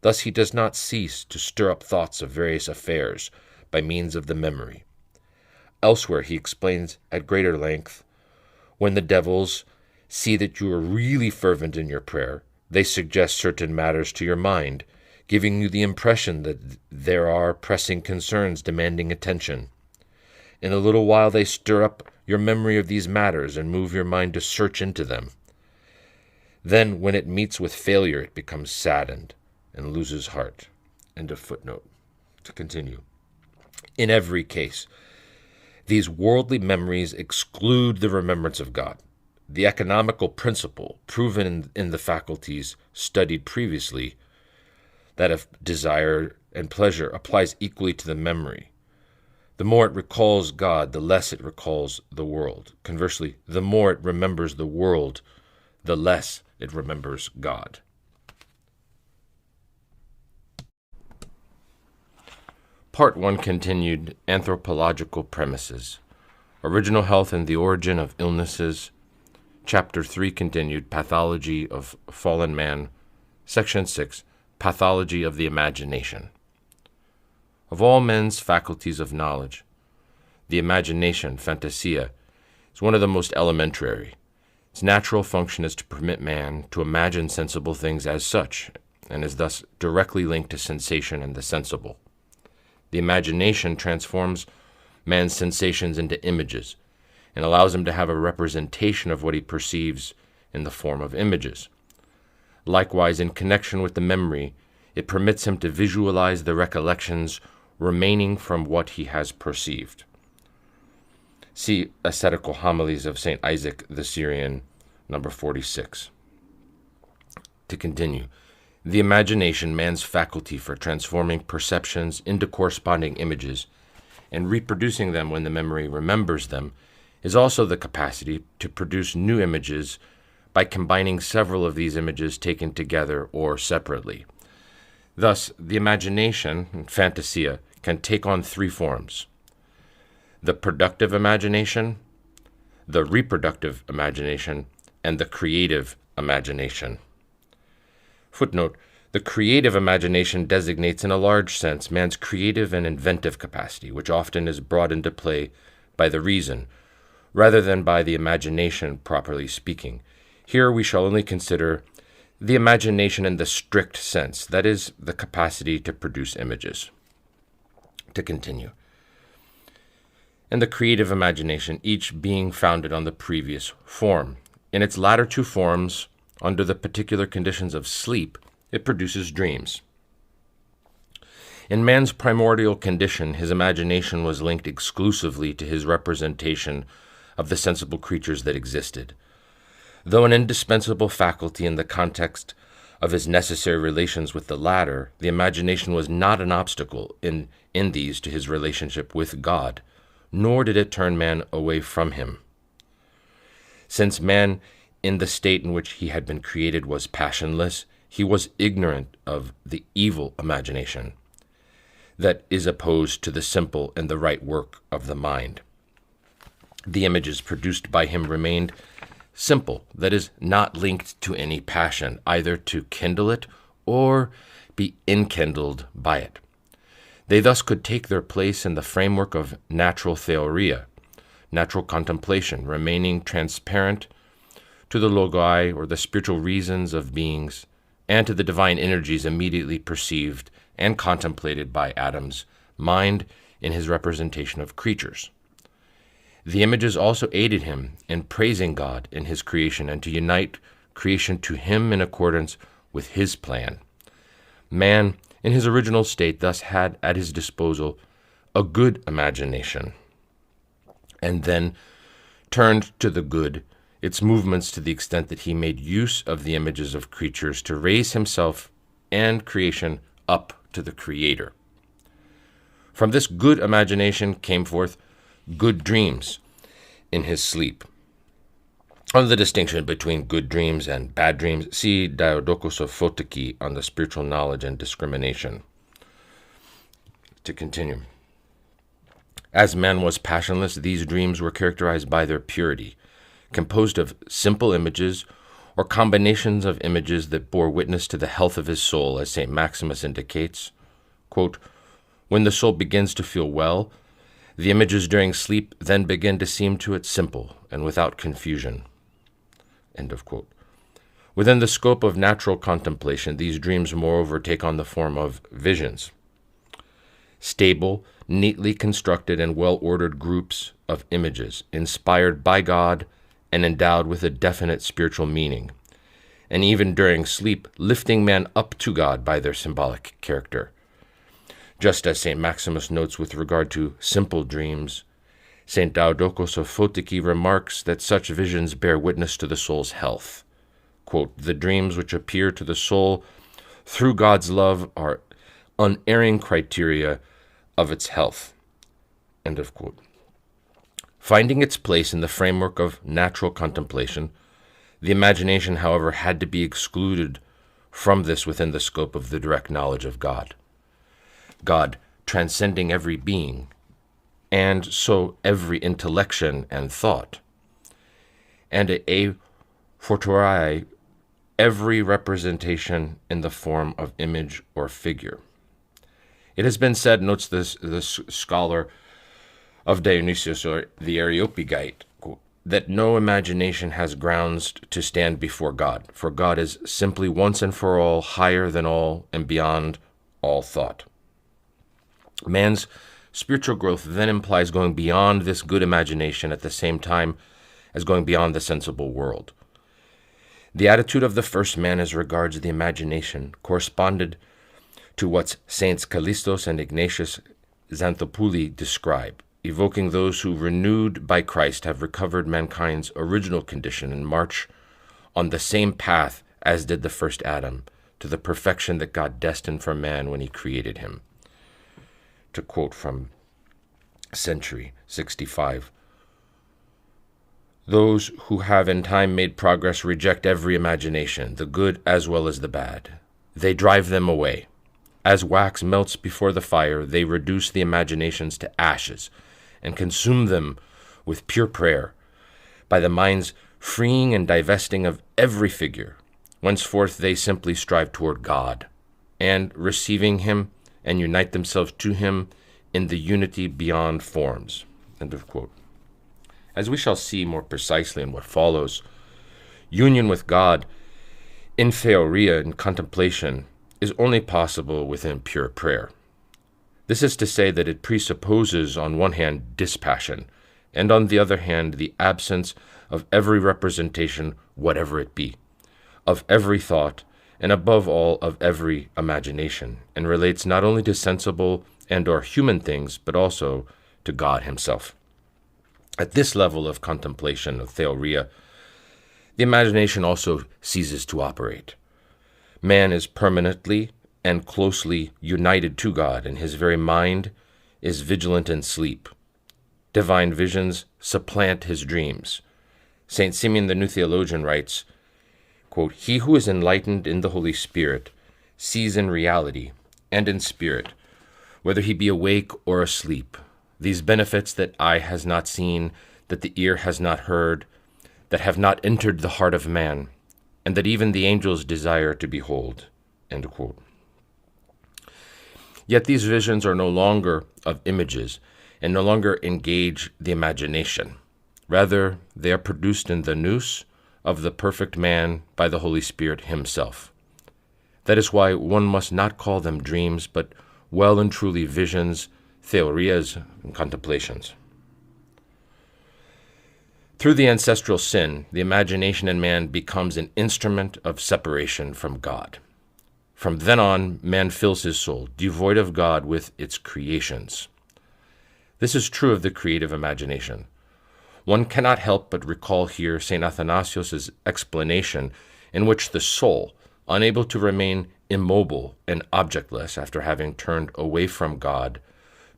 Thus he does not cease to stir up thoughts of various affairs by means of the memory. Elsewhere he explains at greater length, when the devils see that you are really fervent in your prayer, they suggest certain matters to your mind, giving you the impression that there are pressing concerns demanding attention. In a little while they stir up your memory of these matters and move your mind to search into them. Then, when it meets with failure, it becomes saddened and loses heart. End of footnote. To continue. In every case, these worldly memories exclude the remembrance of God. The economical principle proven in the faculties studied previously, that of desire and pleasure, applies equally to the memory. The more it recalls God, the less it recalls the world. Conversely, the more it remembers the world, the less it remembers God. Part 1 continued, Anthropological Premises. Original Health and the Origin of Illnesses. Chapter 3 continued, Pathology of Fallen Man. Section 6, Pathology of the Imagination. Of all men's faculties of knowledge, the imagination, fantasia, is one of the most elementary. Its natural function is to permit man to imagine sensible things as such, and is thus directly linked to sensation and the sensible. The imagination transforms man's sensations into images and allows him to have a representation of what he perceives in the form of images. Likewise, in connection with the memory, it permits him to visualize the recollections remaining from what he has perceived. See Ascetical Homilies of St. Isaac the Syrian, number 46. To continue. The imagination, man's faculty for transforming perceptions into corresponding images and reproducing them when the memory remembers them, is also the capacity to produce new images by combining several of these images taken together or separately. Thus, the imagination, fantasia, can take on three forms: the productive imagination, the reproductive imagination, and the creative imagination. Footnote, the creative imagination designates in a large sense man's creative and inventive capacity, which often is brought into play by the reason, rather than by the imagination, properly speaking. Here we shall only consider the imagination in the strict sense, that is, the capacity to produce images. To continue. And the creative imagination, each being founded on the previous form. In its latter two forms, under the particular conditions of sleep, it produces dreams. In man's primordial condition, his imagination was linked exclusively to his representation of the sensible creatures that existed. Though an indispensable faculty in the context of his necessary relations with the latter, the imagination was not an obstacle in these to his relationship with God, nor did it turn man away from him. Since man, in the state in which he had been created, was passionless, he was ignorant of the evil imagination that is opposed to the simple and the right work of the mind. The images produced by him remained simple, that is, not linked to any passion, either to kindle it or be enkindled by it. They thus could take their place in the framework of natural theoria, natural contemplation, remaining transparent to the logoi, or the spiritual reasons of beings, and to the divine energies immediately perceived and contemplated by Adam's mind in his representation of creatures. The images also aided him in praising God in his creation and to unite creation to him in accordance with his plan. Man, in his original state, thus had at his disposal a good imagination, and then turned to the good its movements to the extent that he made use of the images of creatures to raise himself and creation up to the Creator. From this good imagination came forth good dreams in his sleep. On the distinction between good dreams and bad dreams, see Diadochos of Photiki on the spiritual knowledge and discrimination. To continue. As man was passionless, these dreams were characterized by their purity, composed of simple images or combinations of images that bore witness to the health of his soul, as St. Maximus indicates. Quote, when the soul begins to feel well, the images during sleep then begin to seem to it simple and without confusion. End of quote. Within the scope of natural contemplation, these dreams moreover take on the form of visions. Stable, neatly constructed, and well-ordered groups of images, inspired by God and endowed with a definite spiritual meaning, and even during sleep, lifting man up to God by their symbolic character. Just as St. Maximus notes with regard to simple dreams, St. Diadochos of Photiki remarks that such visions bear witness to the soul's health. Quote, the dreams which appear to the soul through God's love are unerring criteria of its health. End of quote. Finding its place in the framework of natural contemplation, the imagination, however, had to be excluded from this within the scope of the direct knowledge of God. God transcending every being, and so every intellection and thought, and a fortiori every representation in the form of image or figure. It has been said, notes this scholar of Dionysius, or the Areopagite, that no imagination has grounds to stand before God, for God is simply once and for all higher than all and beyond all thought. Man's spiritual growth then implies going beyond this good imagination at the same time as going beyond the sensible world. The attitude of the first man as regards the imagination corresponded to what Saints Callistos and Ignatius Xanthopouli describe, evoking those who, renewed by Christ, have recovered mankind's original condition and march on the same path as did the first Adam, to the perfection that God destined for man when he created him. To quote from Century 65, those who have in time made progress reject every imagination, the good as well as the bad. They drive them away. As wax melts before the fire, they reduce the imaginations to ashes and consume them with pure prayer, by the mind's freeing and divesting of every figure. Whenceforth they simply strive toward God, and receiving him, and unite themselves to him in the unity beyond forms. End of quote. As we shall see more precisely in what follows, union with God in theoria and contemplation is only possible within pure prayer. This is to say that it presupposes, on one hand, dispassion, and on the other hand, the absence of every representation, whatever it be, of every thought, and above all, of every imagination, and relates not only to sensible and or human things, but also to God himself. At this level of contemplation, of theoria, the imagination also ceases to operate. Man is permanently and closely united to God, and his very mind is vigilant in sleep. Divine visions supplant his dreams. St. Simeon the New Theologian writes, quote, he who is enlightened in the Holy Spirit sees in reality and in spirit, whether he be awake or asleep, these benefits that eye has not seen, that the ear has not heard, that have not entered the heart of man, and that even the angels desire to behold. End quote. Yet these visions are no longer of images and no longer engage the imagination. Rather, they are produced in the nous of the perfect man by the Holy Spirit himself. That is why one must not call them dreams, but well and truly visions, theorias, and contemplations. Through the ancestral sin, the imagination in man becomes an instrument of separation from God. From then on, man fills his soul, devoid of God, with its creations. This is true of the creative imagination. One cannot help but recall here St. Athanasius' explanation in which the soul, unable to remain immobile and objectless after having turned away from God,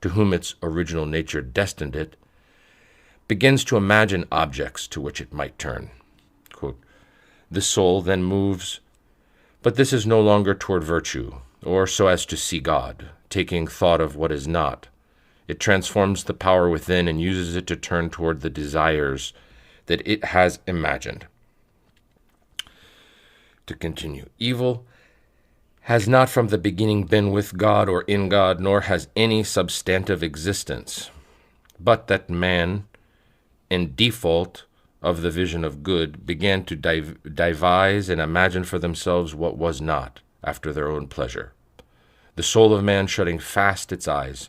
to whom its original nature destined it, begins to imagine objects to which it might turn. Quote, the soul then moves, but this is no longer toward virtue, or so as to see God, taking thought of what is not. It transforms the power within and uses it to turn toward the desires that it has imagined. To continue, evil has not from the beginning been with God or in God, nor has any substantive existence, but that man, in default of the vision of good, began to devise and imagine for themselves what was not, after their own pleasure. The soul of man, shutting fast its eyes,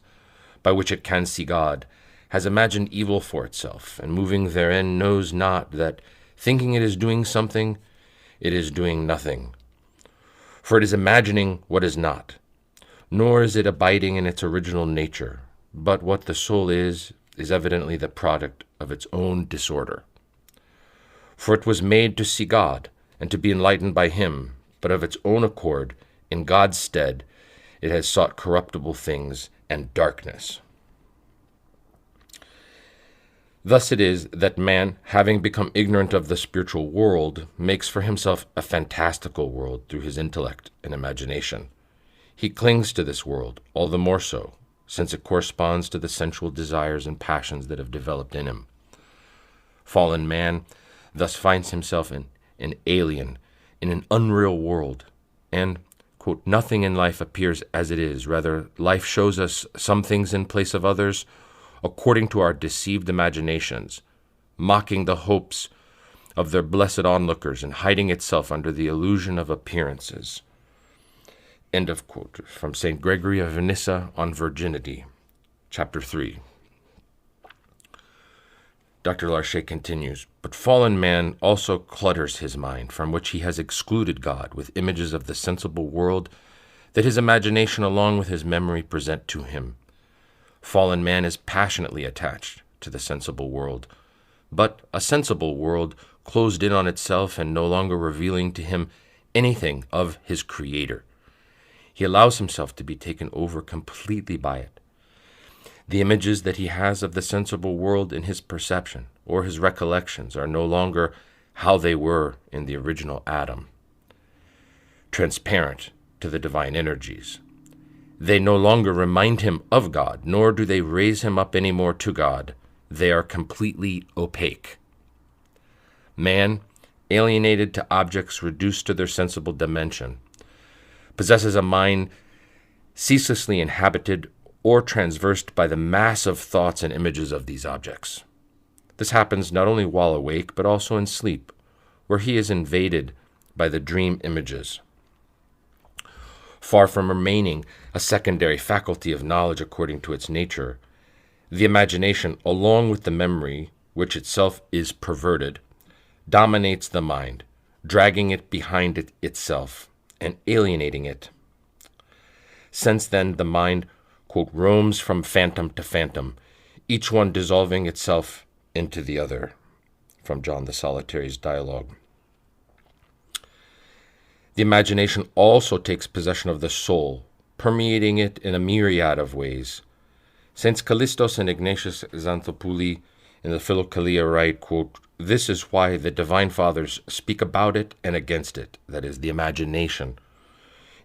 by which it can see God, has imagined evil for itself, and moving therein knows not that, thinking it is doing something, it is doing nothing. For it is imagining what is not, nor is it abiding in its original nature, but what the soul is evidently the product of its own disorder. For it was made to see God, and to be enlightened by him, but of its own accord, in God's stead, it has sought corruptible things and darkness. Thus it is that man, having become ignorant of the spiritual world, makes for himself a fantastical world through his intellect and imagination. He clings to this world, all the more so, since it corresponds to the sensual desires and passions that have developed in him. Fallen man thus finds himself an alien in an unreal world, and, quote, nothing in life appears as it is. Rather, life shows us some things in place of others, according to our deceived imaginations, mocking the hopes of their blessed onlookers and hiding itself under the illusion of appearances. End of quote. From St. Gregory of Nyssa on Virginity, Chapter 3. Dr. Larcher continues, but fallen man also clutters his mind, from which he has excluded God, with images of the sensible world that his imagination along with his memory present to him. Fallen man is passionately attached to the sensible world, but a sensible world closed in on itself and no longer revealing to him anything of his Creator. He allows himself to be taken over completely by it. The images that he has of the sensible world in his perception or his recollections are no longer how they were in the original Adam, transparent to the divine energies. They no longer remind him of God, nor do they raise him up any more to God. They are completely opaque. Man, alienated to objects reduced to their sensible dimension, possesses a mind ceaselessly inhabited or transversed by the mass of thoughts and images of these objects. This happens not only while awake, but also in sleep, where he is invaded by the dream images. Far from remaining a secondary faculty of knowledge according to its nature, the imagination, along with the memory, which itself is perverted, dominates the mind, dragging it behind it itself and alienating it. Since then, the mind, quote, roams from phantom to phantom, each one dissolving itself into the other. From John the Solitary's Dialogue. The imagination also takes possession of the soul, permeating it in a myriad of ways. Saints Callistos and Ignatius Xanthopouli in the Philokalia write, quote, this is why the Divine Fathers speak about it and against it, that is, the imagination,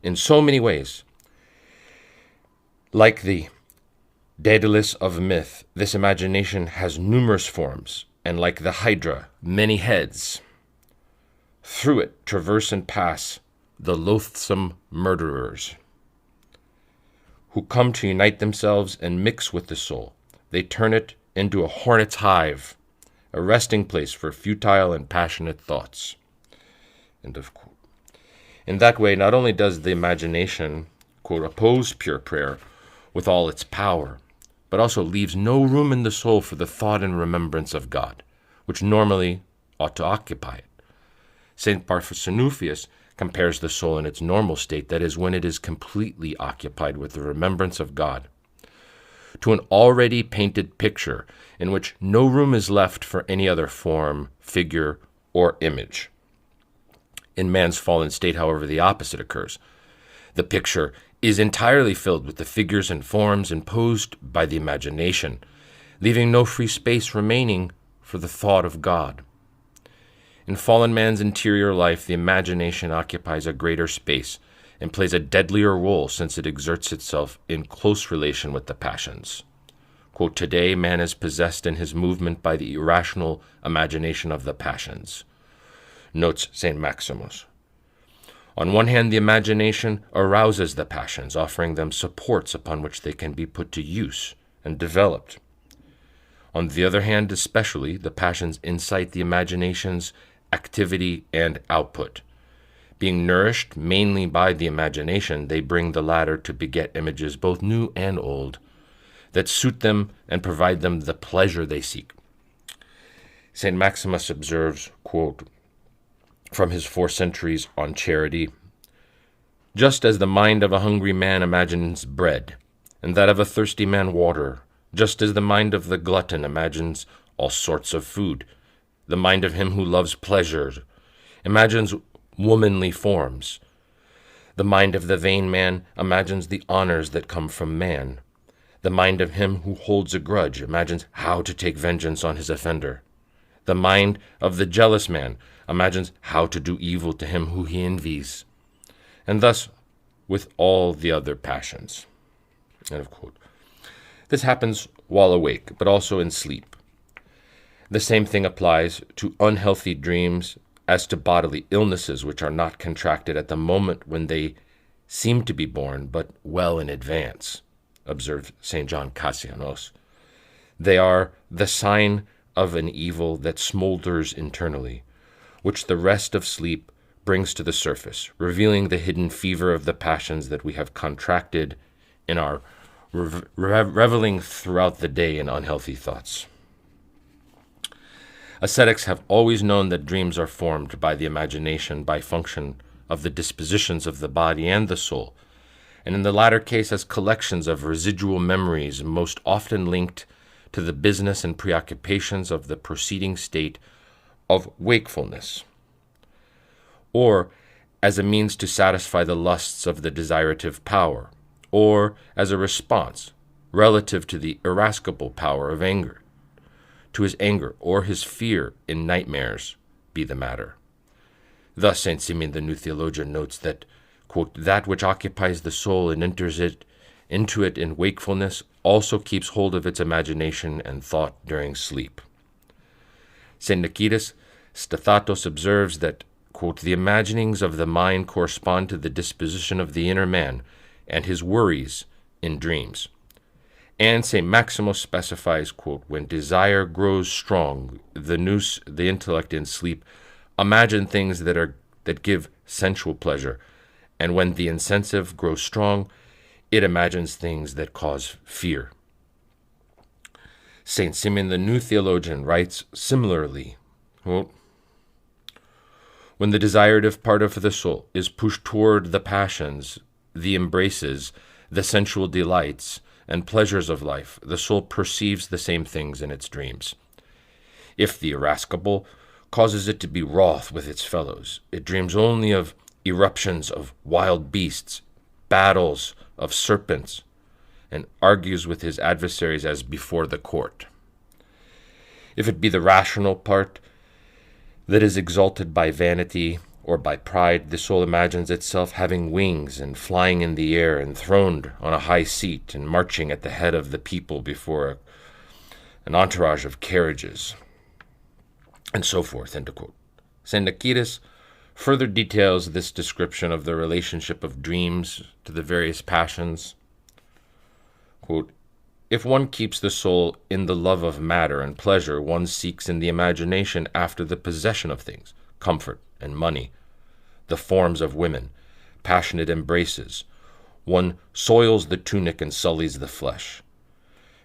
in so many ways. Like the Daedalus of myth, this imagination has numerous forms, and like the Hydra, many heads. Through it traverse and pass the loathsome murderers. who come to unite themselves and mix with the soul. They turn it into a hornet's hive, a resting place for futile and passionate thoughts. End of quote. In that way, not only does the imagination, quote, oppose pure prayer with all its power, but also leaves no room in the soul for the thought and remembrance of God, which normally ought to occupy it. St. Bartholomew compares the soul in its normal state, that is, when it is completely occupied with the remembrance of God, to an already painted picture in which no room is left for any other form, figure, or image. In man's fallen state, however, the opposite occurs. The picture is entirely filled with the figures and forms imposed by the imagination, leaving no free space remaining for the thought of God. In fallen man's interior life, the imagination occupies a greater space and plays a deadlier role, since it exerts itself in close relation with the passions. Quote, today, man is possessed in his movement by the irrational imagination of the passions, notes St. Maximus. On one hand, the imagination arouses the passions, offering them supports upon which they can be put to use and developed. On the other hand, especially, the passions incite the imagination's activity and output. Being nourished mainly by the imagination, they bring the latter to beget images, both new and old, that suit them and provide them the pleasure they seek. St. Maximus observes, quote, from his 4 centuries on charity, just as the mind of a hungry man imagines bread, and that of a thirsty man water, just as the mind of the glutton imagines all sorts of food, the mind of him who loves pleasure imagines womanly forms. The mind of the vain man imagines the honors that come from man. The mind of him who holds a grudge imagines how to take vengeance on his offender. The mind of the jealous man imagines how to do evil to him who he envies. And thus with all the other passions. End of quote. This happens while awake, but also in sleep. The same thing applies to unhealthy dreams as to bodily illnesses, which are not contracted at the moment when they seem to be born, but well in advance, observed St. John Cassianos. They are the sign of an evil that smolders internally, which the rest of sleep brings to the surface, revealing the hidden fever of the passions that we have contracted in our reveling throughout the day in unhealthy thoughts. Ascetics have always known that dreams are formed by the imagination by function of the dispositions of the body and the soul, and in the latter case as collections of residual memories most often linked to the business and preoccupations of the preceding state of wakefulness, or as a means to satisfy the lusts of the desirative power, or as a response relative to the irascible power of anger, to his anger or his fear in nightmares be the matter. Thus St. Simeon the New Theologian notes that, quote, that which occupies the soul and enters into it in wakefulness also keeps hold of its imagination and thought during sleep. St. Nicetas Stathatos observes that, quote, the imaginings of the mind correspond to the disposition of the inner man and his worries in dreams. And St. Maximus specifies, quote, when desire grows strong, the intellect in sleep imagine things that give sensual pleasure, and when the insensitive grows strong, it imagines things that cause fear. St. Simeon the New Theologian writes similarly, quote, when the desirative part of the soul is pushed toward the passions, the embraces, the sensual delights, and pleasures of life, the soul perceives the same things in its dreams. If the irascible causes it to be wroth with its fellows, it dreams only of eruptions of wild beasts, battles of serpents, and argues with his adversaries as before the court. If it be the rational part that is exalted by vanity or by pride, the soul imagines itself having wings and flying in the air, enthroned on a high seat and marching at the head of the people before an entourage of carriages, and so forth. End quote. St. Nicetas further details this description of the relationship of dreams to the various passions. Quote, if one keeps the soul in the love of matter and pleasure, one seeks in the imagination after the possession of things, comfort and money, the forms of women, passionate embraces. One soils the tunic and sullies the flesh.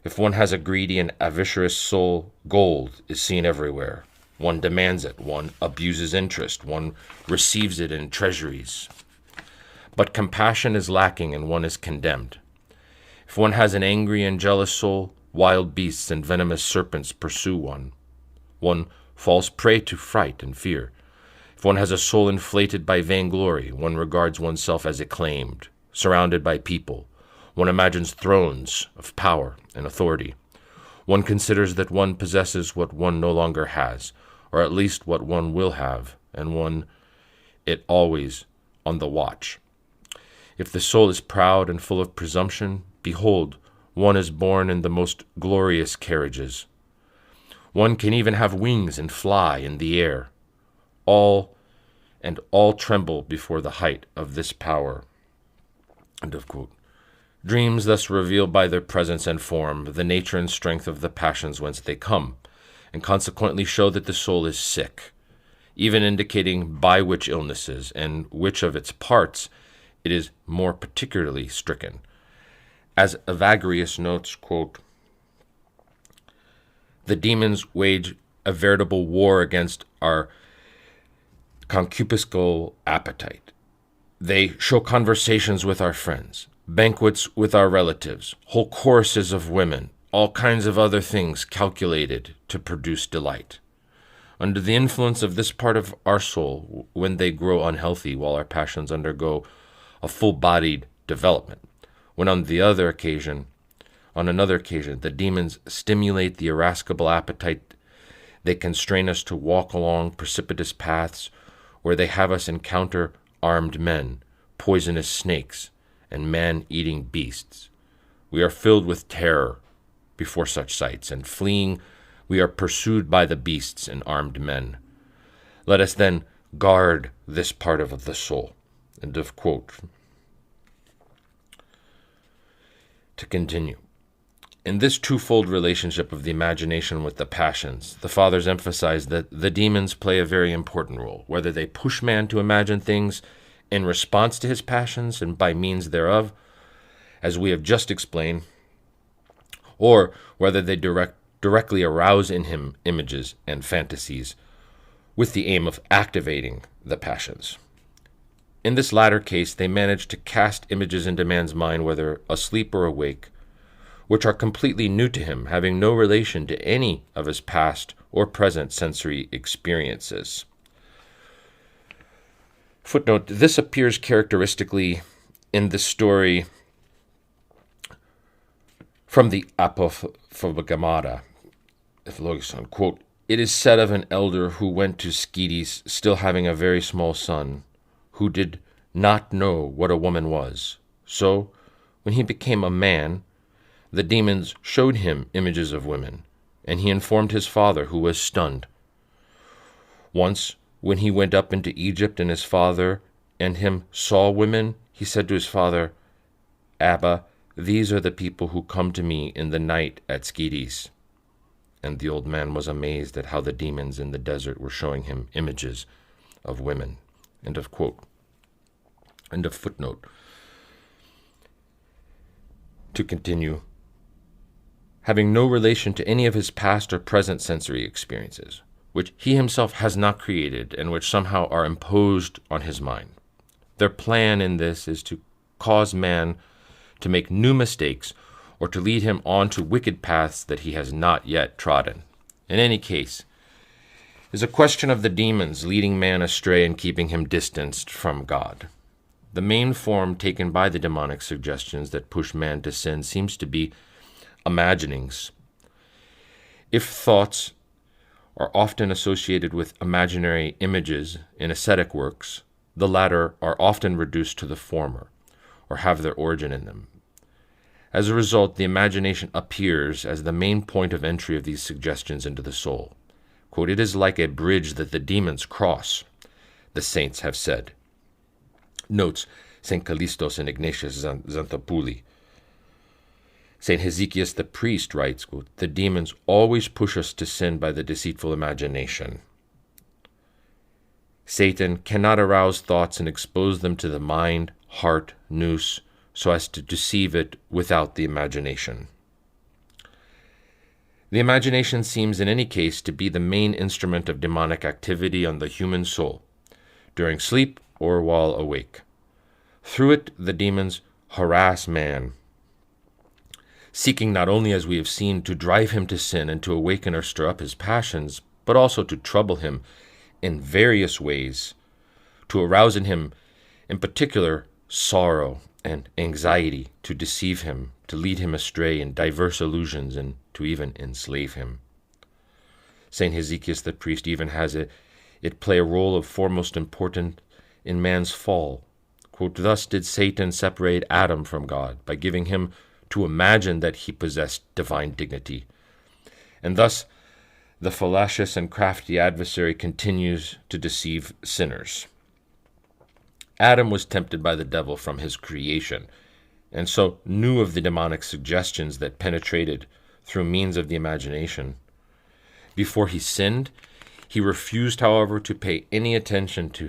If one has a greedy and avaricious soul, gold is seen everywhere. One demands it, one abuses interest, one receives it in treasuries. But compassion is lacking and one is condemned. If one has an angry and jealous soul, wild beasts and venomous serpents pursue one. One falls prey to fright and fear. If one has a soul inflated by vainglory, one regards oneself as acclaimed, surrounded by people. One imagines thrones of power and authority. One considers that one possesses what one no longer has, or at least what one will have, and one it always on the watch. If the soul is proud and full of presumption, behold, one is born in the most glorious carriages. One can even have wings and fly in the air. All tremble before the height of this power. End of quote. Dreams thus reveal by their presence and form the nature and strength of the passions whence they come, and consequently show that the soul is sick, even indicating by which illnesses and which of its parts it is more particularly stricken. As Evagrius notes, quote, the demons wage a veritable war against our concupiscible appetite. They show conversations with our friends, banquets with our relatives, whole choruses of women, all kinds of other things calculated to produce delight. Under the influence of this part of our soul, when they grow unhealthy while our passions undergo a full-bodied development, when on another occasion, the demons stimulate the irascible appetite, they constrain us to walk along precipitous paths where they have us encounter armed men, poisonous snakes, and man-eating beasts. We are filled with terror before such sights, and fleeing, we are pursued by the beasts and armed men. Let us then guard this part of the soul. End of quote. To continue. In this twofold relationship of the imagination with the passions, the fathers emphasize that the demons play a very important role, whether they push man to imagine things in response to his passions and by means thereof, as we have just explained, or whether they directly arouse in him images and fantasies with the aim of activating the passions. In this latter case, they manage to cast images into man's mind, whether asleep or awake, which are completely new to him, having no relation to any of his past or present sensory experiences. Footnote, this appears characteristically in the story from the Apophthegmata, quote, it is said of an elder who went to Scetis, still having a very small son, who did not know what a woman was. So, when he became a man, the demons showed him images of women, and he informed his father, who was stunned. Once, when he went up into Egypt and his father and him saw women, he said to his father, Abba, these are the people who come to me in the night at Scetis. And the old man was amazed at how the demons in the desert were showing him images of women. End of quote. End of footnote. To continue. Having no relation to any of his past or present sensory experiences, which he himself has not created and which somehow are imposed on his mind. Their plan in this is to cause man to make new mistakes or to lead him on to wicked paths that he has not yet trodden. In any case, it is a question of the demons leading man astray and keeping him distanced from God. The main form taken by the demonic suggestions that push man to sin seems to be imaginings. If thoughts are often associated with imaginary images in ascetic works, the latter are often reduced to the former, or have their origin in them. As a result, the imagination appears as the main point of entry of these suggestions into the soul. Quote, it is like a bridge that the demons cross, the saints have said. Notes St. Callistos and Ignatius Xanthopouli. St. Hezekiah the priest writes, quote, "The demons always push us to sin by the deceitful imagination. Satan cannot arouse thoughts and expose them to the mind, heart, nous, so as to deceive it without the imagination. The imagination seems in any case to be the main instrument of demonic activity on the human soul, during sleep or while awake. Through it, the demons harass man, seeking not only, as we have seen, to drive him to sin and to awaken or stir up his passions, but also to trouble him in various ways, to arouse in him, in particular, sorrow and anxiety, to deceive him, to lead him astray in diverse illusions, and to even enslave him. St. Hezekiah the priest even has it play a role of foremost importance in man's fall. Quote, "Thus did Satan separate Adam from God, by giving him to imagine that he possessed divine dignity. And thus the fallacious and crafty adversary continues to deceive sinners." Adam was tempted by the devil from his creation, and so knew of the demonic suggestions that penetrated through means of the imagination. Before he sinned, he refused, however, to pay any attention to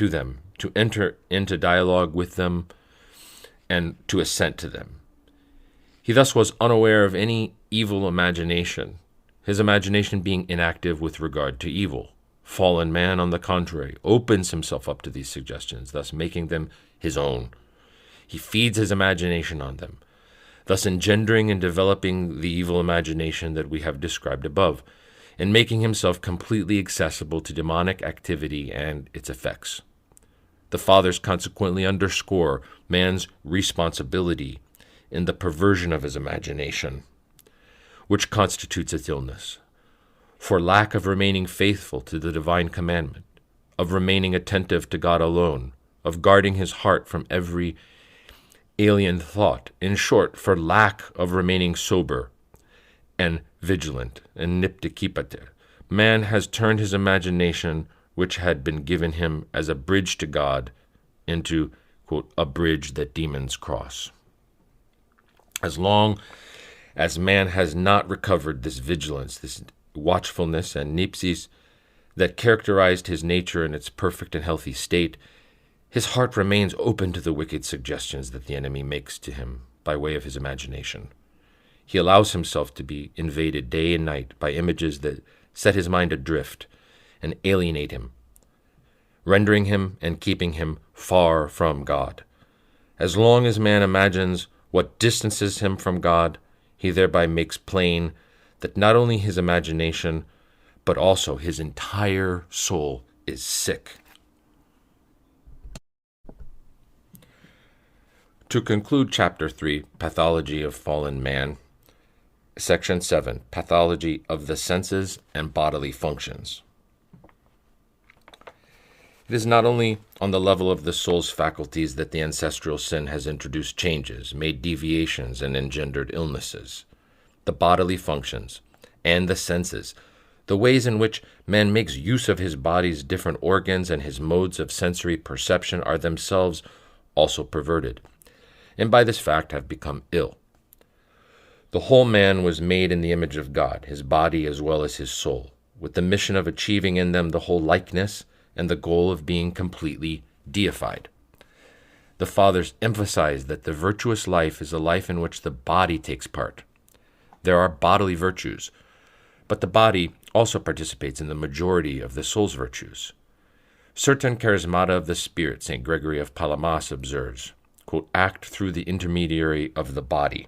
them, to enter into dialogue with them, and to assent to them. He thus was unaware of any evil imagination, his imagination being inactive with regard to evil. Fallen man, on the contrary, opens himself up to these suggestions, thus making them his own. He feeds his imagination on them, thus engendering and developing the evil imagination that we have described above, and making himself completely accessible to demonic activity and its effects. The Fathers consequently underscore man's responsibility in the perversion of his imagination, which constitutes its illness, for lack of remaining faithful to the divine commandment, of remaining attentive to God alone, of guarding his heart from every alien thought, in short, for lack of remaining sober and vigilant and niptikipate. Man has turned his imagination, which had been given him as a bridge to God, into, quote, "a bridge that demons cross." As long as man has not recovered this vigilance, this watchfulness and nipsis that characterized his nature in its perfect and healthy state, his heart remains open to the wicked suggestions that the enemy makes to him by way of his imagination. He allows himself to be invaded day and night by images that set his mind adrift and alienate him, rendering him and keeping him far from God. As long as man imagines what distances him from God, he thereby makes plain that not only his imagination, but also his entire soul is sick. To conclude Chapter 3, Pathology of Fallen Man, Section 7, Pathology of the Senses and Bodily Functions. It is not only on the level of the soul's faculties that the ancestral sin has introduced changes, made deviations, and engendered illnesses. The bodily functions and the senses, the ways in which man makes use of his body's different organs and his modes of sensory perception, are themselves also perverted, and by this fact have become ill. The whole man was made in the image of God, his body as well as his soul, with the mission of achieving in them the whole likeness and the goal of being completely deified. The Fathers emphasize that the virtuous life is a life in which the body takes part. There are bodily virtues, but the body also participates in the majority of the soul's virtues. Certain charismata of the spirit, St. Gregory of Palamas observes, quote, "act through the intermediary of the body."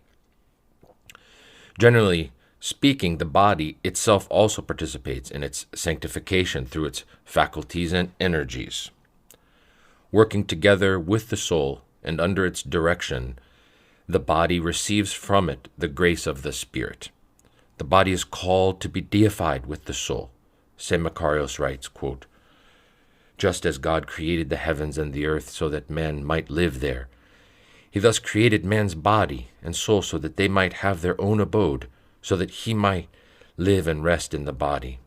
Generally speaking, the body itself also participates in its sanctification through its faculties and energies. Working together with the soul and under its direction, the body receives from it the grace of the Spirit. The body is called to be deified with the soul. St. Macarius writes, quote, "Just as God created the heavens and the earth so that man might live there, he thus created man's body and soul so that they might have their own abode, so that he might live and rest in the body,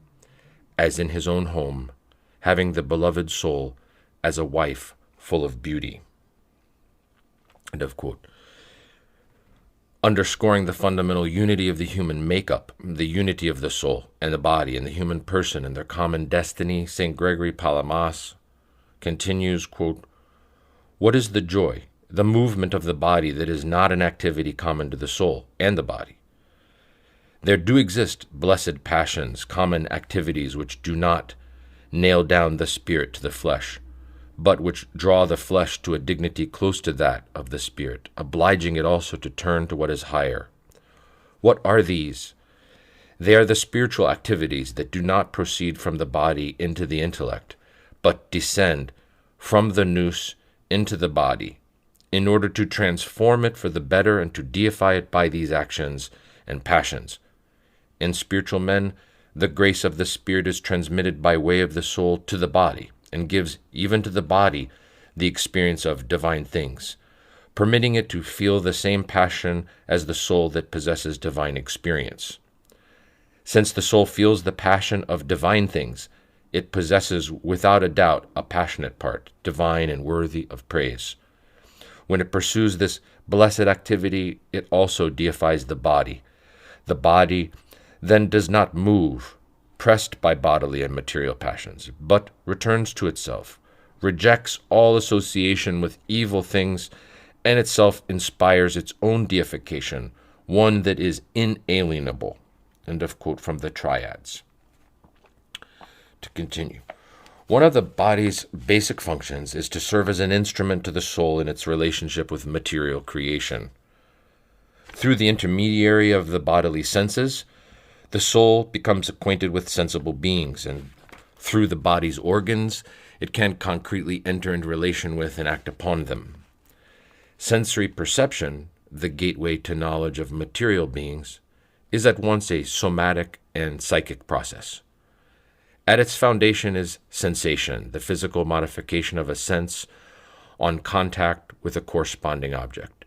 as in his own home, having the beloved soul as a wife full of beauty." End of quote. underscoring the fundamental unity of the human makeup, the unity of the soul and the body and the human person and their common destiny. St. Gregory Palamas continues, quote, "What is the joy, the movement of the body that is not an activity common to the soul and the body? There do exist blessed passions, common activities which do not nail down the spirit to the flesh, but which draw the flesh to a dignity close to that of the spirit, obliging it also to turn to what is higher. What are these? They are the spiritual activities that do not proceed from the body into the intellect, but descend from the nous into the body, in order to transform it for the better and to deify it by these actions and passions. In spiritual men, the grace of the Spirit is transmitted by way of the soul to the body, and gives even to the body the experience of divine things, permitting it to feel the same passion as the soul that possesses divine experience. Since the soul feels the passion of divine things, it possesses without a doubt a passionate part, divine and worthy of praise. When it pursues this blessed activity, it also deifies the body. The body then does not move, pressed by bodily and material passions, but returns to itself, rejects all association with evil things, and itself inspires its own deification, one that is inalienable." End of quote from the Triads. To continue. One of the body's basic functions is to serve as an instrument to the soul in its relationship with material creation. Through the intermediary of the bodily senses, the soul becomes acquainted with sensible beings, and through the body's organs, it can concretely enter into relation with and act upon them. Sensory perception, the gateway to knowledge of material beings, is at once a somatic and psychic process. At its foundation is sensation, the physical modification of a sense on contact with a corresponding object,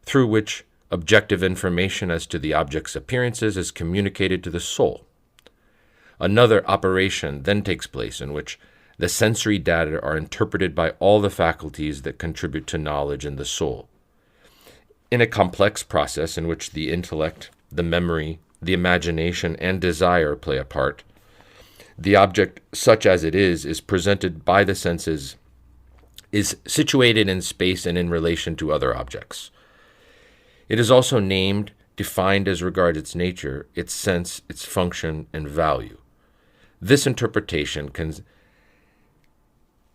through which objective information as to the object's appearances is communicated to the soul. Another operation then takes place in which the sensory data are interpreted by all the faculties that contribute to knowledge in the soul. In a complex process in which the intellect, the memory, the imagination, and desire play a part, the object, such as it is presented by the senses, is situated in space and in relation to other objects. It is also named, defined as regards its nature, its sense, its function, and value. This interpretation,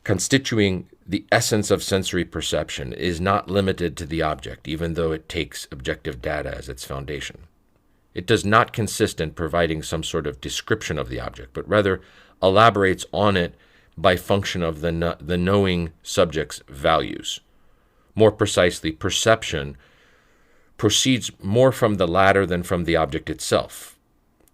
constituting the essence of sensory perception, is not limited to the object, even though it takes objective data as its foundation. It does not consist in providing some sort of description of the object, but rather elaborates on it by function of the knowing subject's values. More precisely, perception proceeds more from the latter than from the object itself.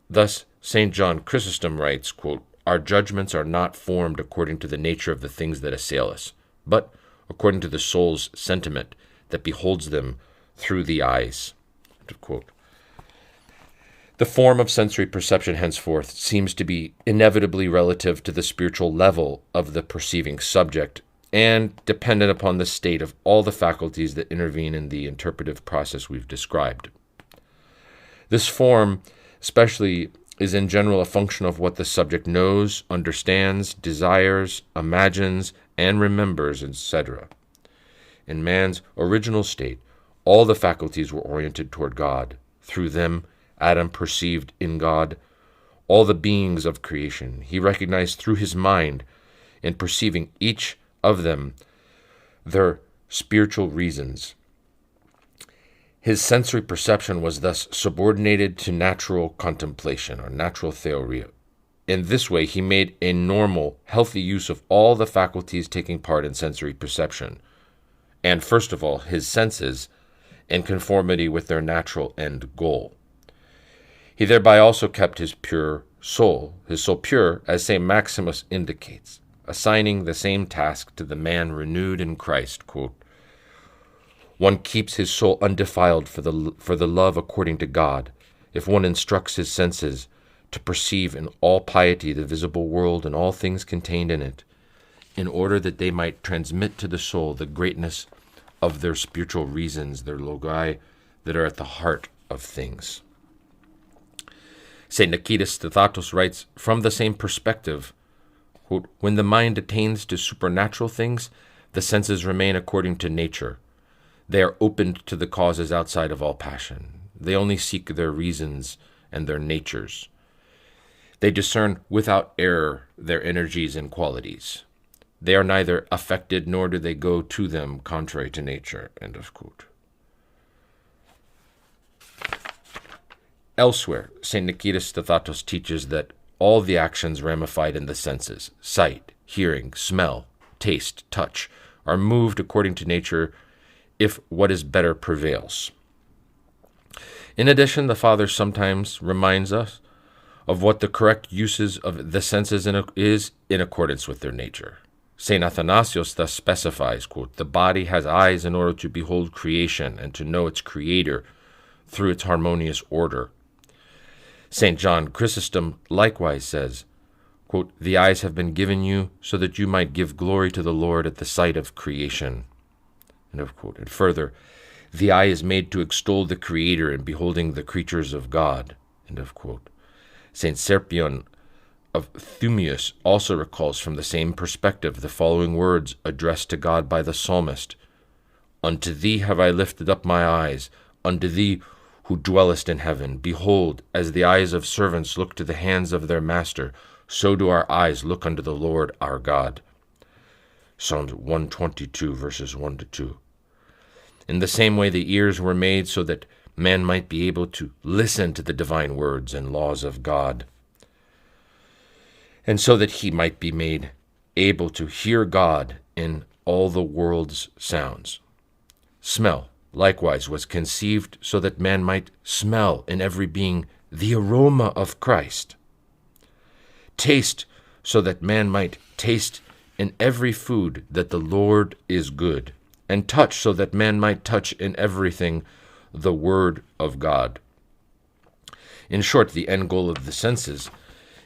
Thus, St. John Chrysostom writes, quote, "Our judgments are not formed according to the nature of the things that assail us, but according to the soul's sentiment that beholds them through the eyes." End of quote. The form of sensory perception henceforth seems to be inevitably relative to the spiritual level of the perceiving subject, and dependent upon the state of all the faculties that intervene in the interpretive process we've described. This form, especially, is in general a function of what the subject knows, understands, desires, imagines, and remembers, etc. In man's original state, all the faculties were oriented toward God. Through them, Adam perceived in God all the beings of creation. He recognized through his mind, in perceiving each of them, their spiritual reasons. His sensory perception was thus subordinated to natural contemplation, or natural theoria. In this way, he made a normal, healthy use of all the faculties taking part in sensory perception, and first of all, his senses, in conformity with their natural end goal. He thereby also kept his soul pure, as St. Maximus indicates, assigning the same task to the man renewed in Christ. Quote, "One keeps his soul undefiled for the love according to God, if one instructs his senses to perceive in all piety the visible world and all things contained in it, in order that they might transmit to the soul the greatness of their spiritual reasons, their logi, that are at the heart of things. St. Nicetas Stathatos writes, from the same perspective, quote, when the mind attains to supernatural things, the senses remain according to nature. They are opened to the causes outside of all passion. They only seek their reasons and their natures. They discern without error their energies and qualities. They are neither affected nor do they go to them contrary to nature. End of quote. Elsewhere, St. Nicetas Stathatos teaches that all the actions ramified in the senses, sight, hearing, smell, taste, touch, are moved according to nature if what is better prevails. In addition, the Father sometimes reminds us of what the correct uses of the senses is in accordance with their nature. St. Athanasius thus specifies, quote, the body has eyes in order to behold creation and to know its creator through its harmonious order. St. John Chrysostom likewise says, quote, the eyes have been given you so that you might give glory to the Lord at the sight of creation. End of quote. And further, the eye is made to extol the Creator in beholding the creatures of God. End of quote. St. Serpion of Thumius also recalls from the same perspective the following words addressed to God by the psalmist, unto thee have I lifted up my eyes, unto thee who dwellest in heaven. Behold, as the eyes of servants look to the hands of their master, so do our eyes look unto the Lord our God. Psalm 122, verses 1-2. In the same way, the ears were made so that man might be able to listen to the divine words and laws of God, and so that he might be made able to hear God in all the world's sounds. Smell, likewise, was conceived so that man might smell in every being the aroma of Christ. Taste, so that man might taste in every food that the Lord is good. And touch, so that man might touch in everything the Word of God. In short, the end goal of the senses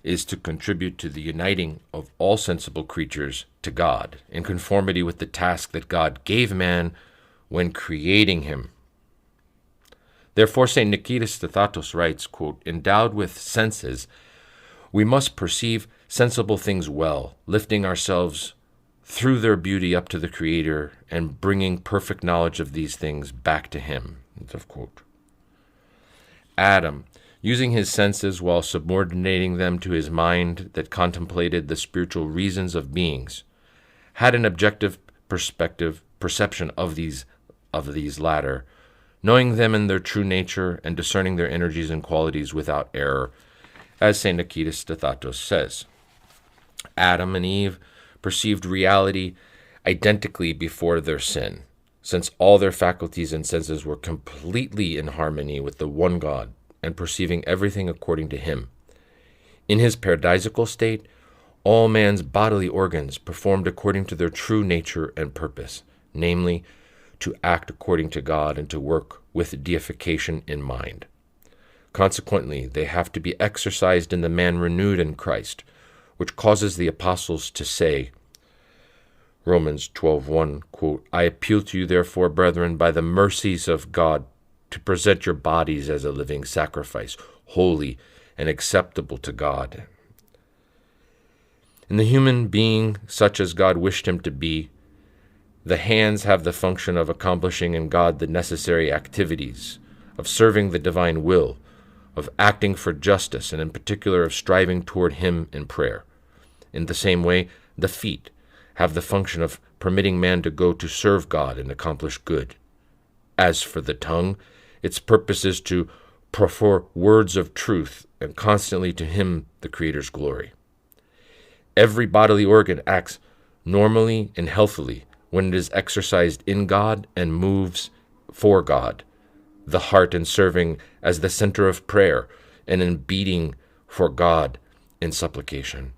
is to contribute to the uniting of all sensible creatures to God, in conformity with the task that God gave man when creating him. Therefore, St. Nicetas Stathatos writes, quote, endowed with senses, we must perceive sensible things well, lifting ourselves through their beauty up to the Creator and bringing perfect knowledge of these things back to him. End of quote. Adam, using his senses while subordinating them to his mind that contemplated the spiritual reasons of beings, had an objective perception of these latter, knowing them in their true nature and discerning their energies and qualities without error, as St. Nicetas Stathatos says. Adam and Eve perceived reality identically before their sin, since all their faculties and senses were completely in harmony with the one God and perceiving everything according to him. In his paradisical state, all man's bodily organs performed according to their true nature and purpose, namely, to act according to God and to work with deification in mind. Consequently, they have to be exercised in the man renewed in Christ, which causes the apostles to say, Romans 12:1, quote, I appeal to you, therefore, brethren, by the mercies of God, to present your bodies as a living sacrifice, holy and acceptable to God. In the human being, such as God wished him to be, the hands have the function of accomplishing in God the necessary activities, of serving the divine will, of acting for justice, and in particular of striving toward him in prayer. In the same way, the feet have the function of permitting man to go to serve God and accomplish good. As for the tongue, its purpose is to proffer words of truth and constantly to hymn the Creator's glory. Every bodily organ acts normally and healthily when it is exercised in God and moves for God, the heart in serving as the center of prayer and in beating for God in supplication,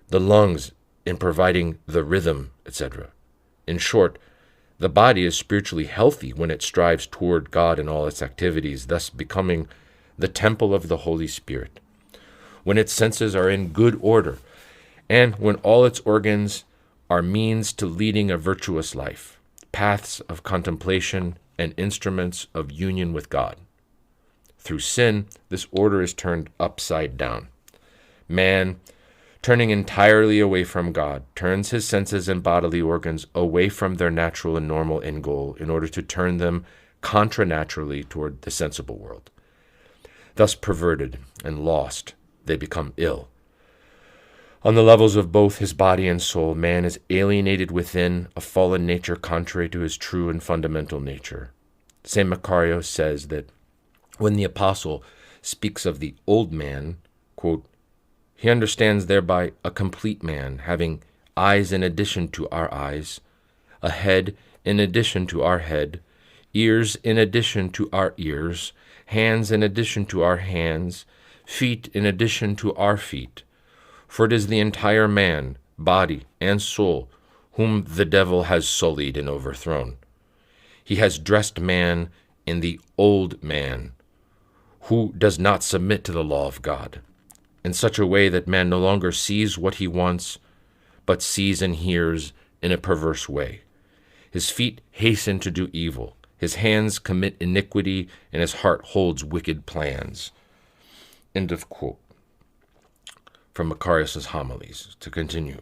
the lungs in providing the rhythm, etc. In short, the body is spiritually healthy when it strives toward God in all its activities, thus becoming the temple of the Holy Spirit, when its senses are in good order, and when all its organs are means to leading a virtuous life, paths of contemplation and instruments of union with God. Through sin, this order is turned upside down. Man, turning entirely away from God, turns his senses and bodily organs away from their natural and normal end goal in order to turn them contranaturally toward the sensible world. Thus perverted and lost, they become ill. On the levels of both his body and soul, man is alienated within a fallen nature contrary to his true and fundamental nature. St. Macarius says that when the apostle speaks of the old man, quote, he understands thereby a complete man, having eyes in addition to our eyes, a head in addition to our head, ears in addition to our ears, hands in addition to our hands, feet in addition to our feet. For it is the entire man, body, and soul, whom the devil has sullied and overthrown. He has dressed man in the old man, who does not submit to the law of God, in such a way that man no longer sees what he wants, but sees and hears in a perverse way. His feet hasten to do evil, his hands commit iniquity, and his heart holds wicked plans. End of quote. From Macarius' homilies. To continue.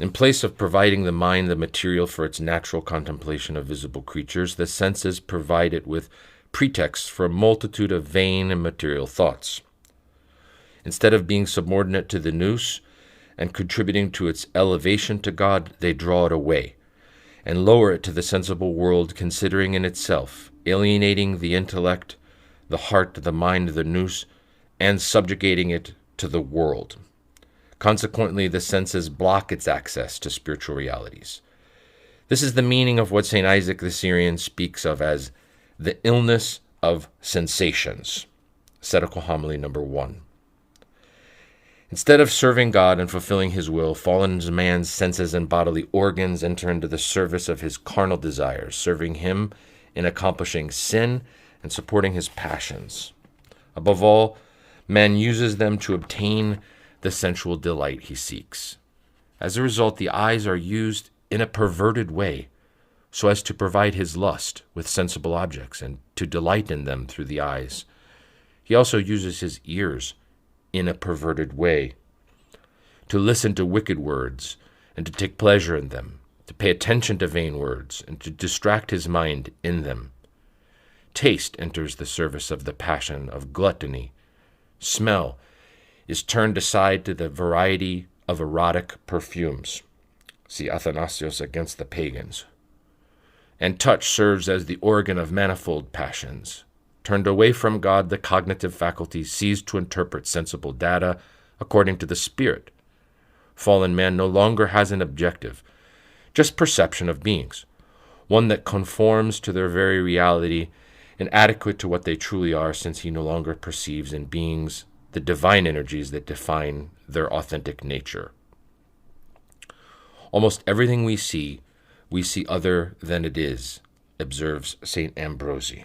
In place of providing the mind the material for its natural contemplation of visible creatures, the senses provide it with pretexts for a multitude of vain and material thoughts. Instead of being subordinate to the nous and contributing to its elevation to God, they draw it away and lower it to the sensible world, considering in itself, alienating the intellect, the heart, the mind, the nous, and subjugating it to the world. Consequently, the senses block its access to spiritual realities. This is the meaning of what St. Isaac the Syrian speaks of as the illness of sensations. Ascetical Homily number 1. Instead of serving God and fulfilling his will, fallen man's senses and bodily organs enter into the service of his carnal desires, serving him in accomplishing sin and supporting his passions. Above all, man uses them to obtain the sensual delight he seeks. As a result, the eyes are used in a perverted way so as to provide his lust with sensible objects and to delight in them through the eyes. He also uses his ears in a perverted way to listen to wicked words and to take pleasure in them, to pay attention to vain words and to distract his mind in them. Taste enters the service of the passion of gluttony. Smell is turned aside to the variety of erotic perfumes. See Athanasius against the pagans. And touch serves as the organ of manifold passions. Turned away from God, the cognitive faculty ceased to interpret sensible data according to the Spirit. Fallen man no longer has an objective, just perception of beings, one that conforms to their very reality and adequate to what they truly are, since he no longer perceives in beings the divine energies that define their authentic nature. Almost everything we see other than it is, observes St. Ambrosi.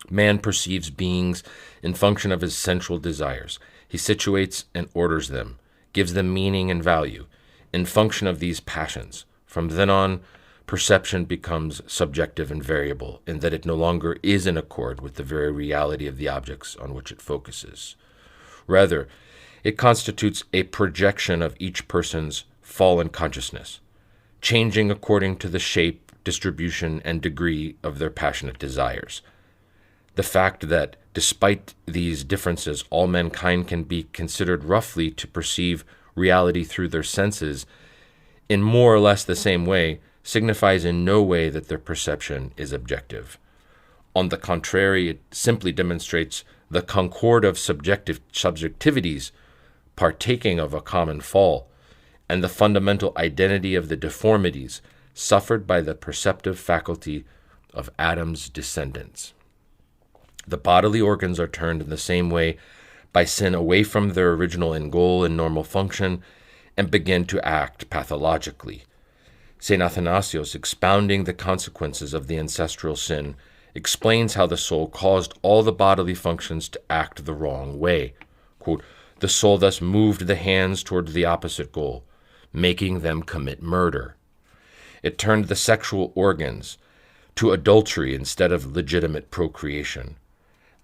Man perceives beings in function of his sensual desires. He situates and orders them, gives them meaning and value, in function of these passions. From then on, perception becomes subjective and variable, in that it no longer is in accord with the very reality of the objects on which it focuses. Rather, it constitutes a projection of each person's fallen consciousness, changing according to the shape, distribution, and degree of their passionate desires. The fact that, despite these differences, all mankind can be considered roughly to perceive reality through their senses in more or less the same way signifies in no way that their perception is objective. On the contrary, it simply demonstrates the concord of subjectivities partaking of a common fall, and the fundamental identity of the deformities suffered by the perceptive faculty of Adam's descendants. The bodily organs are turned in the same way by sin away from their original end goal and normal function and begin to act pathologically. St. Athanasius, expounding the consequences of the ancestral sin, explains how the soul caused all the bodily functions to act the wrong way. Quote, the soul thus moved the hands toward the opposite goal, making them commit murder. It turned the sexual organs, to adultery instead of legitimate procreation.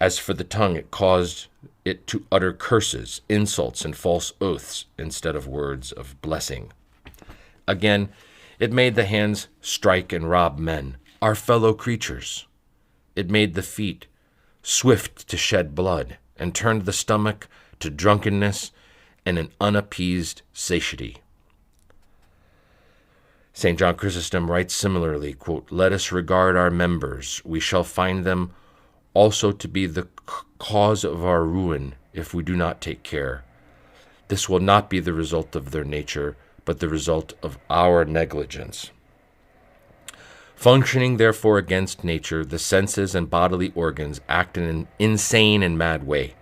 As for the tongue, it caused it to utter curses, insults, and false oaths instead of words of blessing. Again, it made the hands strike and rob men, our fellow creatures. It made the feet swift to shed blood, and turned the stomach to drunkenness and an unappeased satiety. St. John Chrysostom writes similarly, quote, "Let us regard our members. We shall find them also to be the cause of our ruin if we do not take care. This will not be the result of their nature, but the result of our negligence." Functioning, therefore, against nature, the senses and bodily organs act in an insane and mad way.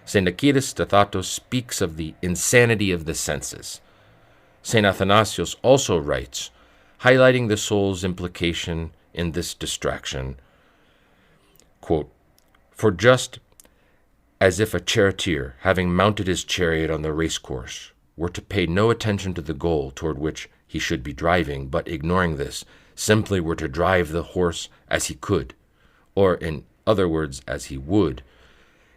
St. Achaetus Stathatos speaks of the insanity of the senses. St. Athanasius also writes, highlighting the soul's implication in this distraction, quote, "For just as if a charioteer, having mounted his chariot on the racecourse, were to pay no attention to the goal toward which he should be driving, but ignoring this, simply were to drive the horse as he could, or in other words, as he would,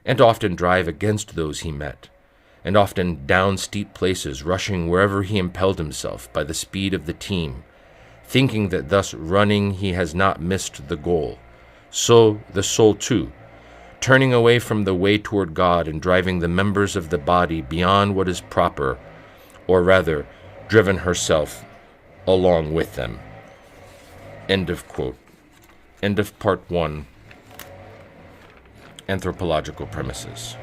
and often drive against those he met, and often down steep places, rushing wherever he impelled himself by the speed of the team, thinking that thus running he has not missed the goal. So the soul too, turning away from the way toward God and driving the members of the body beyond what is proper, or rather, driven herself along with them." End of quote. End of part 1. Anthropological premises.